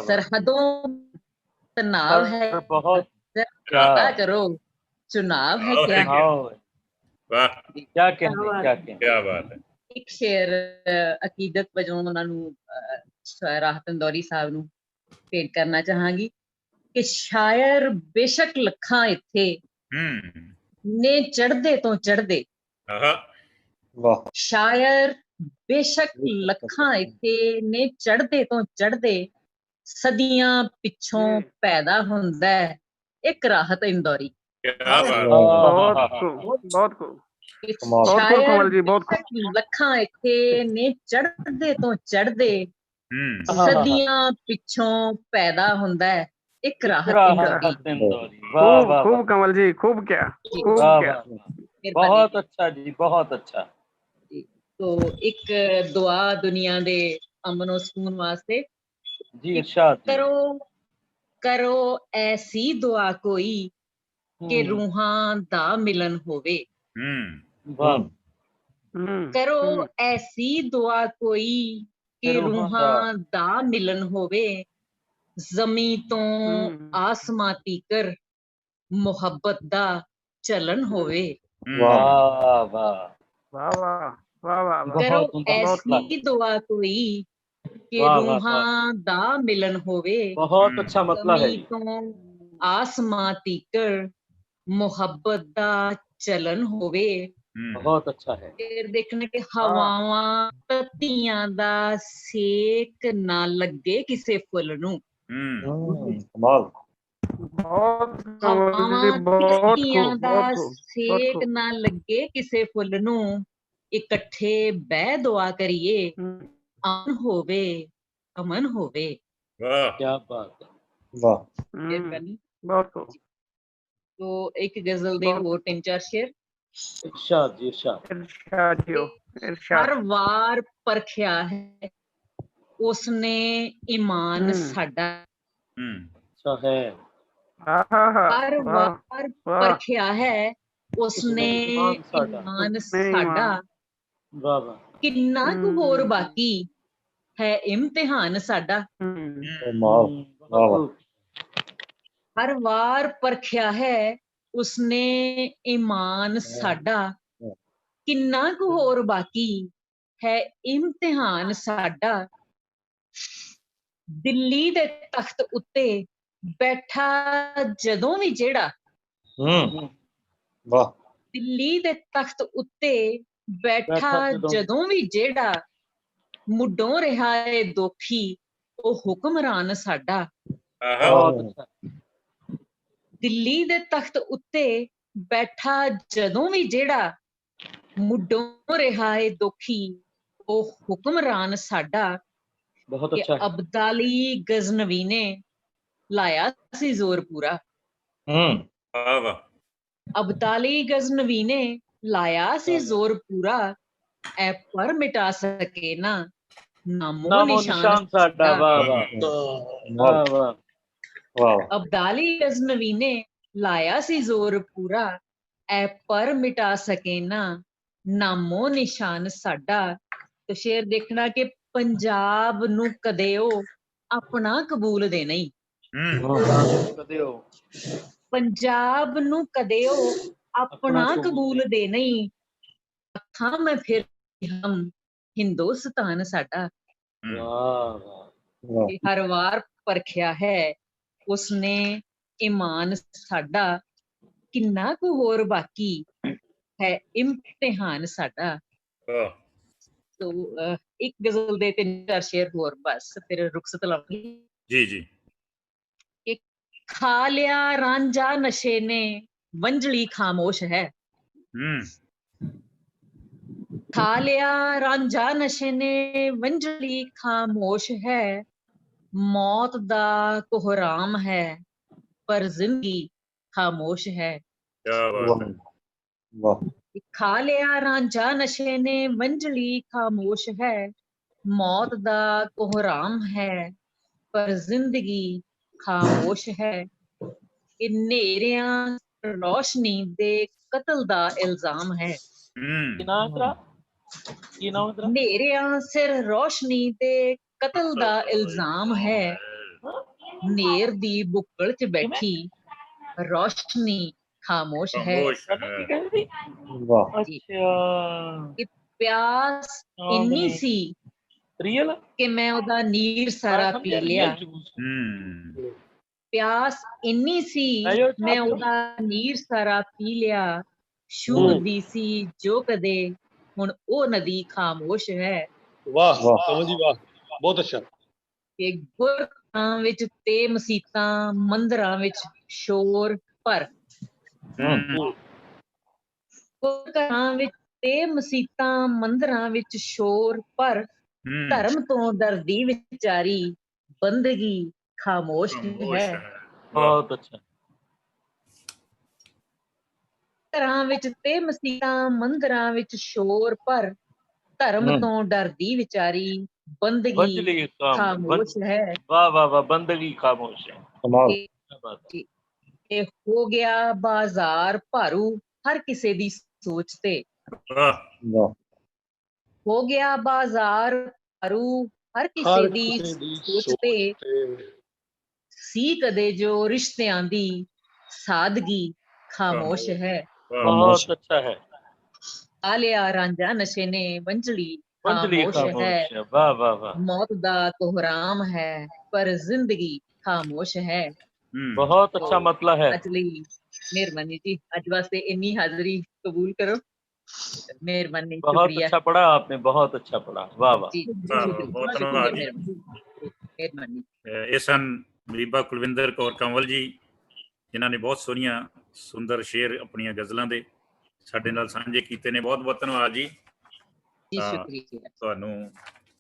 सरहदों तनाव है बहुत क्या करो, चुनाव है क्या। वाह, क्या कहने, क्या कहने, क्या बात है। ਇੱਕ ਸ਼ੇਰ ਅਕੀਦਤ ਵਜੋਂ ਉਹਨਾਂ ਨੂੰ ਰਾਹਤ ਇੰਦੌਰੀ ਸਾਹਿਬ ਨੂੰ ਭੇਟ ਕਰਨਾ ਚਾਹਾਂਗੀ ਕਿ ਸ਼ਾਇਰ ਬੇਸ਼ੱਕ ਲੱਖਾਂ ਇੱਥੇ ਨੇ ਚੜ੍ਹਦੇ ਤੋਂ ਚੜ੍ਹਦੇ, ਵਾਹ, ਸ਼ਾਇਰ ਬੇਸ਼ੱਕ ਲੱਖਾਂ ਇੱਥੇ ਨੇ ਚੜ੍ਹਦੇ ਤੋਂ ਚੜ੍ਹਦੇ, ਸਦੀਆਂ ਪਿੱਛੋਂ ਪੈਦਾ ਹੁੰਦਾ ਹੈ ਇੱਕ ਰਾਹਤ ਇੰਦੌਰੀ। ਬਹੁਤ ਖੂਬ ਕਮਲ ਜੀ, ਬਹੁਤ ਲੱਖਾਂ ਇੱਥੇ ਨੇ ਚੜ੍ਹਦੇ ਤੋਂ ਚੜ੍ਹਦੇ, ਸਦੀਆਂ ਪਿੱਛੋਂ ਪੈਦਾ ਹੁੰਦਾ ਹੈ ਇੱਕ ਰਾਹਤ ਇੰਦੌਰੀ। खूब कमल जी, खूब क्या, खूब क्या, बहुत अच्छा जी, बहुत अच्छा। तो एक दुआ दुनिया दे अमन और सुकून वास्ते जी, इरशाद करो करो ऐसी दुआ कोई कि रूहां दा मिलन होवे। करो ऐसी दुआ कोई कि रूहां दा मिलन होवे, जमी तो आसमां तीकर मुहब्बत दा चलन होवे। वाह वाह वाह वाह वाह वाह। करो ऐसी दुआ कोई कि रूहां दा मिलन होवे, बहुत अच्छा मतलब है। तो आसमां तीकर मुहब्बत दा चलन होवे। बहुत अच्छा है। फिर देखने के हवावां तत्तियां दा सेक ना लगे किसे फुल नू। कमाल, ਤੱਤੀਆਂ ਦਾ ਸੇਕ ਨਾ ਲੱਗੇ ਕਿਸੇ ਫੁੱਲ ਨੂੰ, ਇਕੱਠੇ ਬਹਿ ਦੁਆ ਕਰੀਏ ਅਮਨ ਹੋਵੇ, ਅਮਨ ਹੋਵੇ। वाह, क्या बात है, वाह, बहुत। तो एक गजल दे ਹੋਰ ਤਿੰਨ ਚਾਰ ਸ਼ੇਰ। इरशाद जी, इरशाद। ਹਰ ਵਾਰ ਪਰਖਿਆ ਹੈ ਉਸਨੇ ਈਮਾਨ ਸਾਡਾ। अच्छा है। हर वार परखिया है उसने ईमान साडा, किन्ना कु होर बाकी है इम्तिहान साडा। हर वार परखिया है उसने ईमान साडा, किन्ना कु होर बाकी है इम्तिहान साडा। दिल्ली दे तख्त उत्ते बैठा जदों भी जेड़ा, वाह, दिल्ली दे तख्त उत्ते बैठा जदों भी जेड़ा, मुड्डों रहा है दोखी ओ हुक्मरान साडा। दिल्ली दे तख्त उत्ते बैठा जदों भी जेड़ा, मुड्डों रहा है दोखी ओ हुक्मरान साडा। बहुत अच्छा है। अब्दाली गजनवी ने लाया सी जोर पूरा। अब्दाली गजनवी ने लाया सी जोर पूरा, ऐ पर मिटा सके ना नामो निशान साडा। अब्दाली गजनवी ने लाया सी जोर पूरा, ऐ पर मिटा सके ना नामो निशान साडा। तो शेर देखना कि पंजाब नू कदे ओ अपना कबूल दे नहीं, पंजाब नू कदे ओ अपना कबूल दे नहीं, अखां मैं फिर हम हिंदुस्तान साडा। हर वार परखिया है उसने ईमान साडा, किन्ना कु होर बाकी है इम्तिहान साडा। तो एक गजल दे तीन चार शेर होर बस फिर रुखसत लाऊंगी। जी जी। एक खा लिया रांझा नशे ने वंजली खामोश है, खा लिया रांझा नशे ने वंजली खामोश है, मौत दा कोहराम है पर जिंदगी खामोश है। क्या बात है। वाह खा लिया रांझा नशे ने वंजली खामोश है, मौत दा कोहराम है पर जिंदगी खामोश है। कि नेरियां रोशनी दे कत्ल दा इल्जाम है। नेरियां सिर रोशनी दे कत्ल दा इल्जाम है, नेर दी बुक्कड़ च बैठी रोशनी खामोश है। वाह कि प्यास इन्नी सी कि मैं ओदा नीर सारा पी लिया। प्यास इन्नी सी मैं ओदा नीर सारा पी लिया, छूहदी सी जो कदे हुण ओ नदी खामोश है। वाह कमल जी वाह, बहुत अच्छा। कि गुरघरां विच ते मसीतां मंदिरां विच शोर पर, गुरघरां विच ते मसीतां मंदिरां विच शोर पर, धर्म तो डरदी विचारी बंदगी खामोश है। बहुत अच्छा। घरां विच ते मसीतां मंदिरां विच शोर पर, धर्म तो डरदी विचारी बंदगी खामोश है। वाह वाह वाह, बंदगी खामोश है। कमाल। कि हो गया बाजार भारू हर किसे दी सोच ते। वाह हो गया बाजार भारू हर किसे दी सोच ते, सी कदे जो रिश्तियां दी सादगी खामोश है। बहुत अच्छा है। आ लिया रांझा नशे ने वंजली खामोश है, वाह वाह वाह। मौत दा कोहराम है पर जिंदगी खामोश है। बहुत अच्छा मतलब है। अज लई मेहरबानी जी, अज वास्ते इन्नी हाजिरी कबूल करो। मेहरबानी, बहुत शुक्रिया अच्छा पढ़ा आपने, बहुत अच्छा पढ़ा। वाह वाह जी, बहुत धन्यवाद जी। मेहरबानी। ਇਹ ਸਨ ਬੀਬਾ ਕੁਲਵਿੰਦਰ ਕੌਰ ਕੰਵਲ ਜੀ, ਜਿਨ੍ਹਾਂ ਨੇ ਬਹੁਤ ਸੋਹਣੀਆਂ ਸੁੰਦਰ ਸ਼ੇਰ ਆਪਣੀਆਂ ਗਜ਼ਲਾਂ ਦੇ ਸਾਡੇ ਨਾਲ ਸਾਂਝੇ ਕੀਤੇ ਨੇ। ਬਹੁਤ ਬਹੁਤ ਧੰਨਵਾਦ ਜੀ। ਜੀ ਸ਼ੁਕਰੀਆ। ਤੁਹਾਨੂੰ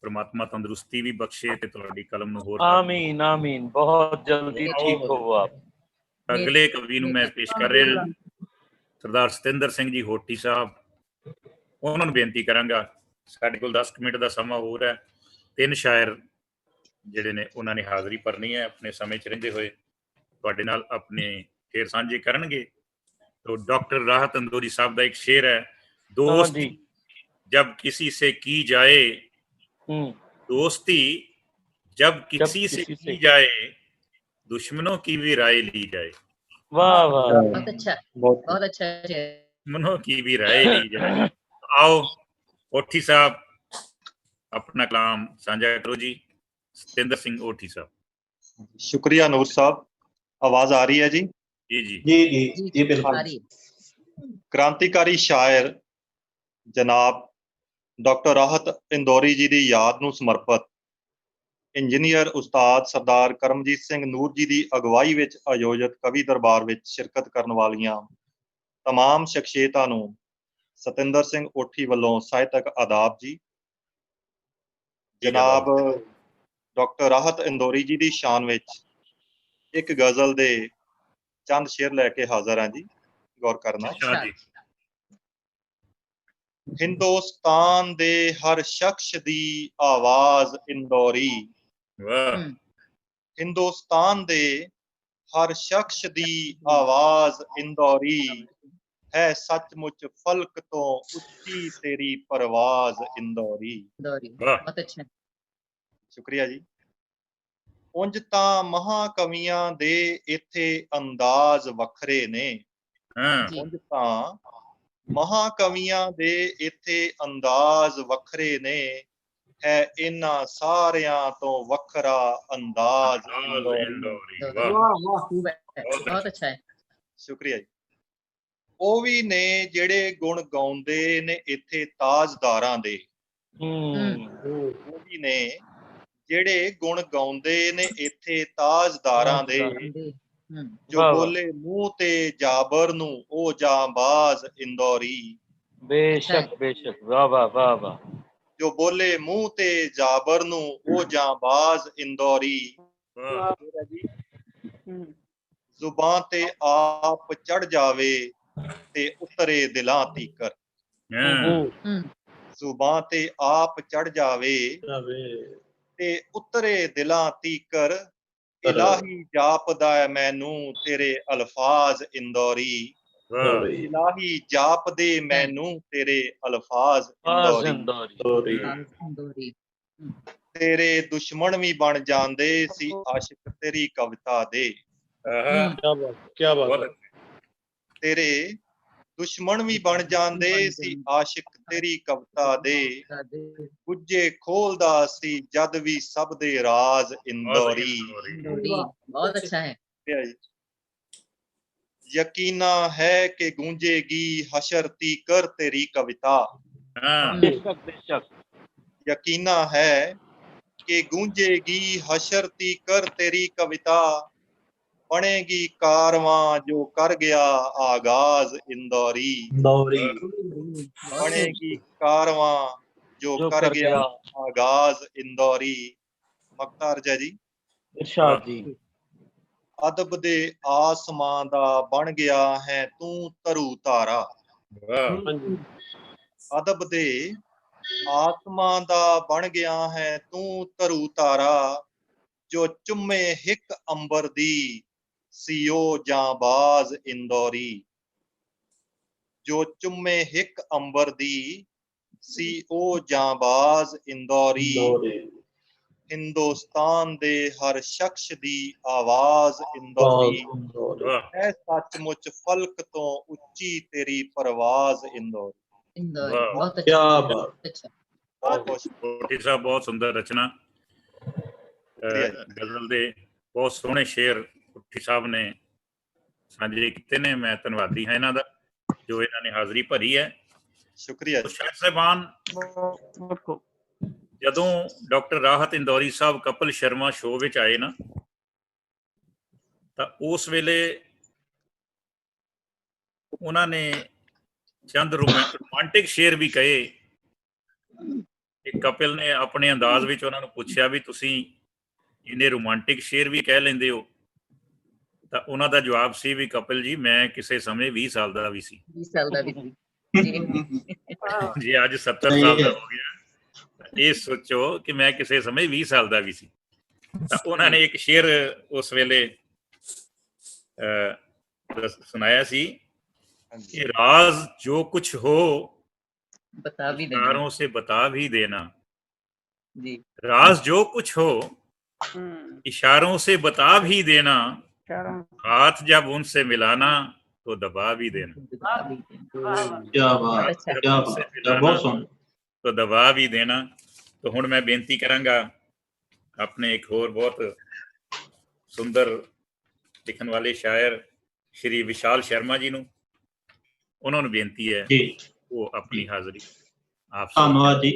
ਪ੍ਰਮਾਤਮਾ ਤੰਦਰੁਸਤੀ ਵੀ ਬਖਸ਼ੇ ਤੇ ਤੁਹਾਡੀ ਕਲਮ ਨੂੰ ਹੋਰ ਆਮੀਨ ਆਮੀਨ, ਬਹੁਤ ਜਲਦੀ ਠੀਕ ਹੋਵੋ ਆਪ। ਅਗਲੇ ਕਵੀ ਨੂੰ ਮੈਂ ਪੇਸ਼ ਕਰ ਰਿਹਾ ਸਰਦਾਰ ਸਤਿੰਦਰ ਸਿੰਘ ਜੀ ਹੋਟੀ ਸਾਹਿਬ। ਉਹਨਾਂ ਨੂੰ ਬੇਨਤੀ ਕਰਾਂਗਾ, ਸਾਡੇ ਕੋਲ 10 ਮਿੰਟ ਦਾ ਸਮਾਂ ਹੋਰ ਹੈ। 3 ਸ਼ਾਇਰ ਜਿਹੜੇ ਨੇ ਉਹਨਾਂ ਨੇ ਹਾਜ਼ਰੀ ਭਰਨੀ ਹੈ, ਆਪਣੇ ਸਮੇਂ 'ਚ ਰਹਿੰਦੇ ਹੋਏ ਤੁਹਾਡੇ ਨਾਲ ਆਪਣੇ ਸ਼ੇਰ ਸਾਂਝੇ ਕਰਨਗੇ। तो डॉक्टर राहत इंदौरी साहब का एक शेर है, दोस्ती जब किसी से की जाए, दोस्ती जब किसी से की जाए, दुश्मनों की भी राय ली जाए। वाह वाह, बहुत अच्छा, बहुत अच्छा। दुश्मनों की भी राय ली जाए। आओ ओठी साहब अपना कलाम साझा करो जी। सतेंद्र सिंह ओठी साहब। शुक्रिया नूर साहब, आवाज आ रही है जी? जी जी जी जी जी बिल्कुल। क्रांतिकारी शायर जनाब डॉक्टर राहत इंदौरी जी की याद नूं समर्पित इंजीनियर उस्ताद सरदार करमजीत सिंह नूर जी की अगवाई विच आयोजित कवि दरबार विच शिरकत करन वालियां तमाम शख्सियतां नूं सतिंदर सिंह ओठी वल्लों ਸਾਹਿਤਕ आदाब जी। जनाब डॉक्टर राहत इंदौरी जी की शान विच एक गजल दे चंद शेर लैके हाजिर हैं जी, गौर करना। हिंदुस्तान दे हर शख्स दी आवाज इंदौरी, हिंदुस्तान दे हर शख्स दी आवाज इंदौरी है, सचमुच फल्क तो उच्ची तेरी परवाज इंदौरी। बहुत अच्छा, शुक्रिया जी। उंज तां महाकवियां दे इत्थे अंदाज वखरे ने, उंज तां महाकवियां दे इत्थे अंदाज वखरे ने, है इन्हां सारियां तो वखरा अंदाज इंदौरी। बहुत अच्छा है। शुक्रिया जी। ਉਹ ਵੀ ਨੇ ਜਿਹੜੇ ਗੁਣ ਗਾਉਂਦੇ ਨੇ ਇੱਥੇ ਤਾਜਦਾਰਾਂ ਦੇ, ਉਹ ਵੀ ਨੇ ਜਿਹੜੇ ਗੁਣ ਗਾਉਂਦੇ ਨੇ ਇੱਥੇ ਤਾਜਦਾਰਾਂ ਦੇ, ਜੋ ਬੋਲੇ ਮੂੰਹ ਤੇ ਜਾਬਰ ਨੂੰ ਉਹ ਜਾਂਬਾਜ਼ ਇੰਦੌਰੀ, ਬੇਸ਼ੱਕ ਬੇਸ਼ੱਕ, ਵਾਹ ਵਾਹ ਵਾਹ ਵਾਹ। ਜੋ ਬੋਲੇ ਮੂੰਹ ਤੇ ਜਾਬਰ ਨੂੰ ਉਹ ਜਾਂਬਾਜ਼ ਇੰਦੌਰੀ, ਜ਼ੁਬਾਨ ਤੇ ਆਪ ਚੜ ਜਾਵੇ ਤੇ ਉਤਰੇ ਦਿਲਾਂ ਤੀਕਰ। ਜ਼ੁਬਾਨ ਤੇ ਆਪ ਚੜ ਜਾਵੇ ਤੇ ਉਤਰੇ ਦਿਲਾਂ ਤੀਕਰ, ਇਲਾਹੀ ਜਾਪਦਾ ਹੈ ਮੈਨੂੰ ਤੇਰੇ ਅਲਫਾਜ਼ ਇੰਦੌਰੀ, ਇਲਾਹੀ ਜਾਪਦੇ ਮੈਨੂੰ ਤੇਰੇ ਅਲਫਾਜ਼ ਇੰਦੌਰੀ। ਤੇਰੇ ਦੁਸ਼ਮਣ ਵੀ ਬਣ ਜਾਂਦੇ ਸੀ ਆਸ਼ਿਕ ਤੇਰੀ ਕਵਿਤਾ ਦੇ। क्या बात है। ਤੇਰੇ ਦੁਸ਼ਮਣ ਵੀ ਬਣ ਜਾਂਦੇ ਸੀ ਆਸ਼ਿਕ ਤੇਰੀ ਕਵਿਤਾ ਦੇ, ਗੁੱਜੇ ਖੋਲਦਾ ਸੀ ਜਦ ਵੀ ਸਭ ਦੇ ਰਾਜ਼ ਇੰਦੌਰੀ। बहुत अच्छा है। यकीना है कि गूंजेगी हशर तीकर तेरी कविता, यकीना है कि गूंजेगी हशर तीकर तेरी कविता, बनेगी कारवां जो कर गया आगाज इंदौरी, बनेगी कारवां जो कर गया आगाज इंदौरी। मख्तार जी इरशाद जी। अदब दे आसमां दा बन गया है तू तरु तारा, अदब दे आसमां दा बन गया है तू तरु तारा, जो चुम्मे हिक अंबर दी सीओ जांबाज इंदौरी, जो चुम्मे हिक अंबर दी सीओ जांबाज इंदौरी, हिंदुस्तान दे हर शख्स दी आवाज इंदौरी, है सचमुच फल्क तो उच्ची तेरी परवाज इंदौरी। क्या बात। ਕੋਟੀ ਸਾਹਿਬ ਬਹੁਤ ਸੁੰਦਰ ਰਚਨਾ, ਗਜ਼ਲ ਦੇ ਬਹੁਤ ਸੋਹਣੇ ਸ਼ੇਰ ਕੋਟੀ ਸਾਹਿਬ ਨੇ ਸਾਂਝੇ ਕੀਤੇ ਨੇ। ਮੈਂ ਧੰਨਵਾਦੀ ਹਾਂ ਇਹਨਾਂ ਦਾ ਜੋ ਇਹਨਾਂ ਨੇ ਹਾਜ਼ਰੀ ਭਰੀ ਹੈ। ਸ਼ੁਕਰੀਆ ਸ਼ਾਇਰ ਸਾਹਿਬਾਨ, ਜਦੋਂ ਡਾਕਟਰ ਰਾਹਤ ਇੰਦੌਰੀ ਸਾਹਿਬ ਕਪਿਲ ਸ਼ਰਮਾ ਸ਼ੋਅ ਵਿੱਚ ਆਏ ਨਾ, ਤਾਂ ਉਸ ਵੇਲੇ ਉਹਨਾਂ ਨੇ ਚੰਦ ਰੋਮਾਂਟਿਕ ਸ਼ੇਰ ਵੀ ਕਹੇ। ਕਪਿਲ ਨੇ ਆਪਣੇ ਅੰਦਾਜ਼ ਵਿੱਚ ਉਹਨਾਂ ਨੂੰ ਪੁੱਛਿਆ ਵੀ ਤੁਸੀਂ ਇੰਨੇ ਰੋਮਾਂਟਿਕ ਸ਼ੇਰ ਵੀ ਕਹਿ ਲੈਂਦੇ ਹੋ? ਤਾਂ ਉਹਨਾਂ ਦਾ ਜਵਾਬ ਸੀ ਵੀ ਕਪਿਲ ਜੀ, ਮੈਂ ਕਿਸੇ ਸਮੇਂ 20 ਸਾਲ ਦਾ ਵੀ ਸੀ। 20 ਸਾਲ ਦਾ ਵੀ ਜੀ ਅੱਜ 70 ਸਾਲ ਦਾ ਹੋ ਗਿਆ, ਇਹ ਸੋਚੋ ਕਿ ਮੈਂ ਕਿਸੇ ਸਮੇਂ 20 ਸਾਲ ਦਾ ਵੀ ਸੀ। ਤਾਂ ਉਹਨਾਂ ਨੇ ਇੱਕ ਸ਼ੇਰ ਉਸ ਵੇਲੇ ਸੁਣਾਇਆ ਸੀ कि राज जो कुछ हो बता भी देना, इशारों से बता भी देना जी, राज जो कुछ हो इशारों से बता भी देना, हाथ जब उनसे मिलाना तो दबा भी देना। क्या बात, क्या बात, बहुत सुन तो दबा भी देना। तो हुण मैं बेनती करांगा अपने एक होर बहुत सुंदर लिखन वाले शायर श्री विशाल शर्मा जी नूं, उन्होंने बेनती है जी वो अपनी हाजिरी आप ਧੰਨਵਾਦ ਜੀ।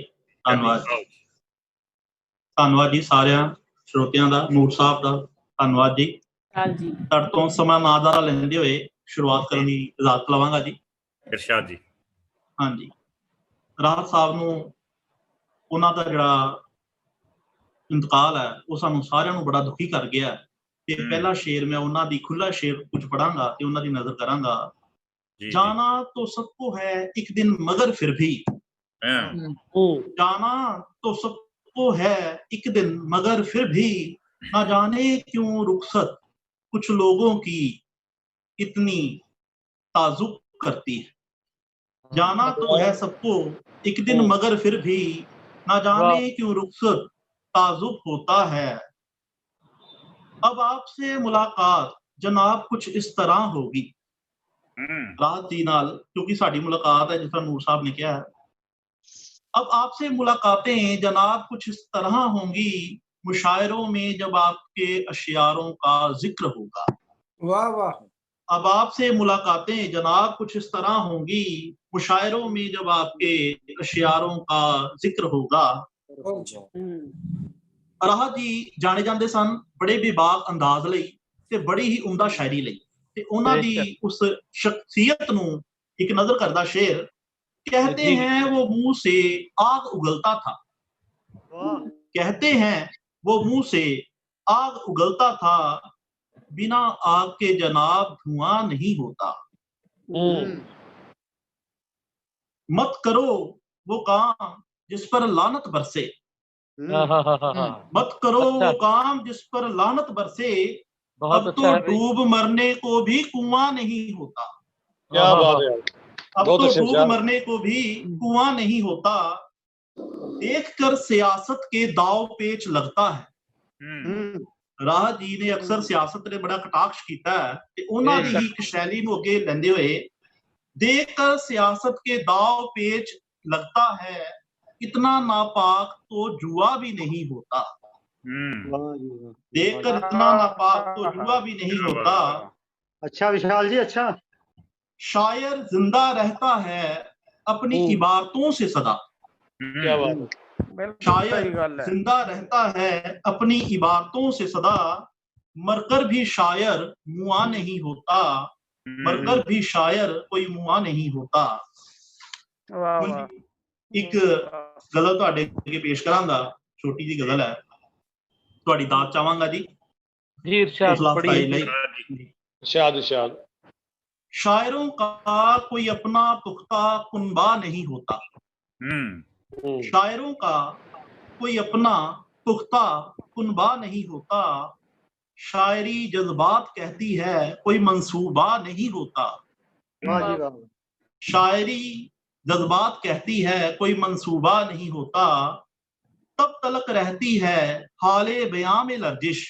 ਧੰਨਵਾਦ ਜੀ ਸਾਰਿਆਂ ਸਰੋਤਿਆਂ ਦਾ, ਨੂਰ ਸਾਹਿਬ ਦਾ ਧੰਨਵਾਦ ਜੀ। ਤੁਹਾਡੇ ਤੋਂ ਸਮਾਂ ਨਾਦਾਰਾ ਲੈਂਦੇ ਹੋਏ ਸ਼ੁਰੂਆਤ ਕਰਨ ਦੀ ਇਜਾਜ਼ਤ ਲਵਾਂਗਾ ਜੀ। ਇਰਸ਼ਾਦ ਜੀ। ਹਾਂਜੀ, ਰਾਹਤ ਸਾਹਿਬ ਨੂੰ ਉਹਨਾਂ ਦਾ ਜਿਹੜਾ ਇੰਤਕਾਲ ਹੈ ਉਹ ਸਾਨੂੰ ਸਾਰਿਆਂ ਨੂੰ ਬੜਾ ਦੁਖੀ ਕਰ ਗਿਆ। ਤੇ ਪਹਿਲਾ ਸ਼ੇਰ ਮੈਂ ਉਹਨਾਂ ਦੀ ਖੁੱਲਾ ਸ਼ੇਰ ਕੁਝ ਪੜਾਂਗਾ ਤੇ ਉਹਨਾਂ ਦੀ ਨਜ਼ਰ ਕਰਾਂਗਾ। जाना तो सबको है एक दिन मगर फिर भी, जाना तो सबको है एक दिन मगर फिर भी, ना जाने क्यों रुखसत कुछ लोगों की इतनी ताजुब करती है। जाना तो है सबको एक दिन मगर फिर भी, ना जाने क्यों रुखसत ताजुब होता है। अब आपसे मुलाकात जनाब कुछ इस तरह होगी, राहत जी नाल क्योंकि साड़ी मुलाकात है जिस तरह नूर साहब ने किया है। अब आपसे मुलाकातें जनाब कुछ इस तरह होंगी, मुशायरों में जब आपके अशियारों का जिक्र होगा। वाह वाह। अब आपसे मुलाकातें जनाब कुछ इस तरह होंगी, मुशायरों में जब आपके अशियारों का जिक्र होगा। राहत जी जाने जाते सन बड़े बेबाक अंदाज लई ते बड़ी ही उम्दा शायरी लई। ਤੇ ਉਹਨਾਂ ਦੀ ਉਸ ਸ਼ਖਸੀਅਤ ਨੂੰ ਇੱਕ ਨਜ਼ਰ ਕਰਦਾ ਸ਼ੇਰ कहते हैं वो मुंह से आग उगलता था। कहते हैं वो मुंह से आग उगलता था, बिना आग के जनाब धुआं नहीं होता। मत करो वो काम जिस पर लानत बरसे। मत करो वो काम जिस पर लानत बरसे, अब तो डूब मरने को भी कुआं नहीं होता। क्या बात है, अब तो डूब मरने को भी कुआं नहीं होता। देखकर सियासत के दाव पेच लगता है। राह जी ने अक्सर सियासत ने बड़ा कटाक्ष किया है कि उन्हां दी ही एक शैली ਨੂੰ ਅੱਗੇ ਲੈਂਦੇ ਹੋਏ, देखकर सियासत के दाव पेच लगता है, इतना नापाक तो जुआ भी नहीं होता। देखकर इतना नापाक तो जुआ भी नहीं होता। अच्छा विशाल जी, अच्छा। शायर जिंदा रहता है अपनी इबारतों से सदा। क्या बात है, शायर जिंदा रहता है अपनी इबारतों से सदा, मरकर भी शायर मुआ नहीं होता। मरकर भी शायर कोई मुआ नहीं होता। एक गजल ਤੁਹਾਡੇ ਅੱਗੇ ਪੇਸ਼ ਕਰਾਂਗਾ, ਛੋਟੀ ਜੀ ਗਜ਼ਲ ਹੈ, ਤੁਹਾਡੀ ਦਾਤ ਚਾਹਾਂਗਾ ਜੀ। जी इरशाद पढ़िए। इरशाद इरशाद। शायरों का कोई अपना पुख्ता कुनबा नहीं होता। शायरों का कोई अपना पुख्ता कुनबा नहीं होता। शायरी जज्बात कहती है कोई मंसूबा नहीं होता। शायरी जज्बात कहती है कोई मंसूबा नहीं होता। तब तलक रहती है हाले बयां में लर्जिश।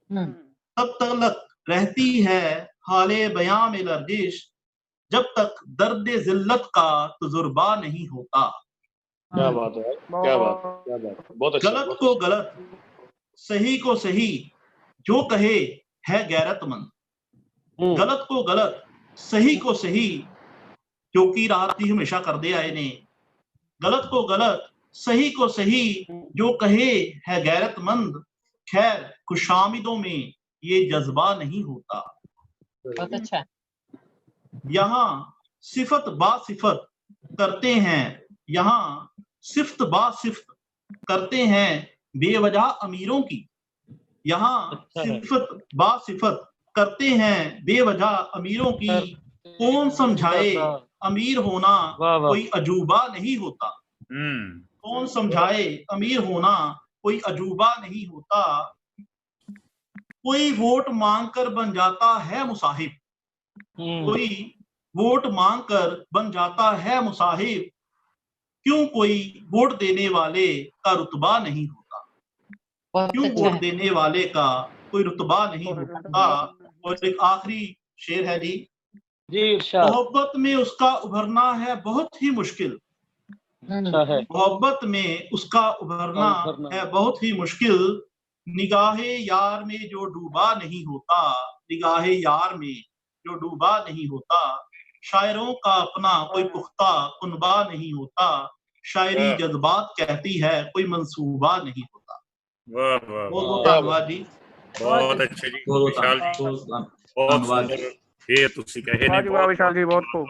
तब तलक रहती है हाले बयां में लर्जिश, जब तक दर्द जिल्लत का तजुर्बा नहीं होता। क्या बात है, क्या बात, क्या बात, बहुत अच्छा। गलत को गलत, सही को सही जो कहे है गैरतमंद। गलत को गलत, सही को सही, जो कि राहत जी हमेशा करते आए ने। गलत को गलत, सही को सही जो कहे है गैरतमंद, खैर खुशामिदों में ये जज्बा नहीं होता। बहुत अच्छा। यहाँ सिफत बा सिफत करते हैं, यहाँ सिफ्त बा सिफ्त करते हैं बेवजह अमीरों की। यहाँ सिफत बा सिफत करते हैं बेवजह अमीरों की। कौन समझाए अमीर होना कोई अजूबा नहीं होता। कौन समझाए अमीर होना कोई अजूबा नहीं होता। कोई वोट मांगकर बन जाता है मुसाहिब। कोई वोट मांगकर बन जाता है मुसाहिब, क्यों कोई वोट देने वाले का रुतबा नहीं होता। क्यों वोट देने वाले का कोई रुतबा नहीं होता। और एक आखिरी शेर है जी। मोहब्बत में उसका उभरना है बहुत ही मुश्किल। मोहब्बत में उसका उभरना है बहुत ही मुश्किल। निगाहे यार में जो डूबा नहीं होता। निगाहे यार में जो डूबा नहीं होता। शायरों का अपना कोई पुख्ता कुनबा नहीं होता। शायरी जज्बात कहती है कोई मंसूबा नहीं होता। वाह वाह, बहुत धन्यवाद जी। बहुत अच्छे जी विशाल जी, बहुत सुंदर ਇਹ ਤੁਸੀਂ ਕਹੇ ਨੇ। ਵਾਹ ਵਿਸ਼ਾਲ ਜੀ, ਬਹੁਤ ਖੂਬ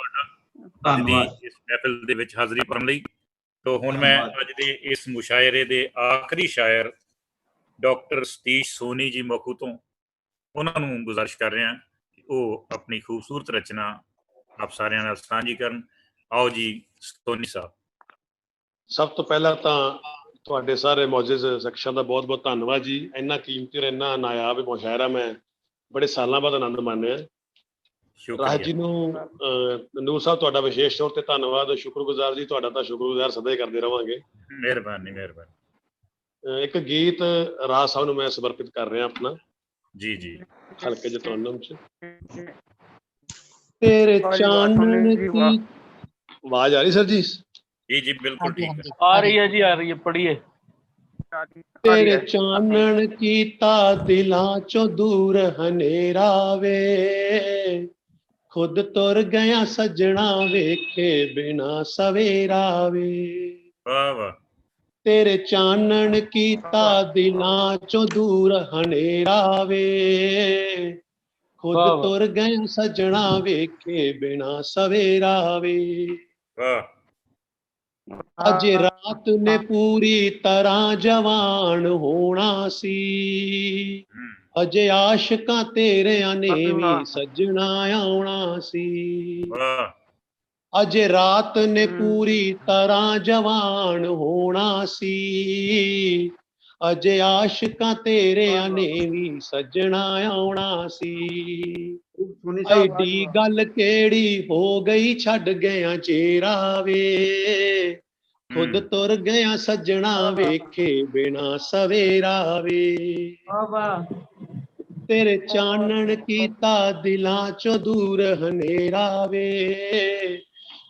ਧੰਨਵਾਦ ਇਸ ਮਹਿਫਿਲ ਦੇ ਵਿੱਚ ਹਾਜ਼ਰੀ ਭਰਨ ਲਈ। तो ਹੁਣ ਮੈਂ ਅੱਜ ਦੇ ਇਸ ਮੁਸ਼ਾਇਰੇ ਦੇ ਆਖਰੀ ਸ਼ਾਇਰ ਡਾਕਟਰ ਸਤੀਸ਼ ਸੋਨੀ ਜੀ ਮਖੂ ਤੋਂ ਉਹਨਾਂ ਨੂੰ ਗੁਜ਼ਾਰਿਸ਼ ਕਰ ਰਿਹਾ ਕਿ ਉਹ ਆਪਣੀ ਖੂਬਸੂਰਤ ਰਚਨਾ ਆਪ ਸਾਰਿਆਂ ਨਾਲ ਸਾਂਝੀ ਕਰਨ। ਆਓ ਜੀ ਸੋਨੀ ਸਾਹਿਬ। ਸਭ ਤੋਂ ਪਹਿਲਾਂ ਤਾਂ ਤੁਹਾਡੇ ਸਾਰੇ ਮੌਜੂਦ ਸ਼ਖਸਾਂ ਦਾ ਬਹੁਤ ਬਹੁਤ ਧੰਨਵਾਦ ਜੀ। ਇੰਨਾ ਕੀਮਤੀ ਔਰ ਇੰਨਾ ਨਾਯਾਬ ਮੁਸ਼ਾਇਰਾ ਮੈਂ ਬੜੇ ਸਾਲਾਂ ਬਾਅਦ ਆਨੰਦ ਮਾਣਿਆ। ਰਾਜ ਜੀ ਨੂੰ ਨੂਰ ਸਾਹਿਬ ਤੁਹਾਡਾ ਵਿਸ਼ੇਸ਼ ਤੌਰ ਤੇ ਧੰਨਵਾਦ, ਸ਼ੁਕਰਗੁਜ਼ਾਰ ਜੀ ਤੁਹਾਡਾ ਤਾਂ ਸ਼ੁਕਰਗੁਜ਼ਾਰ ਸਦਾ ਹੀ ਕਰਦੇ ਰਵਾਂਗੇ। ਮਿਹਰਬਾਨੀ ਮਿਹਰਬਾਨੀ। ਇੱਕ ਗੀਤ ਰਾਜ ਸਾਹਿਬ ਨੂੰ ਮੈਂ ਸਮਰਪਿਤ ਕਰ ਰਿਹਾ ਆਪਣਾ। ਜੀ ਜੀ। ਹਲਕੇ ਜਤੋਨਮ ਚ ਤੇਰੇ ਚਾਨਣ ਕੀ ਆਵਾਜ਼ ਆ ਰਹੀ ਸਰ ਜੀ? जी जी बिल्कुल ठीक है, आ रही है जी, आ रही है, पढ़िए। तेरे चानन कीता दिलां चो दूर हनेरा वे, खुद तुर गया सजना वेखे बिना सवेरा वे। वाह वाह। तेरे चानन कीता दिलां चो दूर हनेरा वे, खुद तुर गया सजना वेखे बिना सवेरा वे। अज रात ने पूरी तरह जवान होना सी, अजे आशिकां तेरियां ने भी सजना आउणा सी। अज रात ने पूरी तरह जवान होना सी, अजे आशिकां तेरियां ने भी सजना आउणा सी। ऐडी गल केड़ी हो गई छड़ गया चेरा वे, खुद तुर गया सजना वेखे बिना सवेरा वे। तेरे चानन कीता दिलां चो दूर हनेरा वे,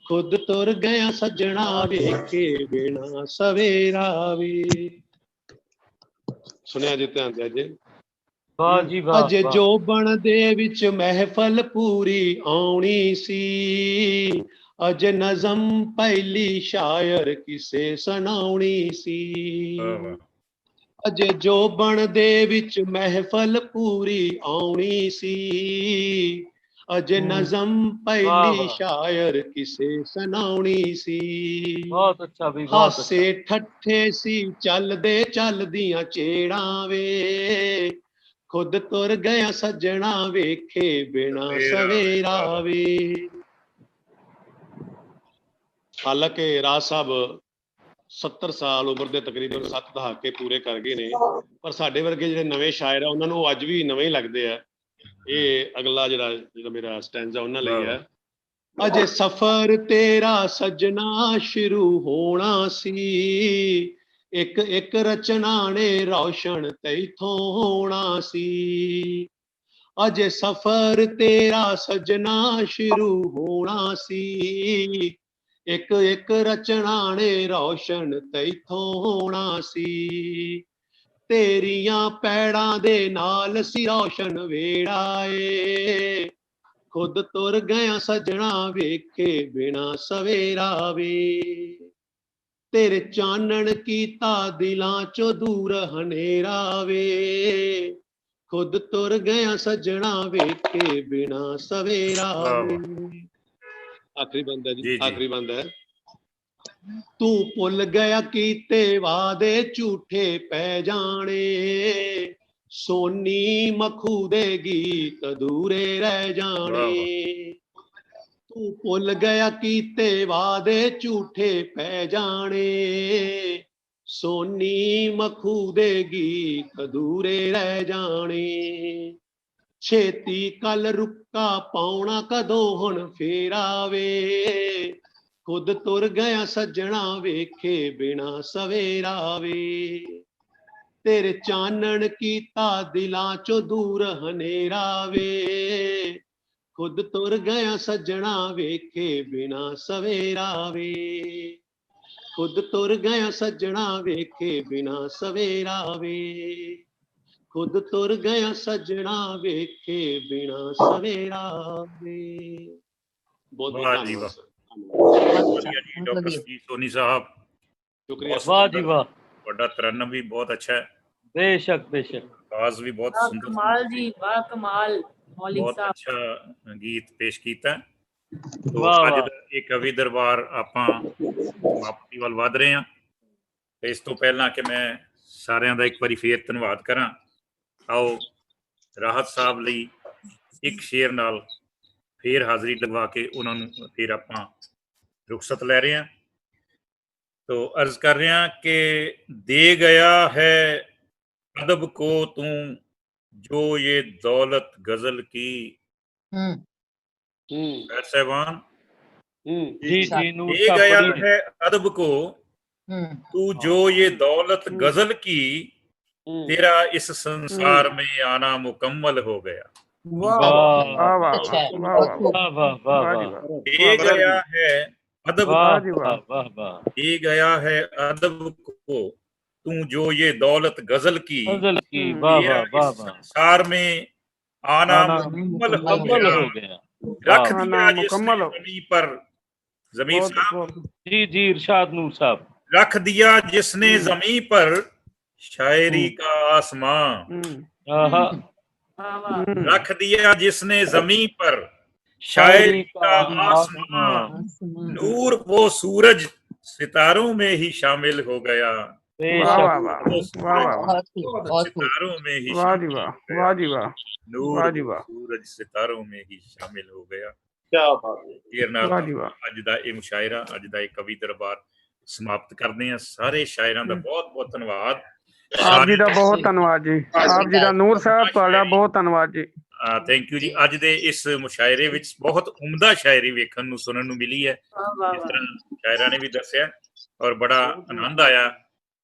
खुद तुर गया सजना वेखे बिना सवेरा वे। सुनिया जी ध्यान दे जी। अज जो बन दे विच महफल पूरी आउणी सी, अज नज़म पहली शायर किसे सुनाउणी सी। अज जो बन दे विच महफल पूरी आउणी सी, अज नज़म पहली शायर किसे सुनाउणी सी। बहुत अच्छा भी, हासे ठट्ठे सी चलदे चलदियां चेड़ां वे, खुद तुर गया सजना वेखे बिना सवेरा वे। हालांकि राज साहब 70 साल उम्र ਦੇ ਤਕਰੀਬਨ 7 ਦਹਾਕੇ ਪੂਰੇ ਕਰ ਗਏ ਨੇ, ਪਰ ਸਾਡੇ ਵਰਗੇ ਜਿਹੜੇ ਨਵੇਂ ਸ਼ਾਇਰ ਆ ਉਹਨਾਂ ਨੂੰ ਅੱਜ ਵੀ ਨਵੇਂ ਹੀ ਲੱਗਦੇ ਆ। ਇਹ ਅਗਲਾ ਜਿਹੜਾ ਮੇਰਾ ਸਟੈਂਜ਼ਾ ਉਹਨਾਂ ਲਈ ਹੈ। ਅਜੇ ਸਫ਼ਰ ਤੇਰਾ ਸਜਣਾ ਸ਼ੁਰੂ ਹੋਣਾ ਸੀ, ਇੱਕ ਇੱਕ ਰਚਨਾ ਨੇ ਰੌਸ਼ਨ ਤੈਥੋਂ ਹੋਣਾ ਸੀ। ਅਜੇ ਸਫ਼ਰ ਤੇਰਾ ਸਜਣਾ ਸ਼ੁਰੂ ਹੋਣਾ ਸੀ, ਇੱਕ ਇੱਕ ਰਚਨਾ ਨੇ ਰੌਸ਼ਨ ਤੈਥੋਂ ਹੋਣਾ ਸੀ। ਤੇਰੀਆਂ ਪੈੜਾਂ ਦੇ ਨਾਲ ਸੀ ਰੌਸ਼ਨ ਵੇੜਾ ਏ, खुद तुर गया सजना वेखे बिना सवेरा वे। तेरे चानन कीता दिलां चो दूर हनेरा वे, खुद तुर गया सजना वेखे बिना सवेरा वे। आखिरी बंद है जी, आखिरी बंद है। तू भुल गया कीते वादे झूठे पै जाने, सोनी मखू दे गीत अधूरे रह जाने। तू भुल गया कीते वादे झूठे पै जाने, सोनी मखू दे गीत अधूरे रह जाने। छेती कल रुक्का पाउणा कदों हुण फेरा वे, खुद तुर गया सजना वेखे बिना सवेरा वे। तेरे चानन कीता दिलां चो दूर हनेरा वे, खुद तुर गया सजना वेखे बिना सवेरा वे। खुद तुर गया सजना वेखे बिना सवेरा वे, खुद तुर गया सजना वेखे बिना सवेरा वे। बहुत वाह जी वाह, ਵਧੀਆ ਜੀ ਡਾਕਟਰ ਸਤੀਸ਼ ਸੋਨੀ ਸਾਹਿਬ, शुक्रिया। वाह जी वाह, ਤੁਹਾਡਾ ਤਰਨਮ ਵੀ ਬਹੁਤ ਅੱਛਾ ਹੈ, बेशक बेशक, आवाज भी बहुत सुंदर, कमाल जी, वाह कमाल मौलिक बहुत साहब। अच्छा गीत पेश ਕੀਤਾ। तो वाह ਅੱਜ वाह, ਦਾ ਇਹ ਕਵੀ ਦਰਬਾਰ ਆਪਾਂ ਸਮਾਪਤੀ ਵੱਲ ਵਧ ਰਹੇ ਹਾਂ। ਤੇ ਇਸ ਤੋਂ ਪਹਿਲਾਂ ਕਿ ਮੈਂ ਸਾਰਿਆਂ ਦਾ ਇੱਕ ਵਾਰੀ ਫੇਰ ਧੰਨਵਾਦ ਕਰਾਂ, ਆਓ ਰਾਹਤ ਸਾਹਿਬ ਲਈ ਇੱਕ ਸ਼ੇਰ ਨਾਲ ਫੇਰ ਹਾਜ਼ਰੀ ਲਗਵਾ ਕੇ ਉਹਨਾਂ ਨੂੰ ਫਿਰ ਆਪਾਂ रुखसत ले रहे हैं। तो अर्ज कर रहे हैं कि दे गया है अदब को तू जो ये दौलत गजल की, साहबान जी जी, नूर दे साहब गया बड़ी- है अदब को तू जो ये दौलत गजल की, तेरा इस संसार में आना मुकम्मल हो गया। वाह वाह वाह वाह वाह वाह वाह वाह, दे गया है अदब वाह जी वाह। वाह वाह वाह, दे गया है अदब को तू जो ये दौलत गजल की, गजल की, वाह तेरा वाह वाह इस वाह, संसार में आना आना मुकम्मल हो मुकम्मल गया। हो गया। रख वाह, दिया आना जिसने मुकम्मल हो- जमीन पर, जमीर बहुत साहब, बहुत जी जी, इरशाद नूर साहब, रख दिया जिसने जमीन पर शायरी का आसमां, आहा, वाह वाह, रख दिया जिसने जमीन पर शायरी शायरी का का आसमां, आसमां, नूर वो सूरज सितारों में ही शामिल हो गया, वाह वाह वाह वाह वाह वाह सितारों में ही वाह जी शामिल वाह हो गया, वाह जी वाह ਨੂਰ वाह जी वाह ਸੂਰਜ ਸਿਤਾਰੋਂ में ही शामिल हो गया। क्या बात है। ਇਹ ਨਾਲ ਵਾਹ ਜੀ ਵਾਹ ਅੱਜ ਦਾ ਇਹ ਮੁਸ਼ਾਇਰਾ, ਅੱਜ ਦਾ ਇਹ ਕਵੀ ਦਰਬਾਰ ਸਮਾਪਤ ਕਰਦੇ ਹਾਂ। ਸਾਰੇ ਸ਼ਾਇਰਾਂ ਦਾ ਬਹੁਤ ਬਹੁਤ ਧੰਨਵਾਦ। ਆਪ ਜੀ ਦਾ ਬਹੁਤ ਧੰਨਵਾਦ ਜੀ, ਆਪ ਜੀ ਦਾ ਨੂਰ ਸਾਹਿਬ ਤੁਹਾਡਾ ਬਹੁਤ ਧੰਨਵਾਦ ਜੀ। ਥੈਂਕ ਯੂ ਜੀ। ਅੱਜ ਦੇ ਇਸ ਮੁਸ਼ਾਇਰੇ ਵਿੱਚ ਬਹੁਤ ਉਮਦਾ ਸ਼ਾਇਰੀ ਵੇਖਣ ਨੂੰ ਸੁਣਨ ਨੂੰ ਮਿਲੀ ਹੈ, ਜਿਸ ਤਰ੍ਹਾਂ ਸ਼ਾਇਰਾਂ ਨੇ ਵੀ ਦੱਸਿਆ, ਔਰ ਬੜਾ ਆਨੰਦ ਆਇਆ।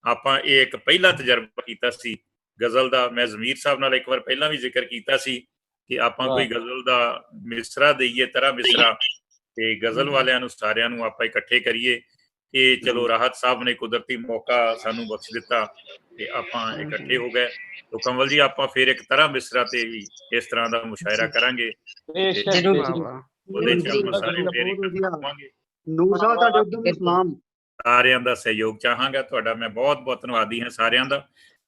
ਆਪਾਂ ਇਹ ਇੱਕ ਪਹਿਲਾ ਤਜਰਬਾ ਕੀਤਾ ਸੀ ਗਜ਼ਲ ਦਾ। ਮੈਂ ਜ਼ਮੀਰ ਸਾਹਿਬ ਨਾਲ ਇੱਕ ਵਾਰ ਪਹਿਲਾਂ ਵੀ ਜ਼ਿਕਰ ਕੀਤਾ ਸੀ ਕਿ ਆਪਾਂ ਕੋਈ ਗਜ਼ਲ ਦਾ ਮਿਸਰਾ ਦੇਈਏ, ਤਰ੍ਹਾਂ ਮਿਸਰਾ, ਤੇ ਗਜ਼ਲ ਵਾਲਿਆਂ ਨੂੰ ਸਾਰਿਆਂ ਨੂੰ ਆਪਾਂ ਇਕੱਠੇ ਕਰੀਏ। ਕਿ ਚਲੋ ਰਾਹਤ ਸਾਹਿਬ ਨੇ ਕੁਦਰਤੀ ਮੌਕਾ ਸਾਨੂੰ ਬਖਸ਼ ਦਿੱਤਾ ਤੇ ਆਪਾਂ ਇਕੱਠੇ ਹੋ ਗਏ। तो कंवल जी ਆਪਾਂ ਫਿਰ ਇੱਕ ਤਰ੍ਹਾਂ ਮਿਸਰਾ ਤੇ ਵੀ ਇਸ ਤਰ੍ਹਾਂ ਦਾ ਮੁਸ਼ਾਇਰਾ ਕਰਾਂਗੇ। ਸਾਰਿਆਂ ਦਾ ਸਹਿਯੋਗ ਚਾਹਾਂਗਾ ਤੁਹਾਡਾ। ਮੈਂ ਬਹੁਤ ਬਹੁਤ ਧੰਨਵਾਦੀ ਹਾਂ ਸਾਰਿਆਂ ਦਾ।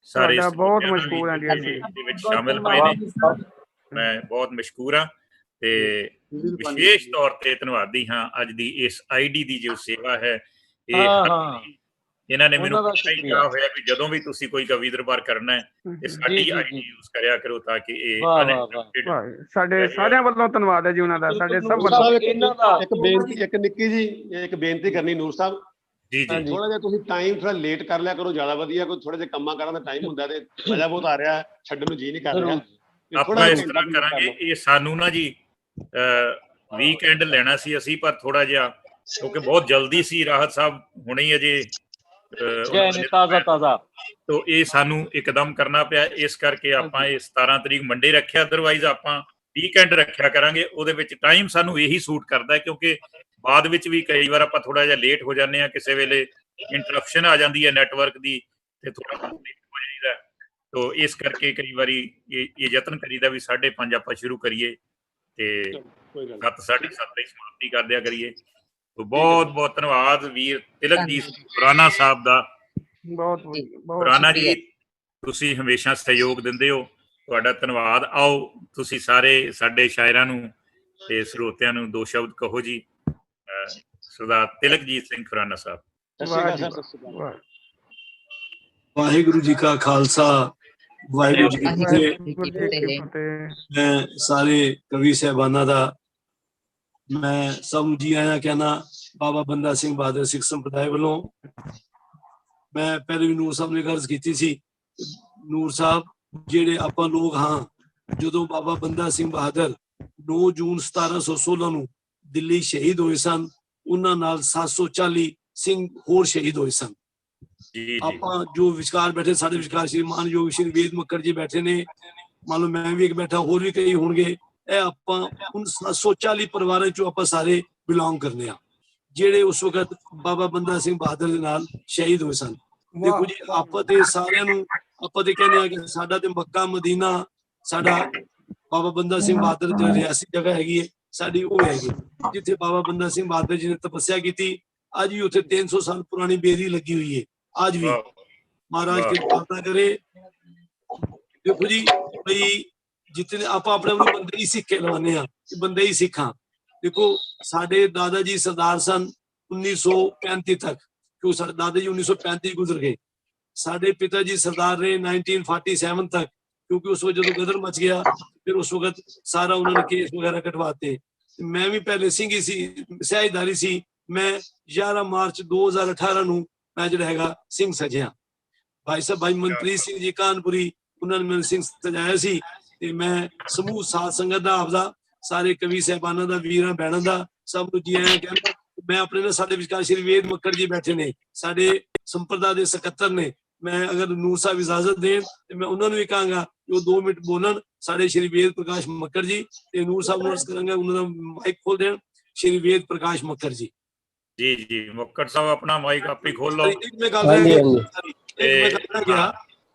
ਸਾਰੇ ਬਹੁਤ ਮਸ਼ਕੂਰ ਹਾਂ ਜੀ ਅਸੀਂ ਵਿੱਚ ਸ਼ਾਮਿਲ ਹੋਏ ਨੇ, ਮੈਂ ਬਹੁਤ ਮਸ਼ਕੂਰ ਹਾਂ ਤੇ ਵਿਸ਼ੇਸ਼ ਤੌਰ ਤੇ ਧੰਨਵਾਦੀ ਹਾਂ ਅੱਜ ਦੀ ਇਸ ਆਈਡੀ ਦੀ ਜੋ ਸੇਵਾ ਹੈ। ਇਹਨਾਂ ਨੇ ਮੈਨੂੰ ਕਿਹਾ ਹੋਇਆ ਵੀ ਜਦੋਂ ਵੀ ਤੁਸੀਂ ਕੋਈ ਕਵੀ ਦਰਬਾਰ ਕਰਨਾ ਹੈ ਤੇ ਸਾਡੀ ਆਈਡੀ ਯੂਜ਼ ਕਰਿਆ ਕਰੋ ਤਾਂ ਕਿ ਇਹ ਸਾਡੇ ਸਾਰਿਆਂ ਵੱਲੋਂ ਧੰਨਵਾਦ ਹੈ ਜੀ ਉਹਨਾਂ ਦਾ, ਸਾਡੇ ਸਭ ਵੱਲੋਂ। ਇੱਕ ਨਿੱਕੀ ਜੀ ਇੱਕ ਬੇਨਤੀ ਕਰਨੀ ਨੂਰ ਸਾਹਿਬ ਜੀ ਜੀ, ਥੋੜਾ ਜਿਹਾ ਤੁਸੀਂ ਟਾਈਮ ਥੋੜਾ ਲੇਟ ਕਰ ਲਿਆ ਕਰੋ, ਜ਼ਿਆਦਾ ਵਧੀਆ। ਕੋਈ ਥੋੜੇ ਜਿਹੇ ਕੰਮਾਂ ਕਾਰਾਂ ਦਾ ਟਾਈਮ ਹੁੰਦਾ ਤੇ ਮਜ਼ਾ ਬਹੁਤ ਆ ਰਿਹਾ, ਛੱਡਣ ਨੂੰ ਜੀ ਨਹੀਂ ਕਰ ਰਿਹਾ। ਆਪਾਂ ਇਸ ਤਰ੍ਹਾਂ ਕਰਾਂਗੇ, ਇਹ ਸਾਨੂੰ ਨਾ ਜੀ ਵੀਕਐਂਡ ਲੈਣਾ ਸੀ ਅਸੀਂ, ਪਰ ਥੋੜਾ ਜਿਹਾ ਕਿਉਂਕਿ ਬਹੁਤ ਜਲਦੀ ਸੀ, ਰਾਹਤ ਸਾਹਿਬ ਹੁਣੇ ਹੀ ਅਜੇ ਤਾਜ਼ਾ ਤੋ ਇਹ ਸਾਨੂੰ ਇੱਕਦਮ ਕਰਨਾ ਪਿਆ। ਇਸ ਕਰਕੇ ਆਪਾਂ ਇਹ 17 ਤਰੀਕ ਮੰਡੇ ਰੱਖਿਆ, ਅਦਰਵਾਈਜ਼ ਆਪਾਂ ਵੀਕਐਂਡ ਰੱਖਿਆ ਕਰਾਂਗੇ। ਉਹਦੇ ਵਿੱਚ ਟਾਈਮ ਸਾਨੂੰ ਇਹੀ ਸੂਟ ਕਰਦਾ ਕਿਉਂਕਿ ਬਾਅਦ ਵਿੱਚ ਵੀ ਕਈ ਵਾਰ ਆਪਾਂ ਥੋੜਾ ਜਿਹਾ ਲੇਟ ਹੋ ਜਾਂਦੇ ਹਾਂ, ਕਿਸੇ ਵੇਲੇ ਇੰਟਰਪਸ਼ਨ ਆ ਜਾਂਦੀ ਹੈ ਨੈਟਵਰਕ ਦੀ ਤੇ ਥੋੜਾ ਹੋ ਜਾਂਦਾ। ਤੋ ਇਸ ਕਰਕੇ ਕਈ ਵਾਰੀ ਇਹ ਯਤਨ ਕਰੀਦਾ ਵੀ 5:30 ਆਪਾਂ ਸ਼ੁਰੂ ਕਰੀਏ ਤੇ 7:30 ਦੀ ਸਮਾਪਤੀ ਕਰ ਦਿਆ ਕਰੀਏ। ਬਹੁਤ ਬਹੁਤ ਧੰਨਵਾਦ ਵੀਰ ਤਿਲਕਜੀਤ ਖੁਰਾਨਾ ਸਾਹਿਬ ਦਾ। ਖੁਰਾਨਾ ਜੀ, ਤੁਸੀਂ ਹਮੇਸ਼ਾ ਸਹਿਯੋਗ ਦਿੰਦੇ ਹੋ, ਤੁਹਾਡਾ ਧੰਨਵਾਦ। ਆਓ ਤੁਸੀਂ ਸਾਰੇ ਸਾਡੇ ਸ਼ਾਇਰਾਂ ਨੂੰ ਤੇ ਸਰੋਤਿਆਂ ਨੂੰ ਦੋ ਸ਼ਬਦ ਕਹੋ ਜੀ। ਸਰਦਾਰ ਤਿਲਕਜੀਤ ਸਿੰਘ ਖੁਰਾਨਾ ਸਾਹਿਬ। ਵਾਹਿਗੁਰੂ ਜੀ ਕਾ ਖਾਲਸਾ, ਵਾਹਿਗੁਰੂ ਜੀ ਕੀ ਫਤਿਹ। ਮੈਂ ਸਾਰੇ ਕਵੀ ਸਾਹਿਬਾਨਾਂ ਦਾ ਮੈਂ ਸਭ ਨੂੰ ਜੀ ਆਇਆਂ ਕਹਿਣਾ ਬਾਬਾ ਬੰਦਾ ਸਿੰਘ ਬਹਾਦਰ ਸਿੱਖ ਸੰਪਰਦਾਇ ਵੱਲੋਂ। ਮੈਂ ਪਹਿਲੇ ਵੀ ਨੂਰ ਸਾਹਿਬ ਨੇ ਗਰਜ਼ ਕੀਤੀ ਸੀ, ਨੂਰ ਸਾਹਿਬ ਜਿਹੜੇ ਆਪਾਂ ਲੋਕ ਹਾਂ, ਜਦੋਂ ਬਾਬਾ ਬੰਦਾ ਸਿੰਘ ਬਹਾਦਰ 9 ਜੂਨ 1716 ਨੂੰ ਦਿੱਲੀ ਸ਼ਹੀਦ ਹੋਏ ਸਨ, ਉਹਨਾਂ ਨਾਲ 740 ਸਿੰਘ ਹੋਰ ਸ਼ਹੀਦ ਹੋਏ ਸਨ। ਆਪਾਂ ਜੋ ਵਿਚਕਾਰ ਬੈਠੇ, ਸਾਡੇ ਵਿਚਕਾਰ ਸ਼੍ਰੀ ਮਾਨਯੋਗ ਸ਼੍ਰੀ ਵੇਦ ਮੱਕੜ ਜੀ ਬੈਠੇ ਨੇ, ਮੰਨ ਲਓ ਮੈਂ ਵੀ ਇੱਕ ਬੈਠਾ, ਹੋਰ ਵੀ ਕਈ ਹੋਣਗੇ। ਇਹ ਆਪਾਂ 740 ਪਰਿਵਾਰਾਂ ਚੋਂ ਆਪਾਂ ਸਾਰੇ ਬਿਲੋਂਗ ਕਰਨੇ ਆ ਜਿਹੜੇ ਉਸ ਵਕਤ ਬਾਬਾ ਬੰਦਾ ਸਿੰਘ ਬਹਾਦਰ ਦੇ ਨਾਲ ਸ਼ਹੀਦ ਹੋਏ ਸਨ। ਦੇਖੋ ਜੀ, ਆਪਾਂ ਤੇ ਸਾਰਿਆਂ ਨੂੰ ਆਪਾਂ ਤੇ ਕਹਿੰਦੇ ਆ ਕਿ ਸਾਡਾ ਤੇ ਮੱਕਾ ਮਦੀਨਾ, ਸਾਡਾ ਬਾਬਾ ਬੰਦਾ ਸਿੰਘ ਬਹਾਦਰ ਦੀ ਰਿਆਸੀ ਜਗ੍ਹਾ ਹੈਗੀ ਹੈ ਸਾਡੀ, ਉਹ ਹੈਗੀ ਜਿੱਥੇ ਬਾਬਾ ਬੰਦਾ ਸਿੰਘ ਬਹਾਦਰ ਜੀ ਨੇ ਤਪੱਸਿਆ ਕੀਤੀ। ਅੱਜ ਵੀ ਉੱਥੇ 300 ਸਾਲ ਪੁਰਾਣੀ ਬੇਰੀ ਲੱਗੀ ਹੋਈ ਹੈ, ਅੱਜ ਵੀ। ਮਹਾਰਾਜ ਕਿਰਪਾ ਕਰੇ। ਦੇਖੋ ਜੀ ਬਈ ਜਿੱਥੇ ਆਪਾਂ ਆਪਣੇ ਆਪ ਨੂੰ ਬੰਦੇ ਹੀ ਸਿੱਖੇ ਲਵਾਉਂਦੇ ਹਾਂ, ਬੰਦੇ ਹੀ ਸਿੱਖਾਂ। ਦੇਖੋ ਸਾਡੇ ਦਾਦਾ ਜੀ ਸਰਦਾਰ ਸਨ 1935 ਤੱਕ, ਕਿਉਂ ਸਾਡੇ ਦਾਦਾ ਜੀ 1935 ਗੁਜ਼ਰ ਗਏ। ਸਾਡੇ ਪਿਤਾ ਜੀ ਸਰਦਾਰ ਰਹੇ 1947 ਤੱਕ, ਕਿਉਂਕਿ ਉਸ ਵਕਤ ਜਦੋਂ ਗਦਰ ਮਚ ਗਿਆ ਫਿਰ ਉਸ ਵਕਤ ਸਾਰਾ ਉਹਨਾਂ ਨੇ ਕੇਸ ਵਗੈਰਾ ਕਟਵਾਤੇ। ਮੈਂ ਵੀ ਪਹਿਲੇ ਸਿੰਘ ਹੀ ਸੀ, ਸਹਿਜਦਾਰੀ ਸੀ। ਮੈਂ 11 ਮਾਰਚ 2018 ਨੂੰ ਮੈਂ ਜਿਹੜਾ ਹੈਗਾ ਸਿੰਘ ਸਜਿਆ। ਭਾਈ ਸਾਹਿਬ ਭਾਈ ਮਨਪ੍ਰੀਤ ਸਿੰਘ ਜੀ ਕਾਨਪੁਰੀ, ਉਹਨਾਂ ਨੇ ਮੈਨੂੰ ਸਿੰਘ ਸਜਾਇਆ ਸੀ। ਤੇ ਮੈਂ ਸਮੂਹ ਸਾਧ ਸੰਗਤ ਦਾ, ਆਪਦਾ ਸਾਰੇ ਕਵੀ ਸਾਹਿਬਾਨਾਂ ਦਾ, ਵੀਰਾਂ ਭੈਣਾਂ ਦਾ ਸਭ ਨੂੰ ਜੀ ਆਇਆਂ ਕਹਿੰਦਾ। ਮੈਂ ਆਪਣੇ ਨਾਲ ਸਾਡੇ ਵਿਚਕਾਰ ਸ਼੍ਰੀ ਵੇਦ ਮੱਕੜ ਜੀ ਬੈਠੇ ਨੇ, ਸਾਡੇ ਸੰਪਰਦਾ ਦੇ ਸਕੱਤਰ ਨੇ। ਮੈਂ ਅਗਰ ਨੂਰ ਸਾਹਿਬ ਇਜਾਜ਼ਤ ਦੇਣ ਤੇ ਮੈਂ ਉਹਨਾਂ ਨੂੰ ਵੀ ਕਹਾਂਗਾ ਕਿ ਉਹ 2 ਮਿੰਟ ਬੋਲਣ, ਸਾਡੇ ਸ਼੍ਰੀ ਵੇਦ ਪ੍ਰਕਾਸ਼ ਮੱਕੜ ਜੀ। ਤੇ ਨੂਰ ਸਾਹਿਬ ਨੂੰ ਅਰਜ਼ ਕਰਾਂਗਾ ਉਹਨਾਂ ਦਾ ਮਾਈਕ ਖੋਲ ਦੇਣ, ਸ਼੍ਰੀ ਵੇਦ ਪ੍ਰਕਾਸ਼ ਮੱਕੜ ਜੀ। ਜੀ ਜੀ, ਮੱਕੜ ਸਾਹਿਬ ਆਪਣਾ ਮਾਈਕ ਆਪੇ ਖੋਲ ਲਓ। ਮੈਂ ਗੱਲ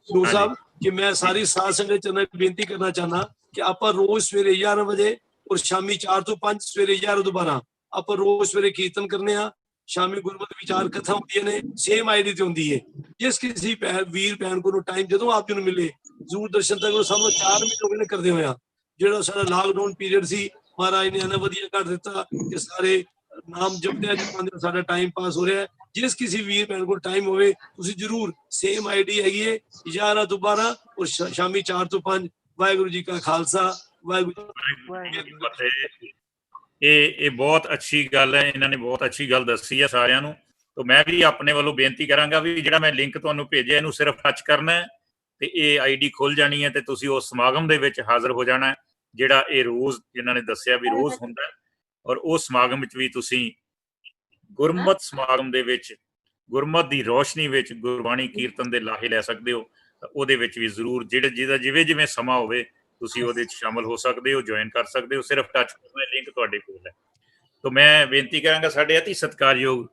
ਨੂਰ ਸਾਹਿਬ ਕਿ ਮੈਂ ਸਾਰੀ ਸਾਧ ਸੰਗਤ ਚ ਬੇਨਤੀ ਕਰਨਾ ਚਾਹਨਾ ਕਿ ਆਪਾਂ ਰੋਜ਼ ਸਵੇਰੇ 11 ਵਜੇ ਔਰ ਸ਼ਾਮੀ 4 ਤੋਂ 5, ਸਵੇਰੇ 11 ਤੋਂ 12 ਆਪਾਂ ਰੋਜ਼ ਸਵੇਰੇ ਕੀਰਤਨ ਕਰਨੇ ਆ। ਸ਼ਾਮੀ ਗੁਰਮਤਿ ਵਿਚਾਰ ਕਥਾ ਹੁੰਦੀਆਂ ਨੇ, ਸੇਮ ਆਈਡੀ ਤੇ ਹੁੰਦੀ ਹੈ। ਜਿਸ ਕਿਸੇ ਵੀਰ ਭੈਣ ਕੋਲ ਟਾਈਮ ਜਦੋਂ ਆਪ ਜੀ ਨੂੰ ਮਿਲੇ ਜ਼ਰੂਰ ਦਰਸ਼ਨ ਤੱਕ। ਸਾਨੂੰ 4 ਮਹੀਨੇ ਹੋ ਗਏ ਨੇ ਕਰਦੇ ਹੋਇਆ। ਜਿਹੜਾ ਸਾਡਾ ਲਾਕਡਾਊਨ ਪੀਰੀਅਡ ਸੀ, ਮਹਾਰਾਜ ਨੇ ਇਹਨਾਂ ਵਧੀਆ ਕਰ ਦਿੱਤਾ ਕਿ ਸਾਰੇ ਨਾਮ ਜਪਦੇ ਅੱਜ ਸਾਡਾ ਟਾਈਮ ਪਾਸ ਹੋ ਰਿਹਾ ਹੈ। जिस किसी वीर भैन को टाइम होवे तुसी जरूर सेम आईडी हैगी है 11 ਤੋਂ 12 और शामी 4 ਤੋਂ 5 वाहिगुरु जी का खालसा वाहिगुरु जी की फतेह। ਇਹ ਬਹੁਤ ਅੱਛੀ ਗੱਲ ਹੈ, ਇਹਨਾਂ ਨੇ ਬਹੁਤ ਅੱਛੀ ਗੱਲ ਦੱਸੀ ਹੈ ਸਾਰਿਆਂ ਨੂੰ। तो मैं भी अपने वालों बेनती करांगा भी ਜਿਹੜਾ मैं लिंक ਤੁਹਾਨੂੰ ਭੇਜਿਆ ਇਹਨੂੰ सिर्फ टच करना है ਤੇ ਇਹ आईडी खुल जानी है ਤੇ ਤੁਸੀਂ ਉਸ ਸਮਾਗਮ ਦੇ ਵਿੱਚ ਹਾਜ਼ਰ ਹੋ ਜਾਣਾ ਹੈ ਜਿਹੜਾ ਇਹ ਰੋਜ਼ ਜਿਨ੍ਹਾਂ ਨੇ ਦੱਸਿਆ ਵੀ ਰੋਜ਼ ਹੁੰਦਾ। ਔਰ ਉਸ ਸਮਾਗਮ ਵਿੱਚ ਵੀ ਤੁਸੀਂ ਗੁਰਮਤ ਸਮਾਗਮ ਦੇ ਵਿੱਚ ਗੁਰਮਤ ਦੀ ਰੋਸ਼ਨੀ ਵਿੱਚ ਗੁਰਬਾਣੀ ਕੀਰਤਨ ਦੇ ਲਾਹੇ ਲੈ ਸਕਦੇ ਹੋ। ਉਹਦੇ ਵਿੱਚ ਵੀ ਜ਼ਰੂਰ ਜਿਹਦਾ ਜਿਵੇਂ ਸਮਾਂ ਹੋਵੇ ਤੁਸੀਂ ਉਹਦੇ 'ਚ ਸ਼ਾਮਲ ਹੋ ਸਕਦੇ ਹੋ, ਜੁਆਇਨ ਕਰ ਸਕਦੇ ਹੋ। ਸਿਰਫ ਟੱਚ ਕਰਨਾ, ਲਿੰਕ ਤੁਹਾਡੇ ਕੋਲ ਹੈ। तो मैं बेनती करांगा साडे अति सत्कारयोग